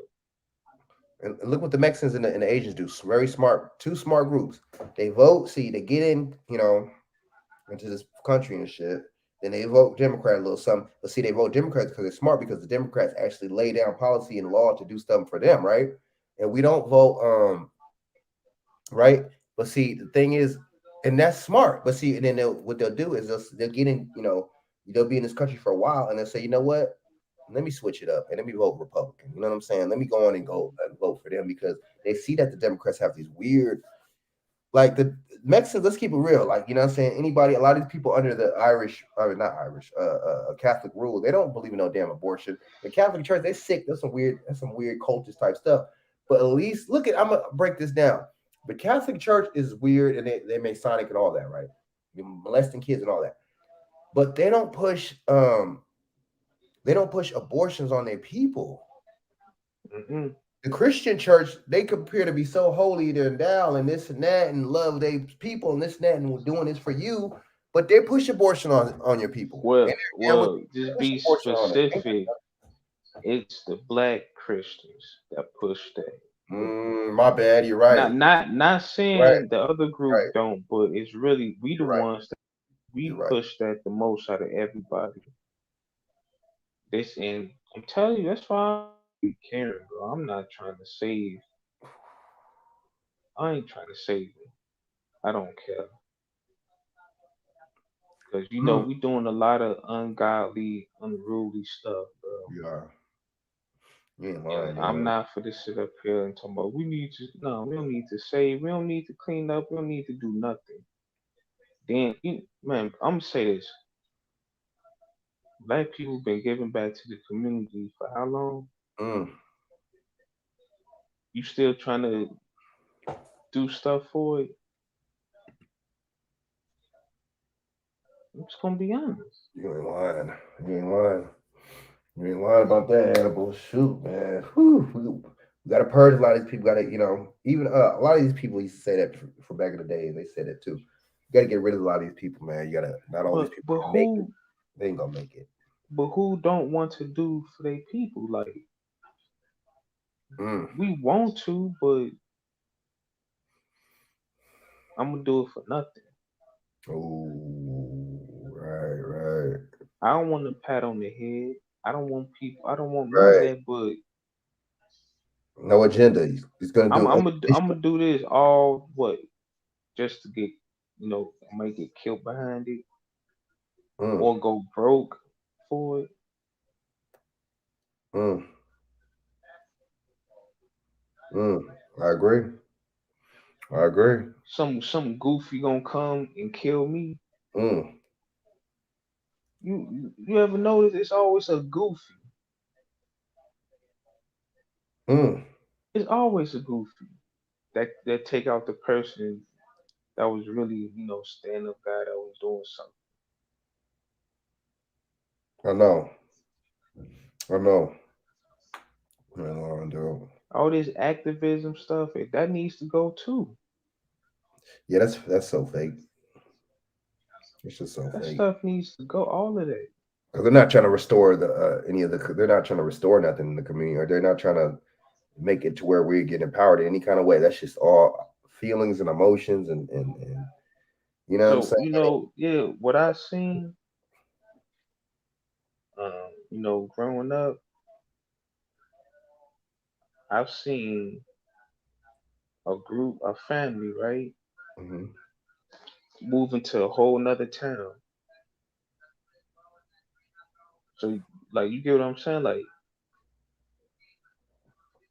And look what the Mexicans and the Asians do. Very smart, two smart groups. They vote, they get in, into this country and shit. Then they vote Democrat a little something. But see, they vote Democrats because they're smart because the Democrats actually lay down policy and law to do something for them, right? And we don't vote, right? But see, the thing is, and that's smart. But see, and then what they'll do is they'll get in, they'll be in this country for a while and they'll say, you know what? Let me switch it up and let me vote Republican. You know what I'm saying? Let me go on and go and vote for them because they see that the Democrats have these weird, like the Mexicans. Let's keep it real. Like, you know what I'm saying? Anybody, a lot of these people under the Irish, not Irish, Catholic rule, they don't believe in no damn abortion. The Catholic Church, they're sick. That's some weird cultist type stuff. But at least look at, I'm gonna break this down. The Catholic Church is weird and they Masonic and all that, right? You're molesting kids and all that. But they don't push abortions on their people. Mm-hmm. The Christian church, they appear to be so holy, they're down and this and that and love their people and this and that and we're doing this for you, but they push abortion on your people. Well, And just push be abortion on it. specific. It's the black Christians that push that. My bad, you're right. Not Right, saying the other group right. don't, but it's really we the You're right. ones that You're we right. push that the most out of everybody. This and I'm telling you, that's why I be caring, bro. I'm not trying to save. I ain't trying to save them. I don't care because Mm, we doing a lot of ungodly, unruly stuff, bro. you are. You ain't And lying, I'm man. not for to sit up here and talk about we need to no, we don't need to save, we don't need to clean up, we don't need to do nothing. Then man, I'm gonna say this. Black people been giving back to the community for how long? Mm, You still trying to do stuff for it? I'm just gonna be honest. You ain't lying. You ain't lying. You ain't lying about that, Hannibal. Shoot, man. Whew. We gotta purge a lot of these people. Gotta, even a lot of these people used to say that for back in the day, and they said it too. You gotta get rid of a lot of these people, man. You gotta not all these But people but gonna make it. who They ain't gonna make it. but who don't want to do for their people? Like Mm. we want to, but I'm gonna do it for nothing. Oh, right, I don't want a pat on the head. I don't want people. I don't want none of right. that. But No agenda. He's gonna do. I'm gonna do this all what just to get I might get killed behind it Mm, or go broke for it. mm, mm. I agree. I agree. Some goofy gonna come and kill me. Mm, You ever notice it's always a goofy. mm. It's always a goofy that take out the person that was really stand up guy that was doing something. I know. I know. Man, dude. All this activism stuff that needs to go too. Yeah, that's so fake. It's just so That fake. stuff needs to go. All of that. Because they're not trying to restore the any of the. They're not trying to restore nothing in the community, or they're not trying to make it to where we get empowered in any kind of way. That's just all feelings and emotions, and you know what I'm So saying. yeah, what I seen, growing up, I've seen a family, right, Hmm. moving to a whole nother town. So like, you get what I'm saying? Like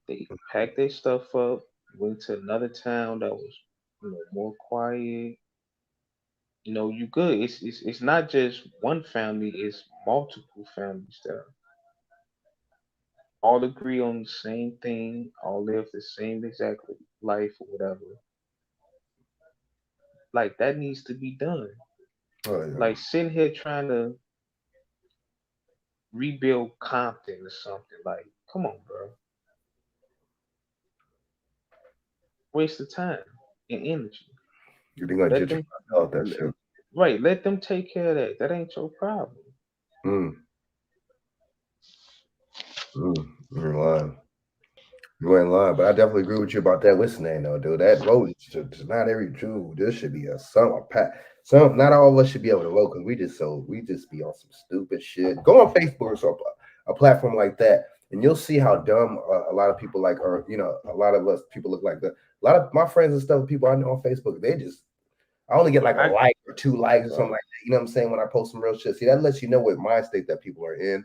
they packed their stuff up, went to another town that was, more quiet. You good. It's not just one family. It's multiple families there. All agree on the same thing. All live the same exact life or whatever. Like that needs to be done. Oh yeah. Like sitting here trying to rebuild Compton or something. Like, come on, bro. Waste of time and energy. You're gonna Let them gentrify out that shit. right. Let them take care of that. That ain't your problem. Mm, you ain't lying. You ain't lying. But I definitely agree with you about that listening though, dude. That vote is not every Jew. This should be a pat. Some not all of us should be able to vote because we just be on some stupid shit. Go on Facebook or something, a platform like that, and you'll see how dumb a lot of people like, or a lot of us people look like that. A lot of my friends and stuff, people I know on Facebook, they just I only get like a I like or two likes or something bro, like that. You know what I'm saying? When I post some real shit. See, that lets you know what mind state that people are in.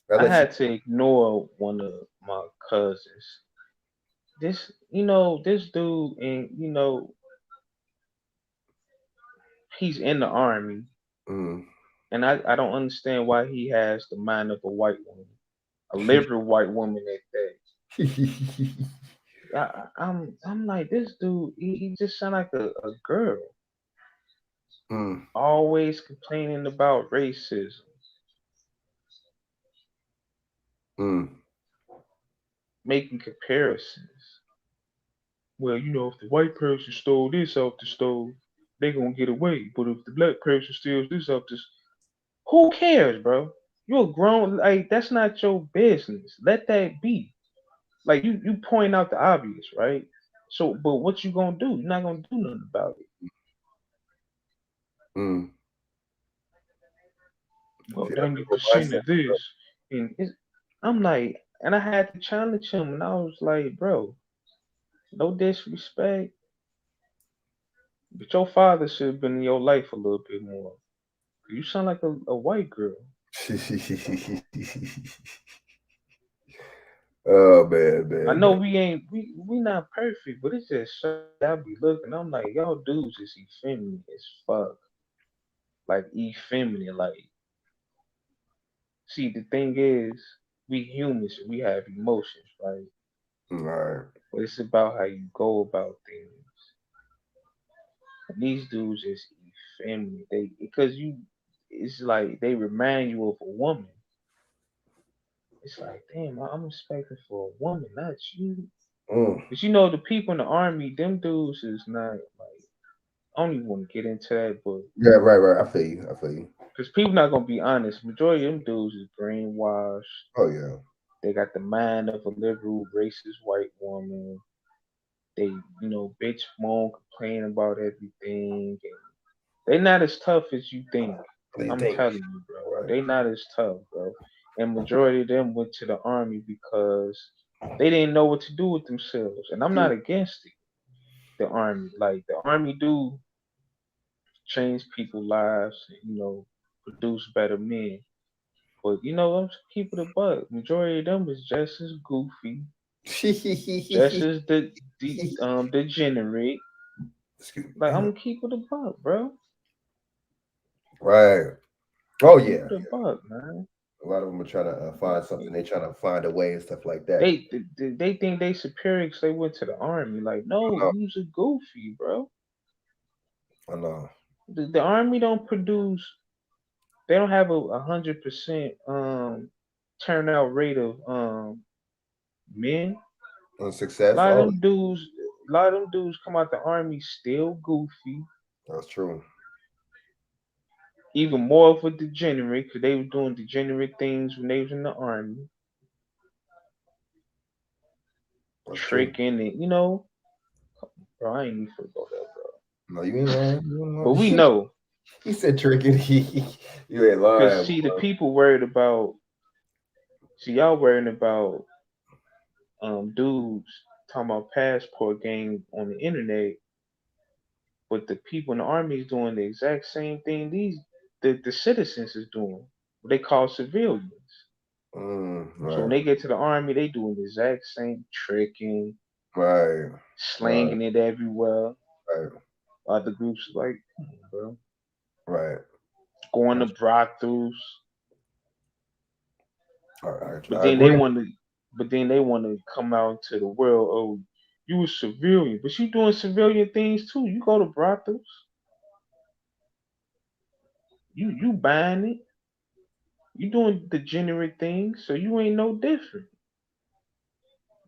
That I lets you had to ignore one of my cousins. This dude, and he's in the army, mm. and I don't understand why he has the mind of a white woman, a liberal white woman at that. I'm like, this dude. He just sound like a girl, mm, always complaining about racism, mm. making comparisons. Well, if the white person stole this off the stove, they gonna get away. But if the black person steals this off this, who cares, bro? You're grown. Like that's not your business. Let that be. Like you point out the obvious, right? So, but what you gonna do? You're not gonna do nothing about it. Mm. Well, See, that's 90% mindset. of this, and I'm like, and I had to challenge him, and I was like, bro, no disrespect, but your father should have been in your life a little bit more. You sound like a white girl. Oh man, I man, know man. we ain't we not perfect, but it's just I be looking. I'm like, y'all dudes is effeminate as fuck. Like effeminate. Like, see, the thing is, we humans, we have emotions, right? All right. But it's about how you go about things. And these dudes is effeminate. They because it's like they remind you of a woman. It's like, damn, I'm expecting for a woman, not you. Mm. But you know, the people in the army, them dudes is not like. I don't even want to get into that, but Yeah, right. I feel you. I feel you. because people not gonna be honest, majority of them dudes is brainwashed. Oh yeah. They got the mind of a liberal, racist white woman. They, bitch moan, complain about everything. And they not as tough as you think. What do you I'm think? telling you, bro. Right. They not as tough, bro. And majority of them went to the army because they didn't know what to do with themselves. And I'm not against it. The army, like the army, do change people's lives. Produce better men. But let's keep it a buck. Majority of them is just as goofy, just as degenerate. Excuse me. Like I'm gonna keep it a buck, bro. Right. Oh Keep yeah. it a buck, man. A lot of them are trying to find something. They trying to find a way and stuff like that. They think they superior because they went to the army. Like, no, No, you's a goofy, bro. I know. The army don't produce. They don't have a 100% turnout rate of men. And A success. lot of Oh, them dudes, a lot of them dudes come out the army still goofy. that's true. Even more of a degenerate because they were doing degenerate things when they was in the army, That's true. tricking and bro. I ain't even finna go there, bro. No, you ain't lying. You ain't But we lying. know He said tricking. You ain't because lying, see the bro. people worried about. See y'all worrying about dudes talking about passport game on the internet, but the people in the army is doing the exact same thing the citizens is doing. What they call civilians. So when Right. they get to the army, they doing the exact same tricking, Right. Right. slanging it everywhere. Right. Other groups is like, come on, bro, Right. going to brothels, but I then they agree. want to, come out to the world. Oh, you a civilian, but you doing civilian things too. You go to brothels, you buying it, you doing degenerate things, so you ain't no different.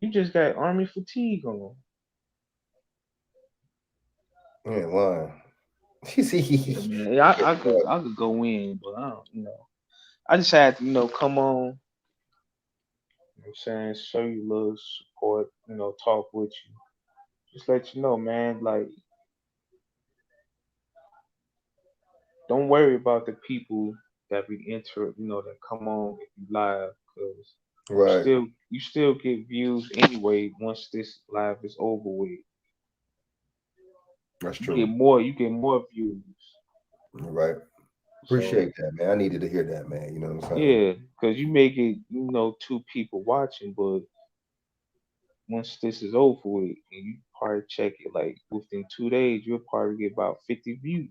You just got army fatigue on. You ain't lying. Yeah, man. I could go in, but I don't. I just had to, come on. You know what I'm saying, show you a little support. Talk with you. Just let you know, man. Like, don't worry about the people that we enter. That come on if you live, because Right. you still get views anyway once this live is over with. That's You true. get more views. Right. So Appreciate that, man. I needed to hear that, man. You know what I'm saying? yeah, because you may get two people watching, but once this is over with, and you probably check it like within 2 days, you'll probably get about 50 views.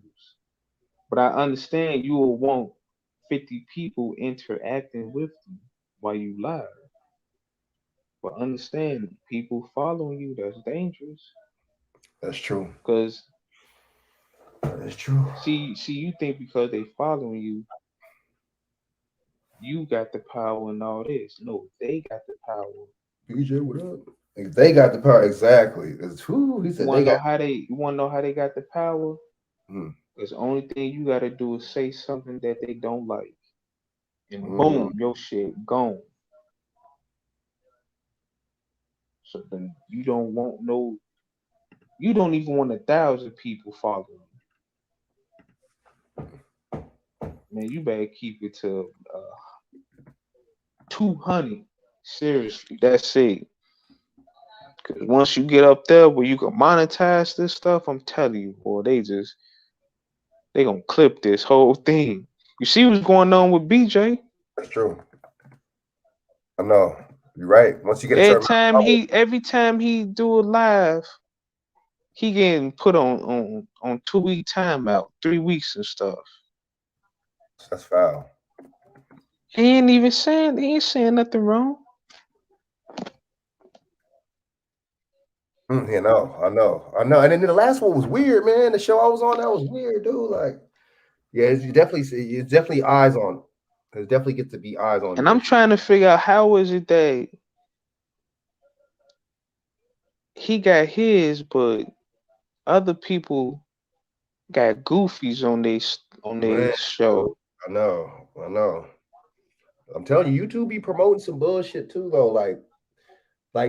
But I understand you will want 50 people interacting with you while you live. But understand, people following you, that's dangerous. That's true. Cause That's true. see, you think because they following you, you got the power and all this. No, they got the power. BJ, what up? They got the power. Exactly. It's who he You said wanna they know got. how they got the power? Mm, Because the only thing you gotta do is say something that they don't like. And mm, boom, your shit gone. So then you don't even want 1,000 people following you. Man, you better keep it to 200. Seriously, that's it. Because once you get up there where you can monetize this stuff, I'm telling you, boy, they gonna clip this whole thing. You see what's going on with BJ? that's true. I know. You're right. Once you get a certain Every time he do a live, he getting put on 2 week timeout, 3 weeks and stuff. that's foul. He ain't saying nothing wrong. You know. I know. And then the last one was weird, man. The show I was on, that was weird, dude. Like, Yeah, it's definitely eyes on. There's definitely get to be eyes on. And I'm trying to figure out how is it that he got his, but other people got goofies on their Man, show. I know. I'm telling you, YouTube be promoting some bullshit too, though. Like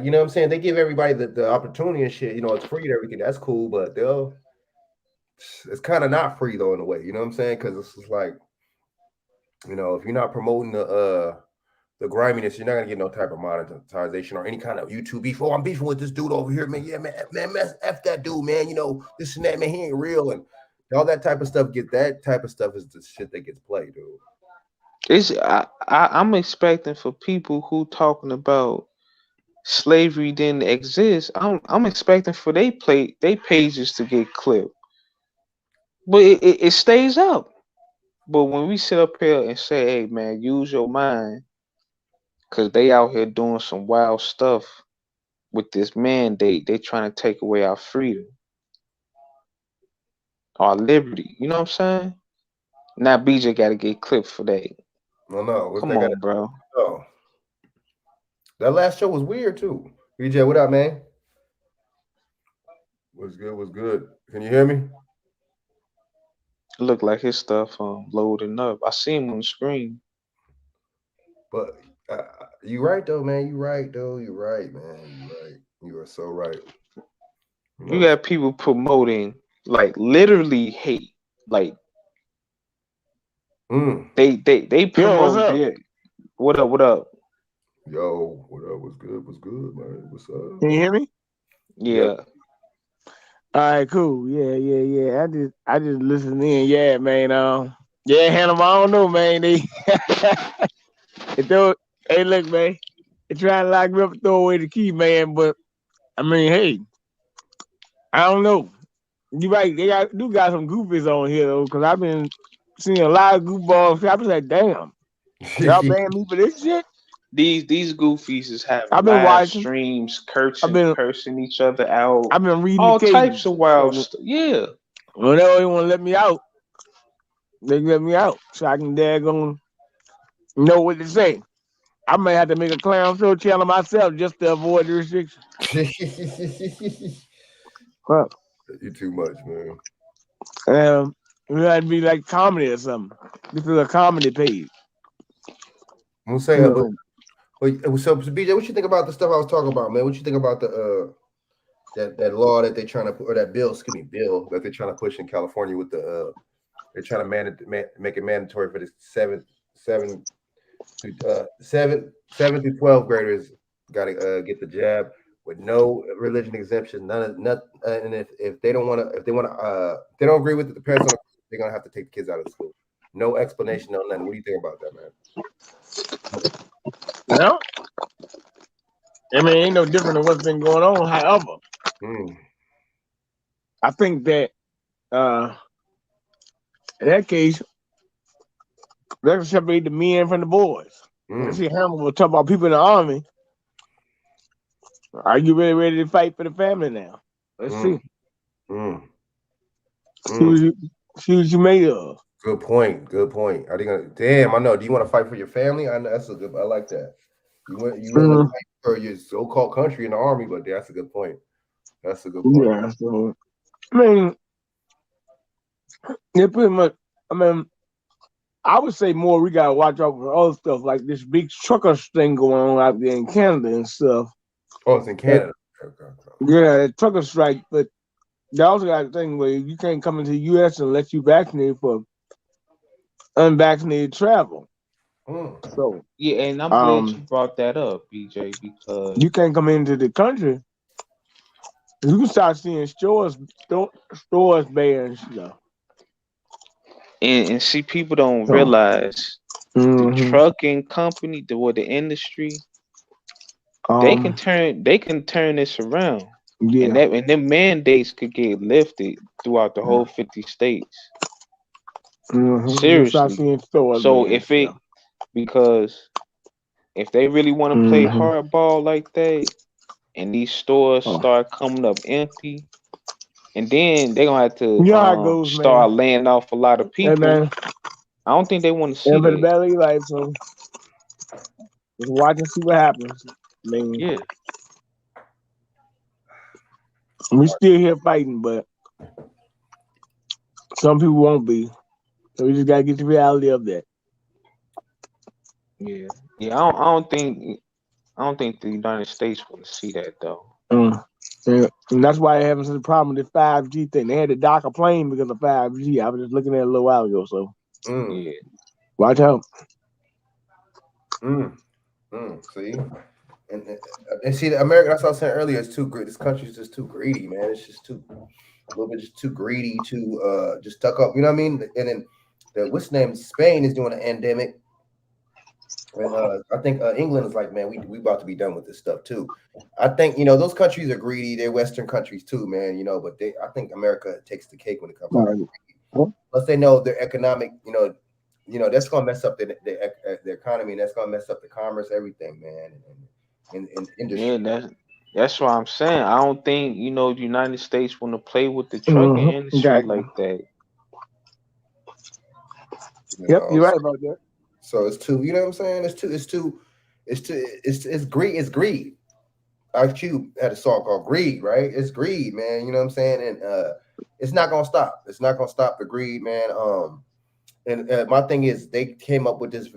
you know what I'm saying? They give everybody the opportunity and shit. You know, it's free and everything. That's cool, but it's kind of not free though in a way. You know what I'm saying? Because it's just like, you know, if you're not promoting the griminess, you're not gonna get no type of monetization or any kind of YouTube beef. Oh, I'm beefing with this dude over here, man. Yeah, man, F that dude, man. You know, this and that, man, he ain't real. And all that type of stuff that type of stuff is the shit that gets played, dude. I'm expecting for people who talking about slavery didn't exist. I'm expecting for they pages to get clipped, but it stays up. But when we sit up here and say, "Hey, man, use your mind," because they out here doing some wild stuff with this mandate, they trying to take away our freedom, our liberty. You know what I'm saying? Now BJ got to get clipped for that. No, what Come they got on, bro. Oh, that last show was weird too. BJ, what up, man? Was good. Was good. Can you hear me? It looked like his stuff loading up. I see him on the screen. But you right though, man. You right though. You right, man. You right. You are so right. You got people promoting like literally hate. Like they promote their what up, what up? Yo, what up? What's good? What's good, man? What's up? Can you hear me? Yeah. Yep. All right, cool. Yeah. I just listened in. Yeah, man. Yeah, Hannah, I don't know, man. They hey, look, man. They trying to lock me up and throw away the key, man. But I mean, hey, I don't know. You right? They got some goofies on here though, because I've been seeing a lot of goofballs. I was like, damn, y'all paying me for this shit? These goofies is having I've been live watching. streams, cursing each other out. I've been reading all the types of wild so, stuff. Yeah. Well, they don't even want to let me out. They let me out so I can daggone know what to say. I may have to make a clown show channel myself just to avoid the restriction. Huh. You too much, man. It had to be like comedy or something. This is a comedy page. I'm gonna say, so BJ, what you think about the stuff I was talking about, man? What you think about the that law that they're trying to put, or that bill that they're trying to push in California with the they're trying to make it mandatory for the 7 to 12 graders got to get the jab with no religion exemption, and if they don't want to, if they don't agree with it, the parents they're gonna have to take the kids out of school. No explanation, no nothing. What do you think about that, man? Well, I mean, ain't no different than what's been going on. However, I think that in that case, let's separate the men from the boys. Let's see, Hammer will talk about people in the army. Are you really ready to fight for the family now? Let's see. See what you made of. Good point. I think. Damn, I know. Do you want to fight for your family? I know that's a good. I like that. You want to fight for your so-called country in the army, but that's a good point. That's a good point. Yeah. So, I mean, yeah, pretty much. I mean, I would say more. We gotta watch out for other stuff like this big truckers thing going on out there in Canada and stuff. Oh, it's in Canada. Yeah, the trucker strike, but they also got a thing where you can't come into the U.S. unless you vaccinated for unvaccinated travel. So yeah, and I'm glad you brought that up, BJ, because you can't come into the country. You can start seeing stores banning stuff. And see, people don't realize the trucking company, the industry, they can turn this around. Yeah. And them mandates could get lifted throughout the whole 50 states. Seriously. So because if they really want to play hardball like that, and these stores start coming up empty, and then they're gonna have to You know how it goes, start man. laying off a lot of Hey, people. man. I don't think they want to see And for the that. belly life, so just watch and see what happens. I mean, Yeah, we still here fighting, but some people won't be. So we just gotta get the reality of that. yeah, yeah. I don't think the United States want to see that though. Yeah. And that's why they're having such a problem with the 5G thing. They had to dock a plane because of 5G. I was just looking at it a little while ago, so Mm, Yeah, watch out. see, and see, the America. That's what I was saying earlier. It's too great. This country's just too greedy, man. It's just a little bit just too greedy to just tuck up. You know what I mean? And then what's the name? Spain is doing an endemic. And I think England is like, man, we about to be done with this stuff too. I think those countries are greedy. They're Western countries too, man. But I think America takes the cake when it comes to Right. Plus, they know their economic, that's gonna mess up the economy, and that's gonna mess up the commerce, everything, man, and industry. yeah. That's what I'm saying. I don't think the United States want to play with the trucking industry Exactly. like that. Yep, you're right about that. So it's too, you know what I'm saying? It's greed. It's greed. IQ had a song called Greed, right? It's greed, man. You know what I'm saying? And it's not gonna stop. It's not gonna stop the greed, man. And my thing is, they came up with this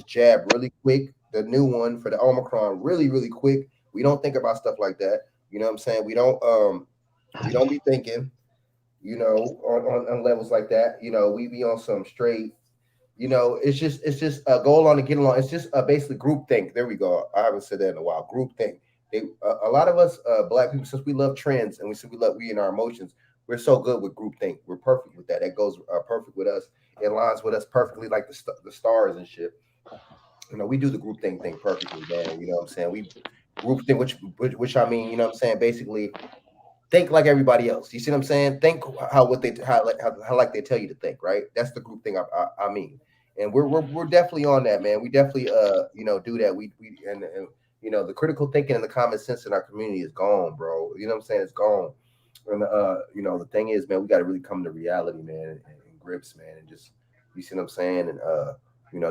jab really quick, the new one for the Omicron, really, really quick. We don't think about stuff like that. You know what I'm saying? We don't be thinking, on levels like that. We be on some straight. It's just go along to get along. It's just basically group think. There we go. I haven't said that in a while. Group think. A lot of us black people, since we love trends and we in our emotions, we're so good with group think. We're perfect with that. That goes perfect with us. It aligns with us perfectly, like the stars and shit. We do the group thing perfectly, man. You know what I'm saying? We group think, which I mean, you know what I'm saying? Basically, think like everybody else. You see what I'm saying? Think how like they tell you to think, right? That's the group thing I mean. And we're definitely on that, man. We definitely do that. We and the critical thinking and the common sense in our community is gone, bro. You know what I'm saying? It's gone. And the thing is, man, we got to really come to reality, man, and grips, man, and just, you see what I'm saying? And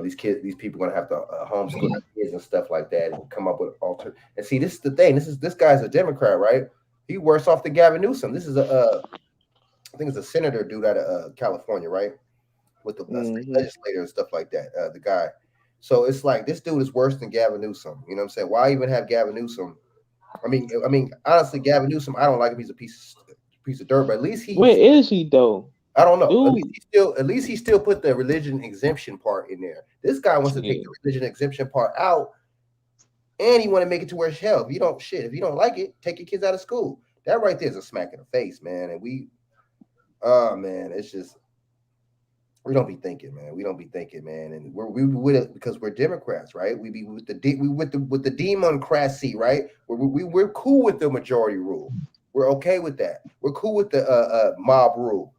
these people gonna have to homeschool their kids and stuff like that, and come up with alter. And see, this is the thing. This guy's a Democrat, right? He worse off than Gavin Newsom. This is I think it's a senator dude out of California, right? With the state legislator and stuff like that. The guy. So it's like this dude is worse than Gavin Newsom. You know what I'm saying? Why even have Gavin Newsom? I mean, honestly, Gavin Newsom, I don't like him. He's a piece of dirt, but at least Where is he though? I don't know. Dude. At least he still put the religion exemption part in there. This guy wants to take the religion exemption part out, and he want to make it to where hell. If you don't like it, take your kids out of school. That right there is a smack in the face, man. And man, it's just we don't be thinking, man. We don't be thinking, man. And we with it because we're Democrats, right? We be with the democracy, right? We're cool with the majority rule. We're okay with that. We're cool with the mob rule.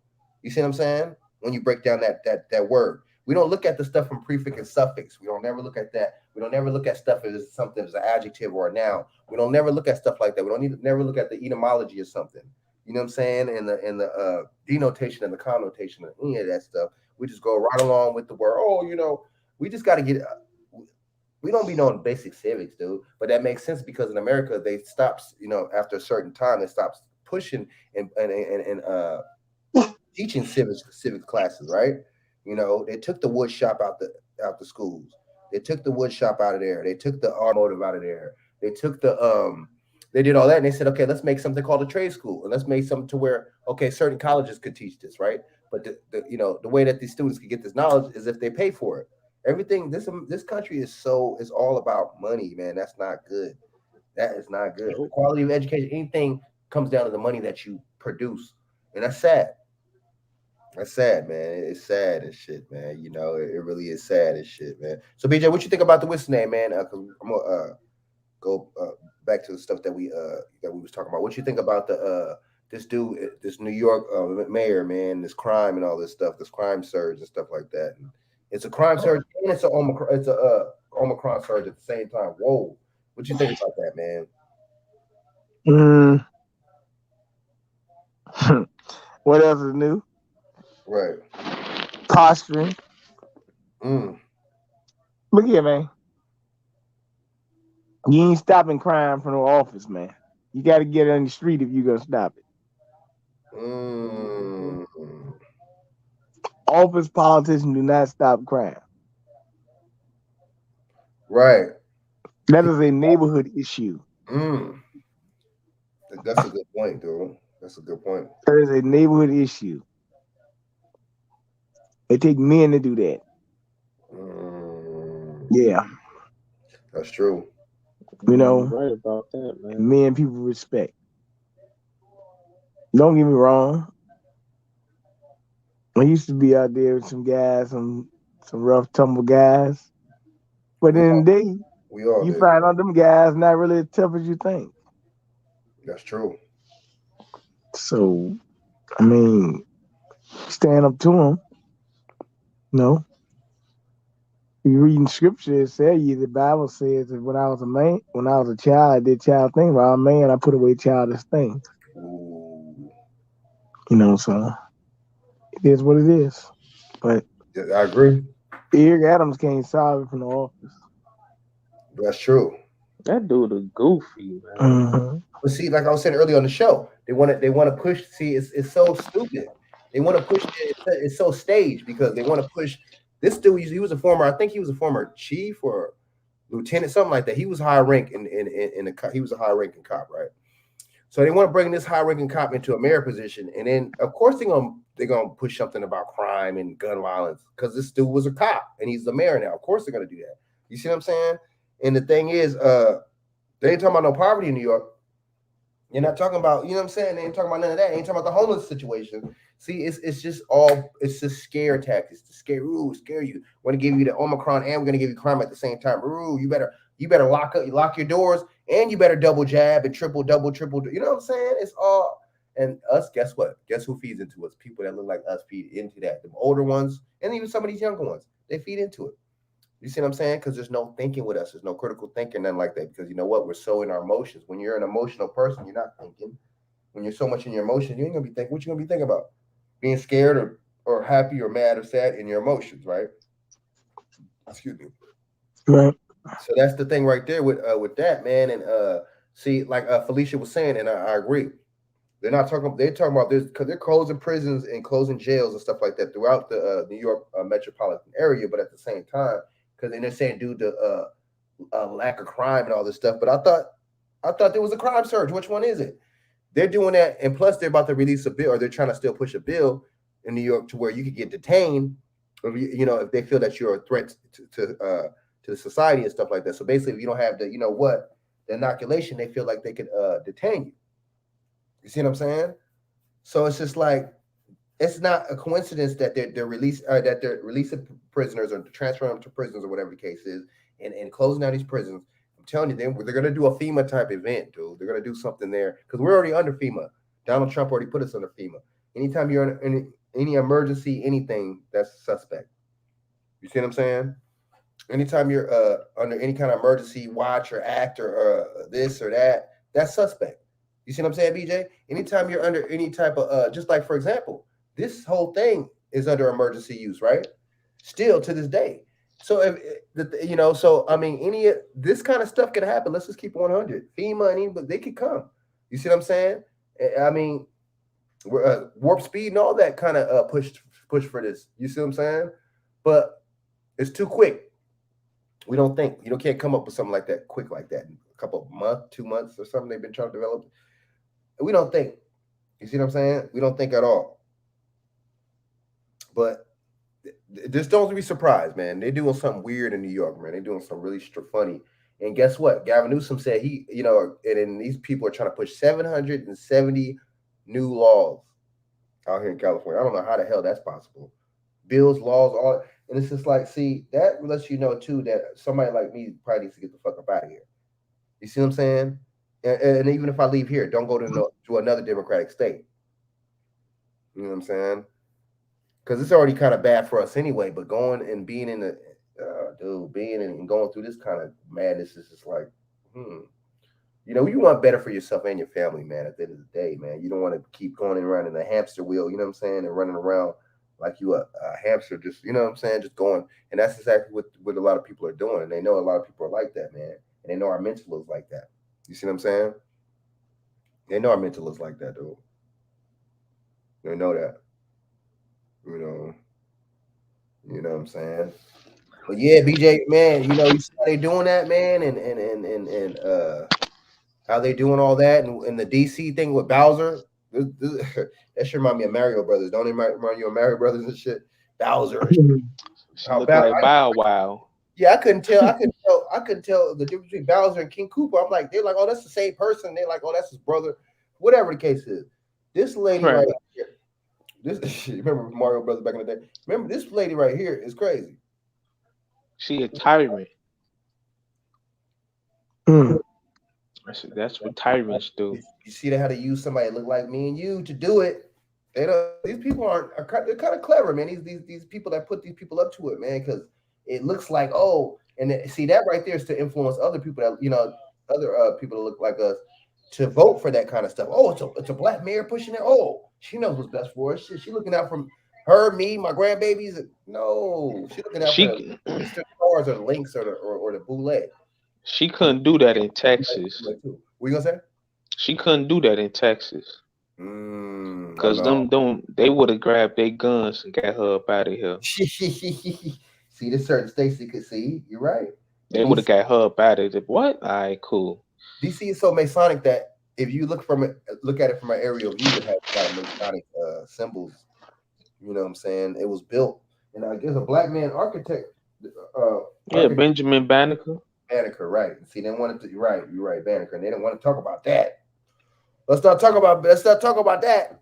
You see what I'm saying? When you break down that word, we don't look at the stuff from prefix and suffix. We don't never look at that. We don't never look at stuff as something as an adjective or a noun. We don't never look at stuff like that. We don't never look at the etymology of something. You know what I'm saying? And the denotation and the connotation of any of that stuff. We just go right along with the word. Oh, we just got to get. We don't be knowing basic civics, dude. But that makes sense because in America they stopped. After a certain time, they stopped pushing and teaching civics classes, right? They took the wood shop out the schools. They took the wood shop out of there. They took the automotive out of there. They took they did all that, and they said, okay, let's make something called a trade school, and let's make something to where, okay, certain colleges could teach this, right? But the way that these students can get this knowledge is if they pay for it. Everything this country is all about money, man. That's not good. That is not good. The quality of education, anything comes down to the money that you produce, and that's sad. That's sad, man. It's sad as shit, man. It really is sad as shit, man. So, BJ, what you think about the what's name, man? Because I'm gonna go back to the stuff that we was talking about. What you think about this dude, this New York mayor, man? This crime and all this stuff, this crime surge and stuff like that. And it's a crime surge and it's a Omicron surge at the same time. Whoa, what you think about that, man? What else is new? Right. Posturing. Mm. Look here, man. You ain't stopping crime from the office, man. You got to get it on the street if you're gonna stop it. Mm. Office politicians do not stop crime. Right. That is a neighborhood issue. Mm. That's a good point, dude. That's a good point. That is a neighborhood issue. It take men to do that. Mm. Yeah, That's true. you know, Right about that, man. men people respect. Don't get me wrong. I used to be out there with some guys, some rough tumble guys. But in the day, We all you did. find out them guys not really as tough as you think. That's true. So, I mean, stand up to them. No. You reading scripture, it says you, the Bible says that when I was a child, I did child things. While I'm a man, I put away childish things. Ooh. You know, so it is what it is. But Yeah, I agree. Eric Adams can't solve it from the office. That's true. That dude is goofy, man. Mm-hmm. But see, like I was saying earlier on the show, they want to push. See, it's so stupid. They want to push it. It's so staged because they want to push. This dude, he was a former. I think he was a former chief or lieutenant, something like that. He was high rank in the. He was a high ranking cop, right? So they want to bring this high ranking cop into a mayor position, and then of course they're gonna push something about crime and gun violence because this dude was a cop and he's the mayor now. Of course they're gonna do that. You see what I'm saying? And the thing is, they ain't talking about no poverty in New York. You're not talking about, you know what I'm saying? They ain't talking about none of that. They ain't talking about the homeless situation. See, it's just scare tactics to scare you. We're gonna give you the Omicron and we're gonna give you crime at the same time. Ooh, you better lock your doors and you better double jab and double triple. You know what I'm saying? It's all and us. Guess what? Guess who feeds into us? People that look like us feed into that. The older ones and even some of these younger ones, they feed into it. You see what I'm saying? Because there's no thinking with us. There's no critical thinking, nothing like that. Because you know what? We're so in our emotions. When you're an emotional person, you're not thinking. When you're so much in your emotions, you ain't gonna be thinking. What you gonna be thinking about? Being scared or happy or mad or sad in your emotions, right? Excuse me. Right. So that's the thing right there with that, man. And see, like Felicia was saying, and I agree. They're talking about this because they're closing prisons and closing jails and stuff like that throughout the New York metropolitan area. But at the same time, because they're saying due to lack of crime and all this stuff. But I thought there was a crime surge. Which one is it? They're doing that, and plus they're about to release a bill, or they're trying to still push a bill in New York to where you could get detained, if they feel that you're a threat to the society and stuff like that. So basically, if you don't have the inoculation, they feel like they could detain you. You see what I'm saying? So it's just like it's not a coincidence that they're releasing prisoners or transferring them to prisons or whatever the case is, and closing down these prisons. I'm telling you, they're going to do a FEMA type event, dude. They're going to do something there because we're already under FEMA. Donald Trump already put us under FEMA. Anytime you're in any emergency, anything, that's suspect. You see what I'm saying? Anytime you're under any kind of emergency watch or act or this or that, that's suspect. You see what I'm saying, BJ? Anytime you're under any type of, just like, for example, this whole thing is under emergency use, right? Still to this day. So, so I mean, this kind of stuff can happen. Let's just keep 100. FEMA, but they could come. You see what I'm saying? I mean, warp speed and all that kind of push for this. You see what I'm saying? But it's too quick. We don't think. You can't come up with something like that quick like that. In a couple of months, 2 months or something they've been trying to develop. We don't think. You see what I'm saying? We don't think at all. But just don't be surprised, man. They're doing something weird in New York, man. They're doing something really funny. And guess what? Gavin Newsom said and then these people are trying to push 770 new laws out here in California. I don't know how the hell that's possible. Bills, laws, all. And it's just like, see, that lets you know, too, that somebody like me probably needs to get the fuck up out of here. You see what I'm saying? And even if I leave here, don't go to another Democratic state. You know what I'm saying? Because it's already kind of bad for us anyway. But going and being in the, being and going through this kind of madness is just like, You know, you want better for yourself and your family, man. At the end of the day, man, you don't want to keep going around in a hamster wheel. You know what I'm saying, and running around like you a hamster, just you know what I'm saying, just going. And that's exactly what a lot of people are doing. And they know a lot of people are like that, man. And they know our mental is like that. You see what I'm saying? They know our mental is like that, dude. They know that. You know what I'm saying? But yeah, BJ, man, you know, you see how they doing that, man, and how they doing all that, and the DC thing with Bowser. That should remind me of Mario Brothers. Don't it remind you of Mario Brothers and shit? Bowser. She look like Bow Wow. Yeah, I couldn't tell the difference between Bowser and King Koopa. I'm like, they're like, oh, that's the same person. They're like, oh, that's his brother. Whatever the case is, this lady right here. This remember Mario Brothers back in the day. Remember this lady right here is crazy. She a tyrant. That's what tyrants do. You see how they use somebody that look like me and you to do it. They don't. These people they're kind of clever, man. These people that put these people up to it, man, because it looks like see that right there is to influence other people that other people that look like us to vote for that kind of stuff. Oh, it's a black mayor pushing it. Oh, she knows what's best for us. She looking out for her, me, my grandbabies. No, she looking out for the stars or the links or the boule. She couldn't do that in Texas. What you gonna say? She couldn't do that in Texas. Because they would have grabbed their guns and got her up out of here. See, there's certain states you could see. You're right. They would have got her up out of it. What? All right, cool. DC is so Masonic that if you look at it from an aerial view, it has got Masonic symbols. You know what I'm saying? It was built, and I guess a black man architect. Benjamin Banneker. Banneker, right? See, they wanted to. You're right, Banneker. And they didn't want to talk about that. Let's not talk about that.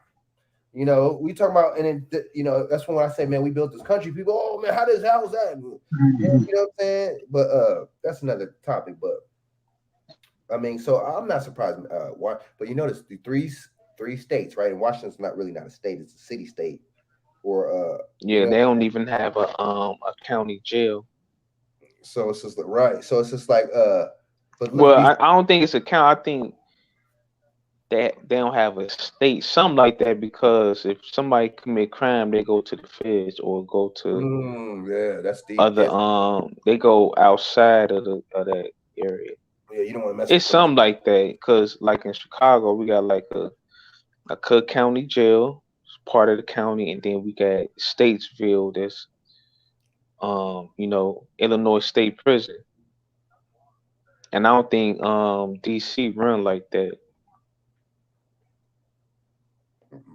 You know, we talk about, and then, that's when I say, man, we built this country. People, oh man, how was that? You know what I'm saying? But that's another topic. But I mean, so I'm not surprised why. But you notice the three states, right? And Washington's not a state; it's a city state. Or they don't even have a county jail. So it's just right. So it's just like But I don't think it's a count. I think that they don't have a state, something like that, because if somebody commit crime, they go to the feds or go to that's the other they go outside of that area. Yeah, you don't want to mess. It's something like that, because like in Chicago, we got like a Cook County jail, it's part of the county, and then we got Statesville, that's Illinois State Prison. And I don't think DC run like that.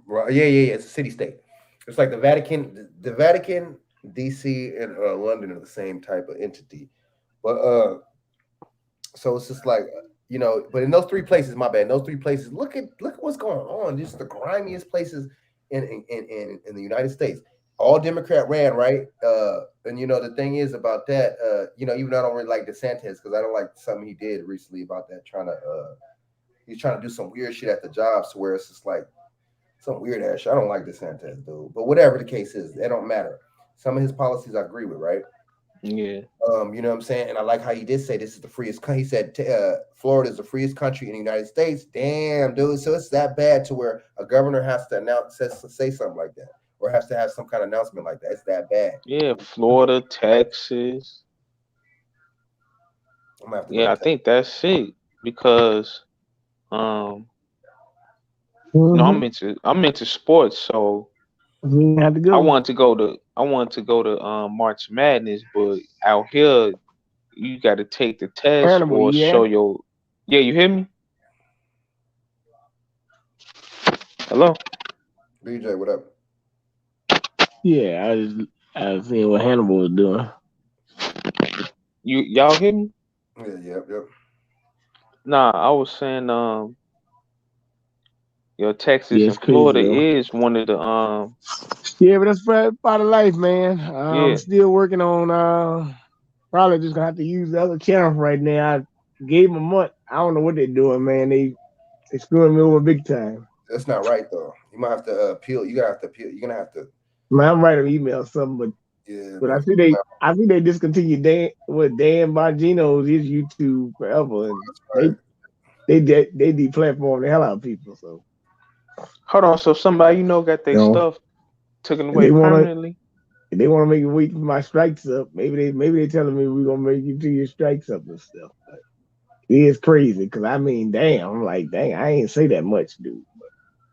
Right. Yeah. It's a city state. It's like the Vatican, DC, and London are the same type of entity. But so it's just like but in those three places, my bad. In those three places, look at what's going on. Just the grimiest places in the United States. All Democrat ran, right? And the thing is about that, even though I don't really like DeSantis, because I don't like something he did recently about that, he's trying to do some weird shit at the jobs to where it's just like some weird ass shit. I don't like DeSantis, dude. But whatever the case is, it don't matter. Some of his policies I agree with, right? Yeah. You know what I'm saying? And I like how he did say this is the freest country. He said Florida is the freest country in the United States. Damn, dude. So it's that bad to where a governor has to say something like that, or has to have some kind of announcement like that. It's that bad. Yeah, Florida, Texas. I think that's it, because I'm into sports, so have to go. I want to go to March Madness, but out here you got to take the test or show your. Yeah, you hear me? Hello, BJ, what up? Yeah, I was seeing what Hannibal was doing. Y'all hear me? Yeah, yep. Nah, I was saying Texas and Florida is one of the Yeah, but that's part of life, man. I'm still working on probably just gonna have to use the other channel right now. I gave them a month. I don't know what they're doing, man. They screwing me over big time. That's not right though. You might have to appeal. You're gonna have to. Man, I'm writing an email or something, but I see they discontinued Dan Bongino's his YouTube forever, and they deplatform the hell out of people. So Hold on, so somebody you know got their you know, stuff taken and away they want permanently? to make me wait for my strikes up. Maybe they telling me we're gonna make you do your strikes up and stuff. But it is crazy because I mean, damn, I'm like, dang, I ain't say that much, dude.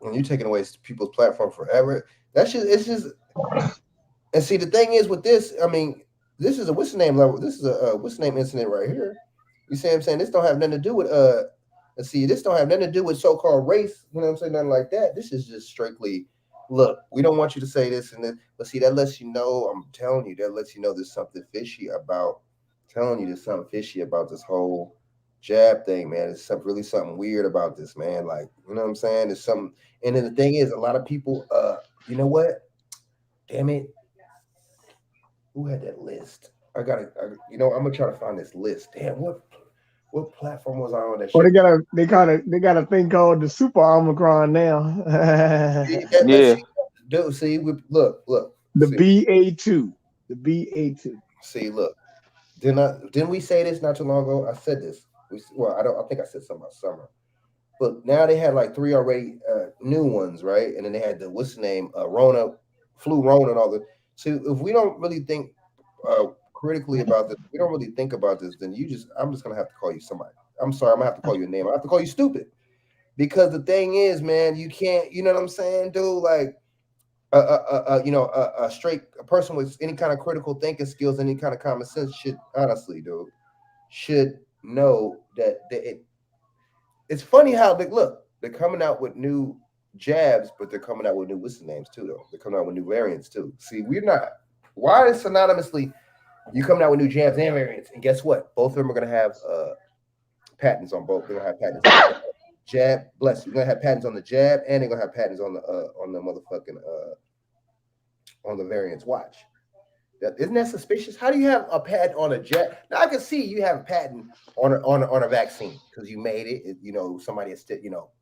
When you're taking away people's platform forever, that's just it's just. And see, the thing is with this, I mean, this is a what's the name level. This is a what's the name incident right here. You see what I'm saying? This don't have nothing to do with let's see, this don't have nothing to do with so-called race. You know what I'm saying? Nothing like that. This is just strictly, look, we don't want you to say this and this, but see, that lets you know. I'm telling you, that lets you know there's something fishy about. Telling you there's something fishy about this whole jab thing, man. There's really something weird about this, man. Like, you know what I'm saying? There's something, and then the thing is, a lot of people, you know what? Damn it. Who had that list? I'm gonna try to find this list. Damn, what platform was I on that Well, shit? they got a thing called the Super Omicron now. Yeah. Look. The See, BA2. The BA2. see, look. Didn't we say this not too long ago? I said this. I think I said something about summer. But now they had like 3 already new ones, right? And then they had the what's the name, Rona, flu Rona, and all the. So if we don't really think critically about this, we don't really think about this, then I'm just gonna have to call you somebody. I'm sorry, I'm gonna have to call you a name. I have to call you stupid. Because the thing is, man, you can't, you know what I'm saying, dude? Like a straight person with any kind of critical thinking skills, any kind of common sense should honestly, dude, should know that it's funny how they're coming out with new jabs, but they're coming out with new what's the names too, though. They're coming out with new variants too. See, we're not. Why is synonymously you coming out with new jabs and variants? And guess what? Both of them are gonna have patents on both. They're gonna have patents on the jab. Bless you. They're gonna have patents on the jab, and they're gonna have patents on the motherfucking on the variants. Watch. Isn't that suspicious? How do you have a patent on a jab? Now I can see you have a patent on a vaccine because you made it. You know, somebody has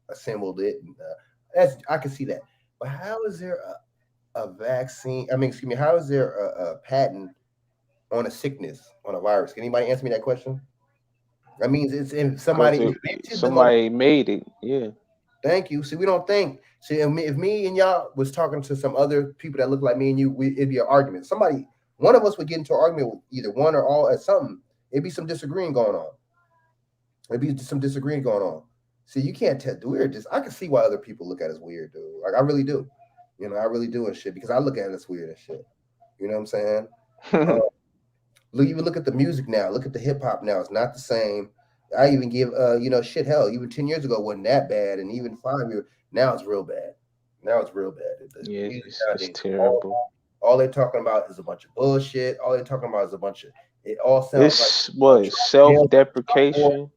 assembled it. And, I can see that. But how is there a vaccine? I mean, excuse me. How is there a patent on a sickness, on a virus? Can anybody answer me that question? That means it's in somebody made it. Yeah. Thank you. See, we don't think. See, if me and y'all was talking to some other people that look like me and you, it'd be an argument. One of us would get into an argument with either one or all at something. It'd be some disagreeing going on. See, you can't tell. Weird. I can see why other people look at us weird, dude. Like I really do. You know, I really do and shit because I look at it as weird and shit. You know what I'm saying? Even look at the music now. Look at the hip hop now. It's not the same. I even give shit hell. Even 10 years ago wasn't that bad, and even 5 years now it's real bad. Yeah, it's terrible. All they're talking about is a bunch of bullshit. All they're talking about is a bunch of. It all sounds like self-deprecation.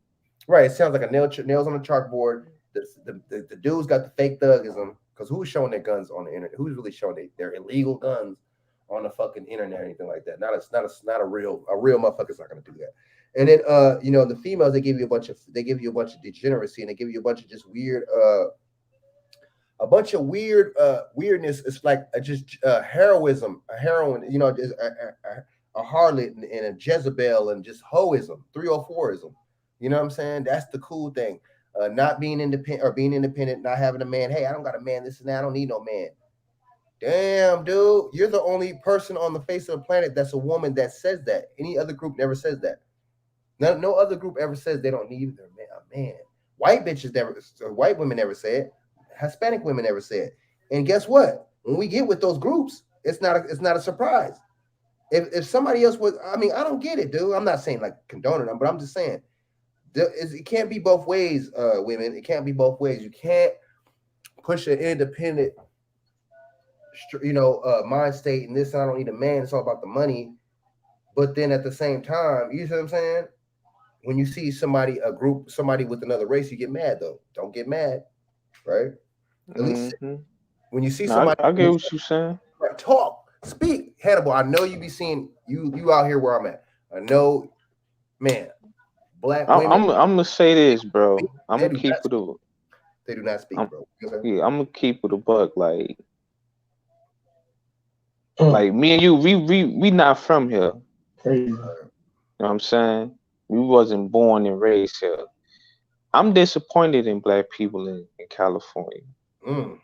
Right. It sounds like nails on a chalkboard. The dudes got the fake thugism because who's showing their guns on the internet? Who's really showing their illegal guns on the fucking internet or anything like that? Not a real motherfucker's not gonna do that. And then the females they give you a bunch of degeneracy and they give you a bunch of just weird weirdness. It's like just heroin, just a harlot and a Jezebel and just hoism, 304ism. You know what I'm saying? That's the cool thing. Not being independent or being independent, not having a man. Hey, I don't got a man. This and that. I don't need no man. Damn, dude, you're the only person on the face of the planet that's a woman that says that. Any other group never says that. No other group ever says they don't need a man. White women never say it. Hispanic women never say it. And guess what? When we get with those groups, it's not a surprise. If somebody else was, I mean, I don't get it, dude. I'm not saying like condoning them, but I'm just saying it can't be both ways, women. It can't be both ways. You can't push an independent, mind state and this. And I don't need a man. It's all about the money. But then at the same time, you see what I'm saying? When you see somebody with another race, you get mad though. Don't get mad, right? At least when you see somebody, I get what you're saying. Right, talk, speak, Hannibal. I know you be seeing you out here where I'm at. I know, man. Black women. I'm gonna say this, bro. I'm gonna keep it a. They do not speak, bro. Yeah, I'm gonna keep it a buck. Like me and you, we not from here. You know what I'm saying? We wasn't born and raised here. I'm disappointed in black people in California. Mm.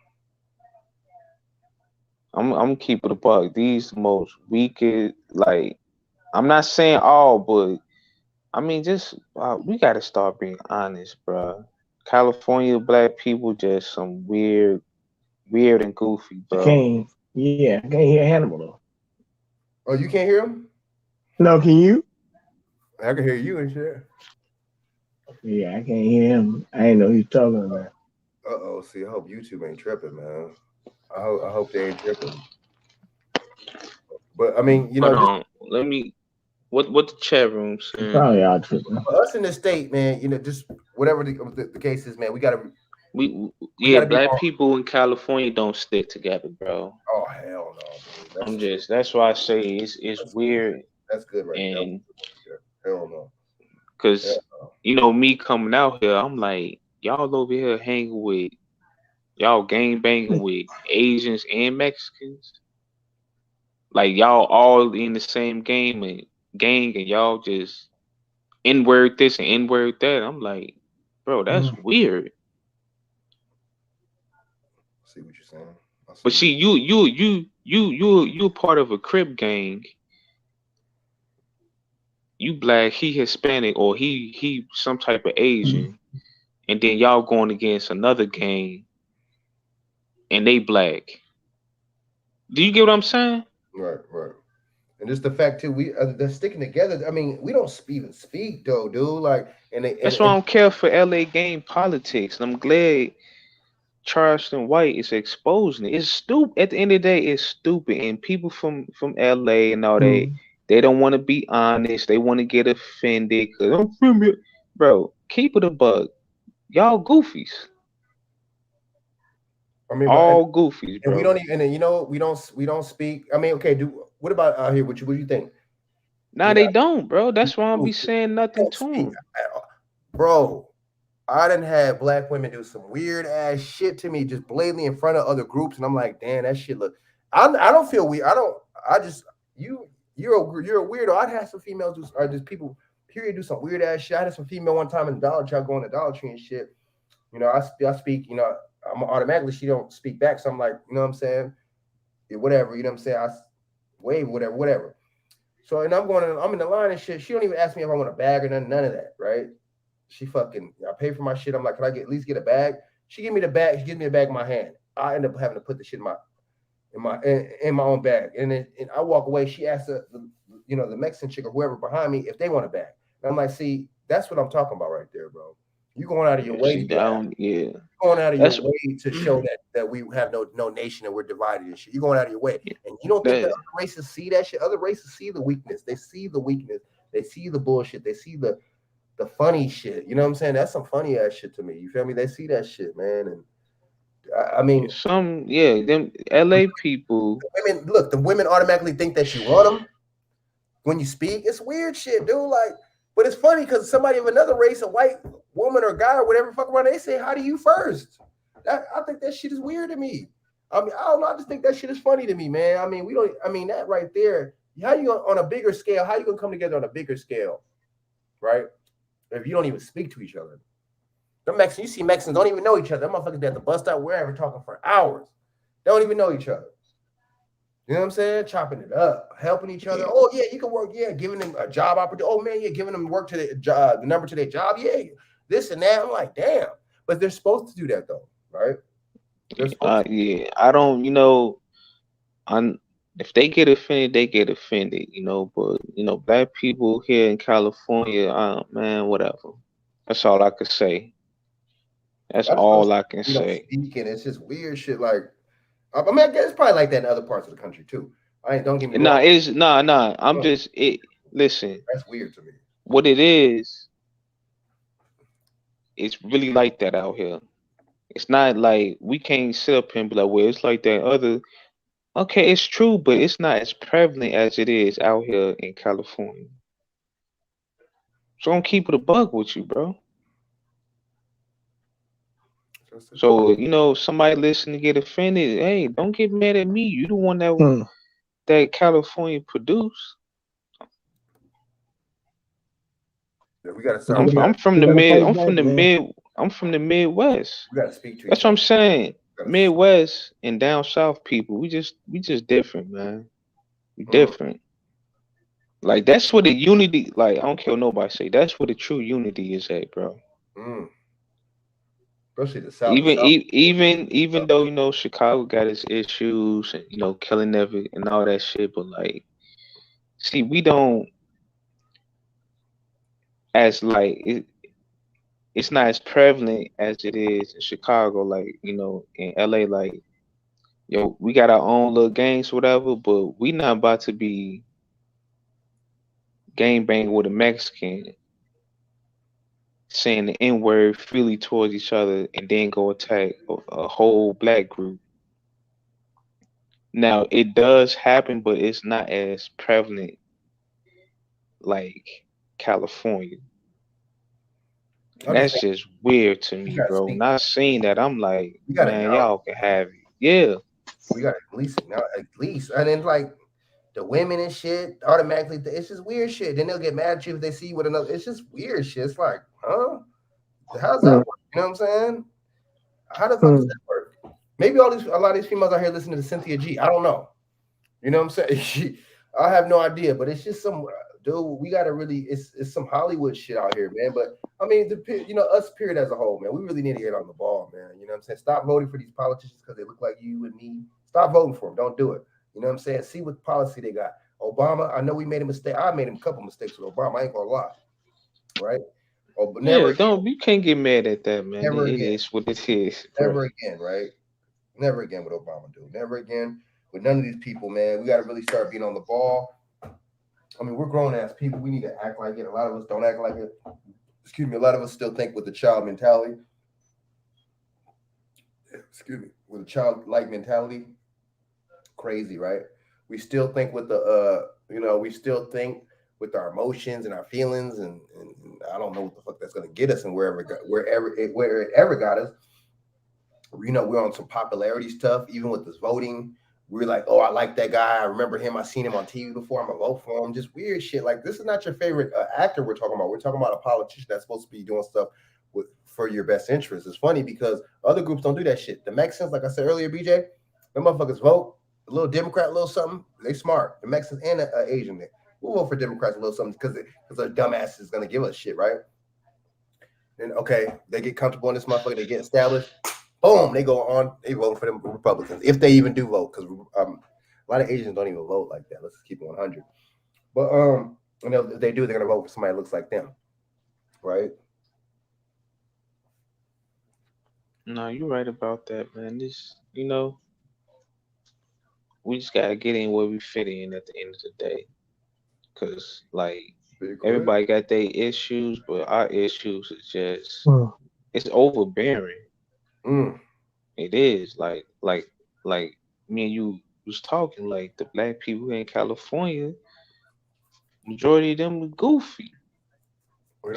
I'm keeping the buck. These the most weakest. Like, I'm not saying all, but I mean, just we got to start being honest, bro. California black people just some weird and goofy, I bro. can't. Yeah, I can't hear Hannibal though. Oh, you can't hear him? No, can you? I can hear you and shit. Yeah, I can't hear him. I ain't know he's talking about. Uh-oh. See, I hope YouTube ain't tripping, man. I hope they ain't tripping. But I mean, you know, Hold on, let me. What the chat room saying? Probably all tripping. for us in the state, man, you know, just whatever the case is, man, we gotta Yeah, gotta be black more. people in California don't stick together, bro. Oh hell no, I'm dude. just that's why I say it's That's weird, That's good right there. and Hell no. because Hell no. you know me coming out here, I'm like y'all over here hanging with y'all gang banging with Asians and Mexicans, like y'all all in the same gang, and y'all just N-word this and N-word that. I'm like, bro, that's weird. See what you're saying. But see, you part of a Crip gang. You black, he Hispanic, or he some type of Asian, and then y'all going against another gang, and they black. Do you get what I'm saying? Right. And just the fact too, they're sticking together. I mean, we don't even speak though, dude. Like, That's why I don't care for LA gang politics. And I'm glad Charleston White is exposing it. It's stupid. At the end of the day, it's stupid. And people from LA and all they don't want to be honest. They want to get offended. Cause I'm from it. Bro, keep it a buck. Y'all goofies. I mean, all goofies, bro. And we don't even, and you know, we don't speak. I mean, okay, what about out here? What do you think? Nah, they don't, bro. That's why I don't be saying nothing to them. Bro, I done had black women do some weird ass shit to me just blatantly in front of other groups, and I'm like, damn, that shit look. I don't feel weird. You're a weirdo. I'd have some females do, or just people period do some weird ass shit. I had some female one time in Dollar Tree, going to Dollar Tree and shit. You know, I speak. You know, I'm automatically she don't speak back, so I'm like, you know what I'm saying? Yeah, whatever. You know what I'm saying? I wave whatever. So and I'm in the line and shit. She don't even ask me if I want a bag or none of that, right? She fucking, I pay for my shit. I'm like, can I at least get a bag? She give me the bag. She gives me a bag in my hand. I end up having to put the shit in my own bag. And I walk away. She asks the Mexican chick or whoever behind me if they want a bag. And I'm like, see, that's what I'm talking about right there, bro. You going out of your way to going out of your way to show that we have no nation and we're divided and shit. You're going out of your way, and you don't think that other races see that shit. Other races see the weakness. They see the weakness. They see the bullshit. They see the funny shit. You know what I'm saying? That's some funny ass shit to me. You feel me? They see that shit, man. And I mean, them LA people. The women automatically think that you want them when you speak. It's weird shit, dude. Like, but it's funny because somebody of another race, a white woman or guy or whatever, fuck around, they say hi to you first. I think that shit is weird to me. I mean, I don't know. I just think that shit is funny to me, man. I mean, that right there. How you on a bigger scale? How you gonna come together on a bigger scale, right? If you don't even speak to each other. The Mexicans, you see Mexicans don't even know each other. Them motherfuckers be at the bus stop, wherever, talking for hours. They don't even know each other. You know what I'm saying? Chopping it up, helping each other. Oh, yeah, you can work. Yeah, giving them a job opportunity. Oh, man, yeah, giving them work to the job, the number to their job. Yeah, this and that. I'm like, damn. But they're supposed to do that, though, right? Yeah, I don't, if they get offended, they get offended, but, black people here in California, man, whatever. That's all I could say. That's all I can say. Speaking, it's just weird shit. Like, I mean, I guess it's probably like that in other parts of the country too. Don't get me wrong. Nah. I'm just listen. That's weird to me. What it is, it's really like that out here. It's not like we can't sit up here and be like, well, it's like that other. Okay, it's true, but it's not as prevalent as it is out here in California. So I'm keeping a bug with you, bro. So, somebody listening get offended. Hey, don't get mad at me. You the one that California produced. We gotta start. I'm from the Midwest. We gotta speak to That's each what I'm other. saying. Gotta- Midwest and down south people, we just different, man. We different. Like that's where the unity. Like I don't care what nobody say. That's where the true unity is at, bro. Especially the South. South. Even though Chicago got its issues and killing and all that shit, but like, see, we don't as like it's not as prevalent as it is in Chicago. Like in LA, like we got our own little gangs, whatever, but we not about to be gang banging with a Mexican, saying the N-word freely towards each other, and then go attack a whole black group. Now it does happen, but it's not as prevalent like California. And that's just weird to me, bro. Not seeing that, I'm like, man, y'all can have it. Yeah. We got at least. And then like the women and shit, automatically, it's just weird shit. Then they'll get mad at you if they see you with another. It's just weird shit. It's like, huh? How's that work? You know what I'm saying? How the fuck does that work? Maybe a lot of these females out here listening to Cynthia G. I don't know. You know what I'm saying? I have no idea, but it's just some dude. We gotta really. It's some Hollywood shit out here, man. But I mean, us period as a whole, man. We really need to get on the ball, man. You know what I'm saying? Stop voting for these politicians because they look like you and me. Stop voting for them. Don't do it. You know what I'm saying? See what policy they got. Obama. I know we made a mistake. I made a couple mistakes with Obama. I ain't gonna lie. Right? Oh, but never. Yeah, you can't get mad at that, man. It is what it is. Never again, right? Never again with Obama, dude. Never again with none of these people, man. We got to really start being on the ball. I mean, we're grown ass people. We need to act like it. A lot of us don't act like it. Excuse me. A lot of us still think with the child mentality. Excuse me. With a childlike mentality. Crazy, right? We still think with the, we still think with our emotions and our feelings, and I don't know what the fuck that's gonna get us, and wherever it ever got us. We're on some popularity stuff. Even with this voting, we're like, oh, I like that guy. I remember him. I seen him on TV before. I'm gonna vote for him. Just weird shit. Like, this is not your favorite actor we're talking about. We're talking about a politician that's supposed to be doing stuff for your best interest. It's funny because other groups don't do that shit. The Mexicans, like I said earlier, BJ, them motherfuckers vote a little Democrat, a little something. They smart. The Mexicans and Asian. We'll vote for Democrats a little something because their dumbass is gonna give us shit, right? Then okay, they get comfortable in this motherfucker. They get established. Boom, they go on. They vote for them Republicans if they even do vote, because a lot of Asians don't even vote like that. Let's just keep it 100. But if they do, they're gonna vote for somebody that looks like them, right? No, you're right about that, man. This, we just gotta get in where we fit in at the end of the day, because like everybody got their issues, but our issues is just it's overbearing. It is like me and you was talking, like the black people in California, majority of them were goofy.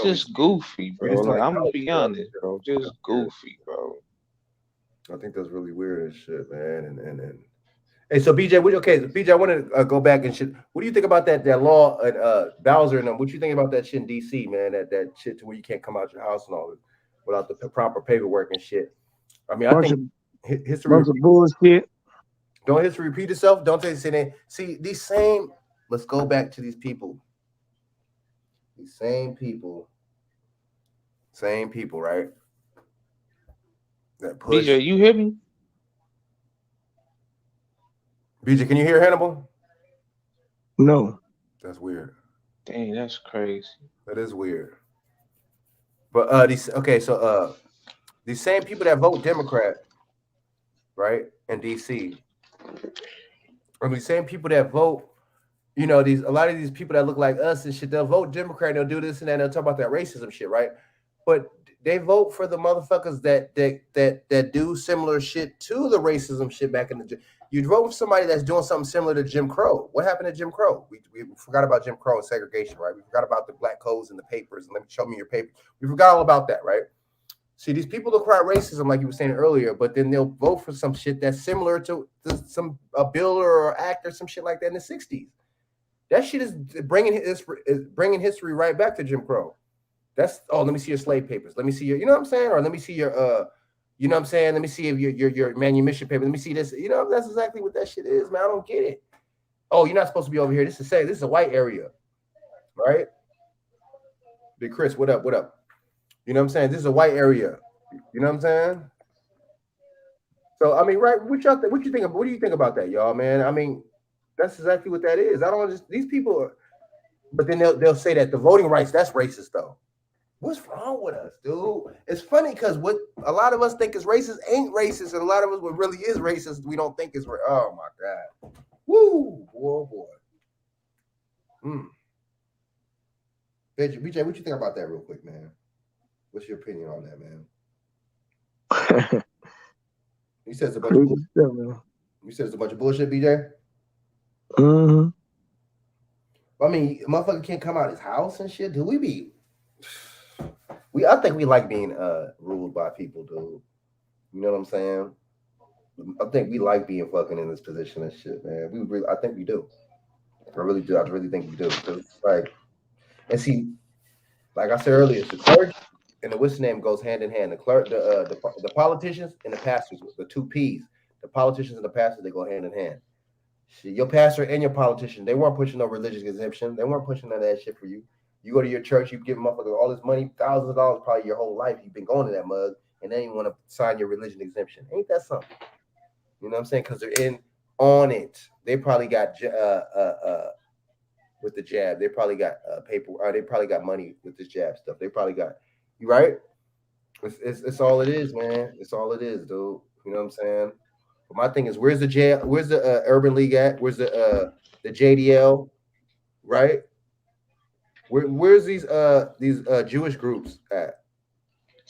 Just goofy, bro. Like, I'm gonna be honest, bro. Just goofy, bro. I think that's really weird as shit, man. And hey, so BJ, BJ, I want to go back and shit. What do you think about that law at Bowser and them? What you think about that shit in DC, man? That shit to where you can't come out your house and all this without the proper paperwork and shit. I mean, I think history. Bunch of bullshit. Don't history repeat itself? Don't say that. See, these same. Let's go back to these people. These same people, right? That push. BJ, you hear me? BJ, can you hear Hannibal? No. That's weird. Dang, that's crazy. That is weird. But these same people that vote Democrat, right, in DC, or these same people that vote, a lot of these people that look like us and shit, they'll vote Democrat, they'll do this and that, and they'll talk about that racism shit, right? But they vote for the motherfuckers that do similar shit to the racism shit back in the. You vote for somebody that's doing something similar to Jim Crow. What happened to Jim Crow? We forgot about Jim Crow and segregation, right? We forgot about the black codes and the papers. And let me show me your paper. We forgot all about that, right? See, these people look cry racism, like you were saying earlier, but then they'll vote for some shit that's similar to a bill or act or some shit like that in the 60s. That shit is bringing history right back to Jim Crow. That's let me see your slave papers. Let me see your, you know what I'm saying? Or let me see your you know what I'm saying? Let me see if your manumission paper. Let me see this. You know, that's exactly what that shit is, man. I don't get it. Oh, you're not supposed to be over here. This is a white area, right? Big Chris, what up? What up? You know what I'm saying? This is a white area. You know what I'm saying? So I mean, right? What you think? What do you think about that, y'all, man? I mean, that's exactly what that is. I don't just these people, but then they'll say that the voting rights, that's racist though. What's wrong with us, dude? It's funny because what a lot of us think is racist ain't racist, and a lot of us what really is racist we don't think is. Oh my god, woo, boy. BJ, what you think about that, real quick, man? What's your opinion on that, man? You said it's a bunch of bullshit. You said it's a bunch of bullshit, BJ. Mm-hmm. I mean, motherfucker can't come out his house and shit. Do we be? I think we like being ruled by people, dude. You know what I'm saying? I think we like being fucking in this position and shit, man. I think we do. I really do. I really think we do. Like, and see, like I said earlier, the clergy and the what's the name goes hand in hand. The politicians and the pastors, the two P's. The politicians and the pastors, they go hand in hand. Shit, your pastor and your politician, they weren't pushing no religious exemption. They weren't pushing none of that shit for you. You go to your church, you give motherfuckers all this money, thousands of dollars, probably your whole life. You've been going to that mug, and then you want to sign your religion exemption. Ain't that something? You know what I'm saying? Because they're in on it. They probably got with the jab. They probably got paper. Or they probably got money with this jab stuff. They probably got you right. It's all it is, man. It's all it is, dude. You know what I'm saying? But my thing is, where's the jail? Where's the Urban League at? Where's the JDL? Right? Where's these Jewish groups at?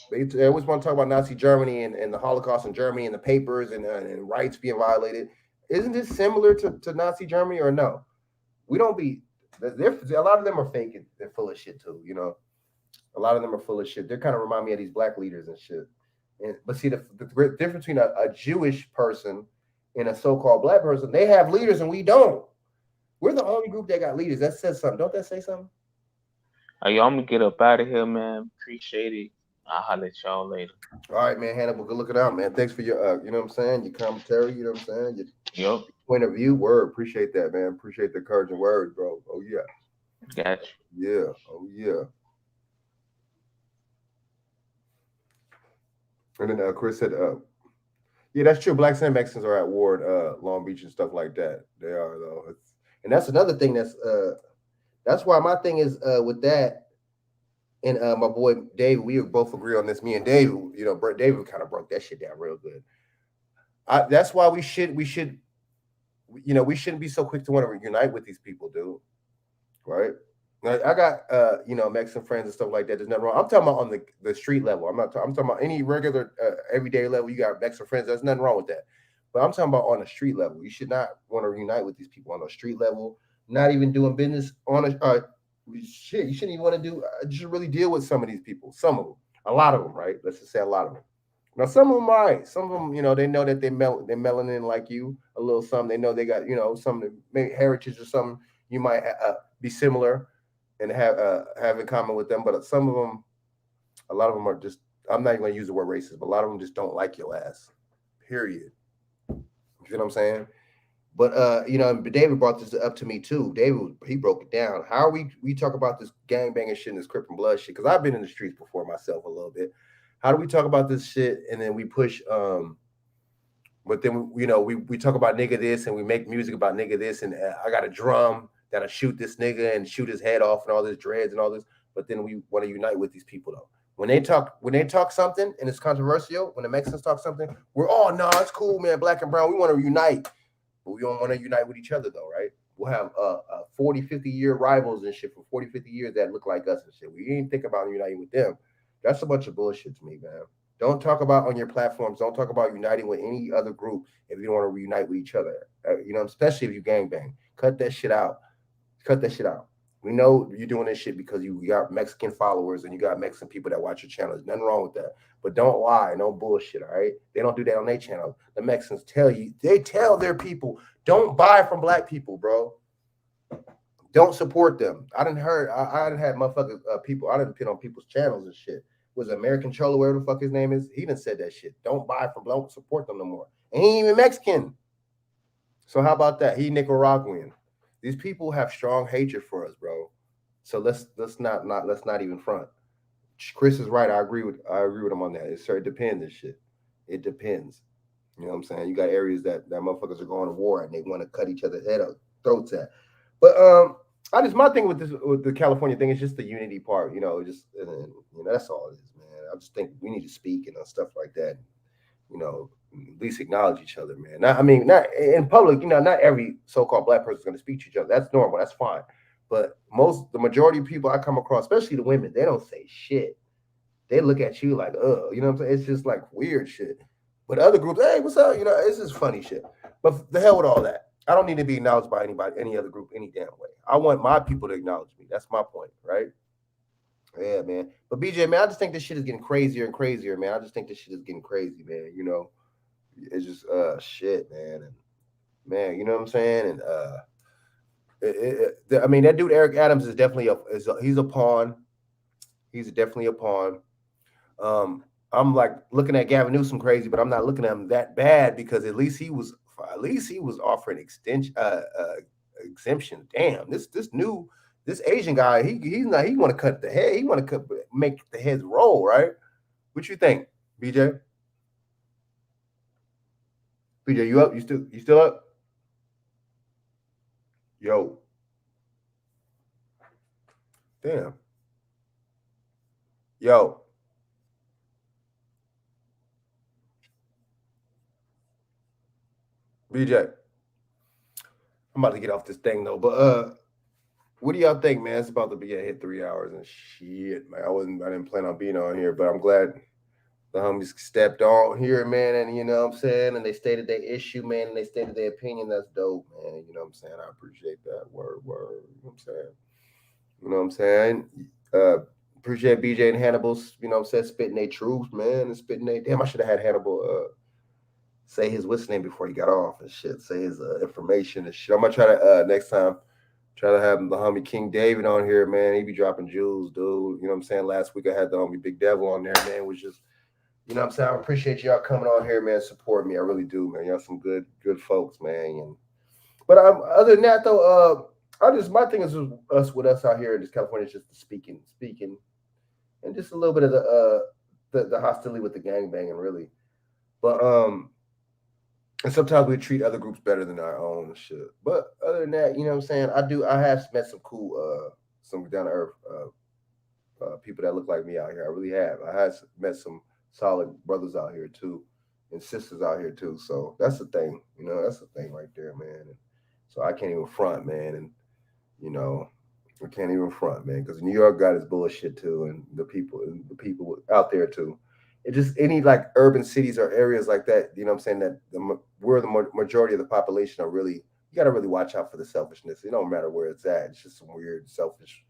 They always want to talk about Nazi Germany and the Holocaust in Germany and the papers and rights being violated. Isn't this similar to Nazi Germany or no? We don't be. A lot of them are fake. They're full of shit too. You know, a lot of them are full of shit. They kind of remind me of these black leaders and shit. But see, the difference between a Jewish person and a so-called black person, they have leaders and we don't. We're the only group that got leaders. That says something. Don't that say something? Hey, y'all, I'm gonna get up out of here, man. Appreciate it. I'll holler at y'all later. All right, man. Hannibal, good looking out, man. Thanks for your, you know what I'm saying, your commentary, you know what I'm saying, your point of view. Word. Appreciate that, man. Appreciate the encouraging words, bro. Oh, yeah. Got you. Yeah. Oh, yeah. And then Chris said, yeah, that's true. Blacks and Mexicans are at war in Long Beach and stuff like that. They are, though. And that's another thing that's why my thing is with that. And my boy Dave, we both agree on this. Me and Dave, you know, David kind of broke that shit down real good. That's why we should, you know, we shouldn't be so quick to want to unite with these people, dude. Right? I got, you know, Mexican friends and stuff like that. There's nothing wrong. I'm talking about on the street level. I'm talking about any regular, everyday level. You got Mexican friends. There's nothing wrong with that. But I'm talking about on the street level. You should not want to unite with these people on the street level. Not even doing business on a shit. You shouldn't even want to do. You should really deal with some of these people. Some of them, a lot of them, right? Let's just say a lot of them. Now, some of them, all right. Some of them, you know, they know that they're melanin like you a little. Some they know they got, you know, some maybe heritage or something. You might be similar and have in common with them. But some of them, a lot of them are just. I'm not even going to use the word racist, but a lot of them just don't like your ass. Period. You know what I'm saying? But you know, David brought this up to me too. David, he broke it down. How are we talk about this gangbanging shit and this Crip and Blood shit? Because I've been in the streets before myself a little bit. How do we talk about this shit and then we push but then you know we talk about nigga this and we make music about nigga this and I got a drum that'll shoot this nigga and shoot his head off and all this dreads and all this, but then we want to unite with these people though. When they talk something and it's controversial, when the Mexicans talk something, we're all it's cool, man, black and brown, we want to unite. But we don't want to unite with each other, though, right? We'll have 40, 50-year rivals and shit for 40, 50 years that look like us and shit. We ain't think about uniting with them. That's a bunch of bullshit to me, man. Don't talk about on your platforms. Don't talk about uniting with any other group if you don't want to reunite with each other. You know, especially if you gangbang. Cut that shit out. Cut that shit out. We know you're doing this shit because you got Mexican followers and you got Mexican people that watch your channel. There's nothing wrong with that. But don't lie. No bullshit, all right? They don't do that on their channel. The Mexicans they tell their people, don't buy from black people, bro. Don't support them. I didn't had motherfuckers people. I didn't put on people's channels and shit. Was American Cholo, whatever the fuck his name is? He done said that shit. Don't buy from. Don't support them no more. And he ain't even Mexican. So how about that? He Nicaraguan. These people have strong hatred for us, bro. So let's not even front. Chris is right. I agree with him on that. It depends and shit. It depends. You know what I'm saying? You got areas that motherfuckers are going to war and they want to cut each other's head up, throats at. But my thing with the California thing is just the unity part. You know, that's all it is, man. I just think we need to speak and stuff like that. You know, at least acknowledge each other, man. Not in public. You know, not every so-called black person is going to speak to each other. That's normal. That's fine. But the majority of people I come across, especially the women, they don't say shit. They look at you like, you know what I'm saying? It's just like weird shit. But other groups, hey, what's up? You know, it's just funny shit. But the hell with all that. I don't need to be acknowledged by anybody, any other group, any damn way. I want my people to acknowledge me. That's my point, right? Yeah, man. But BJ, man, I just think this shit is getting crazier and crazier, man. I just think this shit is getting crazy, man. You know, it's just shit, man. And man, you know what I'm saying? And I mean, that dude Eric Adams is definitely he's a pawn. He's definitely a pawn. I'm like looking at Gavin Newsom crazy, but I'm not looking at him that bad because at least he was offering exemption. Damn, this Asian guy, he want to cut the head. He want to make the heads roll, right? What you think, BJ? BJ, you up? You still up? Yo. Damn. Yo. BJ. I'm about to get off this thing though, but what do y'all think, man? It's about to be hit 3 hours and shit, man. I didn't plan on being on here, but I'm glad the homies stepped on here, man, and you know what I'm saying, and they stated their issue, man, and they stated their opinion. That's dope, man. You know what I'm saying? I appreciate that. Word. You know what I'm saying? Appreciate BJ and Hannibal's, you know what I'm saying, spitting their truth, man, and spitting their damn. I should have had Hannibal say his what's name before he got off and shit. Say his information and shit. I'm gonna try to next time try to have the homie King David on here, man. He be dropping jewels, dude. You know what I'm saying? Last week I had the homie Big Devil on there, man. Which is, you know what I'm saying? I appreciate y'all coming on here, man, support me. I really do, man. Y'all some good folks, man. But other than that though, my thing is with us out here in this California is just the speaking, and just a little bit of the hostility with the gangbanging, really. But and sometimes we treat other groups better than our own and shit. But other than that, you know what I'm saying? I have met some cool, some down to earth people that look like me out here. I really have. I have met some solid brothers out here too, and sisters out here too. So that's the thing, you know. That's the thing right there, man. And so I can't even front, man. And you know, I can't even front, man, because New York got its bullshit too, and the people out there too. It just any like urban cities or areas like that, you know what I'm saying, that where the majority of the population are really, you got to really watch out for the selfishness. It don't matter where it's at. It's just some weird selfish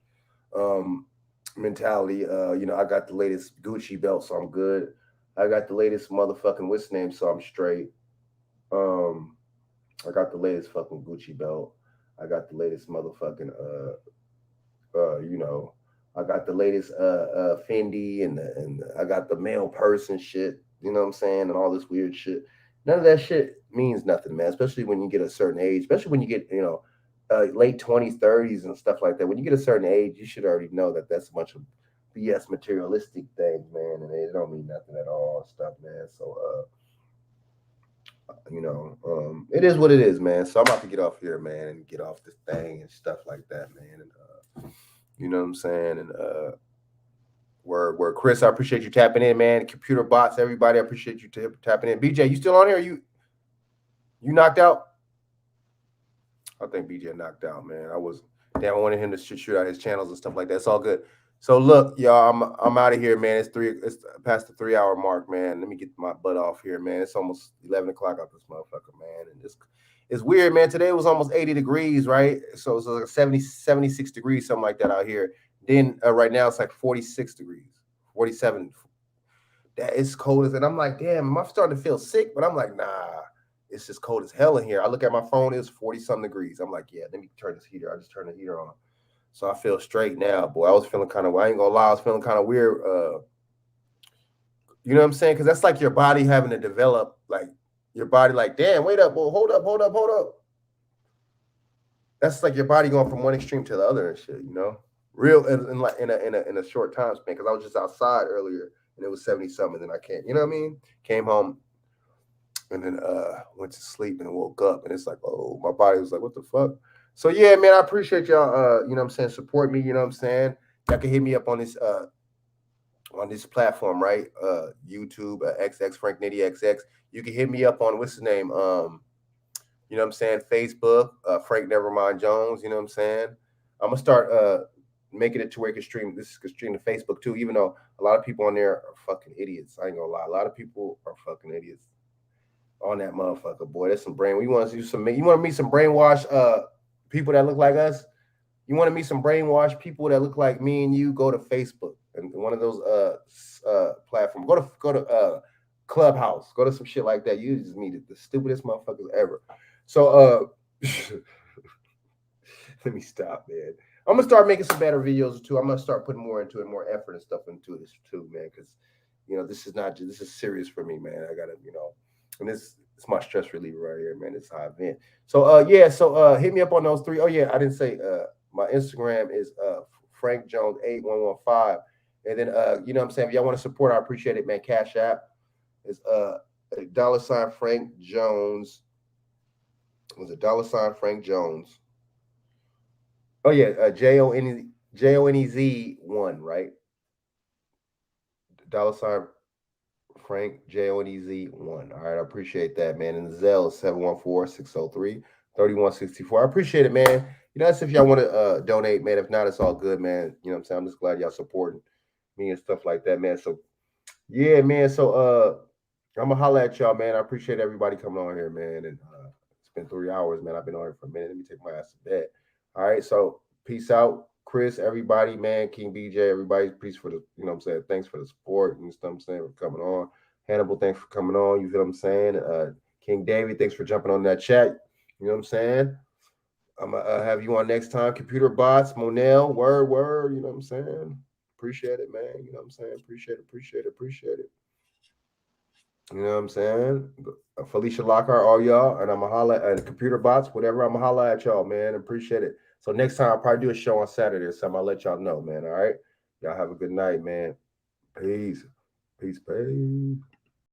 mentality. You know, I got the latest Gucci belt, so I'm good. I got the latest motherfucking what's name, so I'm straight. I got the latest fucking Gucci belt. I got the latest motherfucking you know, I got the latest Fendi and I got the male purse and shit, you know what I'm saying, and all this weird shit. None of that shit means nothing, man, especially when you get a certain age, especially when you get, you know, late 20s, 30s and stuff like that. When you get a certain age, you should already know that that's a bunch of BS materialistic things, man, and it don't mean nothing at all and stuff, man. So, you know, it is what it is, man. So I'm about to get off here, man, and get off this thing and stuff like that, man. And you know what I'm saying? And where Chris, I appreciate you tapping in, man. Computer bots, everybody, I appreciate you tapping in. BJ, you still on here? You knocked out? I think BJ knocked out, man. I wanted him to shoot out his channels and stuff like that. It's all good. So look, y'all, I'm out of here, man. It's past the 3 hour mark, man. Let me get my butt off here, man. It's almost 11 o'clock out this motherfucker, man. And it's weird, man. Today was almost 80 degrees, right? So it's like 76 degrees, something like that out here. Then right now it's like 46 degrees, 47. That is cold as, and I'm like, damn, am I starting to feel sick? But I'm like, nah, it's just cold as hell in here. I look at my phone, it's 40-something degrees. I'm like, yeah, let me turn this heater. I just turned the heater on. So I feel straight now, boy. I was feeling kind of, I ain't gonna lie, I was feeling kind of weird. You know what I'm saying? Because that's like your body having to develop, like your body, like, damn, wait up, well, hold up. That's like your body going from one extreme to the other and shit, you know? Real in like in a short time span. Because I was just outside earlier and it was 70-something, and then I came, you know what I mean? Came home and then went to sleep and woke up, and it's like, oh, my body was like, what the fuck? So yeah, man, I appreciate y'all you know what I'm saying, support me, you know what I'm saying? Y'all can hit me up on this platform, right? YouTube, XX Frank Nitty XX. You can hit me up on what's his name? You know what I'm saying? Facebook, Frank Nevermind Jones, you know what I'm saying? I'm gonna start making it to where you can stream to Facebook too, even though a lot of people on there are fucking idiots. I ain't gonna lie. A lot of people are fucking idiots on that motherfucker, boy. There's some brain. You want to meet some brainwashed people that look like us? You want to meet some brainwashed people that look like me and you? Go to Facebook and one of those platforms. Go to Clubhouse. Go to some shit like that. You just meet the stupidest motherfuckers ever. So let me stop, man. I'm gonna start making some better videos too. I'm gonna start putting more into it, more effort and stuff into this too, man. Because this is serious for me, man. I gotta, and it's my stress reliever right here, man. It's how I vent. So hit me up on those three. Oh yeah, I didn't say my Instagram is Frank Jones 8115. And then you know what I'm saying, if y'all want to support, I appreciate it, man. Cash App is $ Frank Jones. Was it $ Frank Jones? Oh yeah, JONEZ1, right? $ Frank JONEZ1. All right, I appreciate that, man. And the Zelle is 714-603-3164. I appreciate it, man. That's if y'all want to donate, man. If not, it's all good, man. You know what I'm saying? I'm just glad y'all supporting me and stuff like that, man. So yeah, man. So I'm gonna holler at y'all, man. I appreciate everybody coming on here, man. And it's been 3 hours, man. I've been on here for a minute. Let me take my ass to bed. All right, so peace out, Chris, everybody, man. King BJ, everybody, peace for the, you know what I'm saying? Thanks for the support and stuff I'm saying, for coming on. Hannibal, thanks for coming on. You feel what I'm saying? King David, thanks for jumping on that chat. You know what I'm saying? I'm gonna have you on next time. Computer Bots, Monel, word, you know what I'm saying? Appreciate it, man. You know what I'm saying? Appreciate it. You know what I'm saying? Felicia Lockhart, all y'all, and I'm gonna holla at Computer Bots, whatever. I'm gonna holla at y'all, man. Appreciate it. So next time I'll probably do a show on Saturday or something. I'll let y'all know, man. All right. Y'all have a good night, man. Peace. Peace, babe.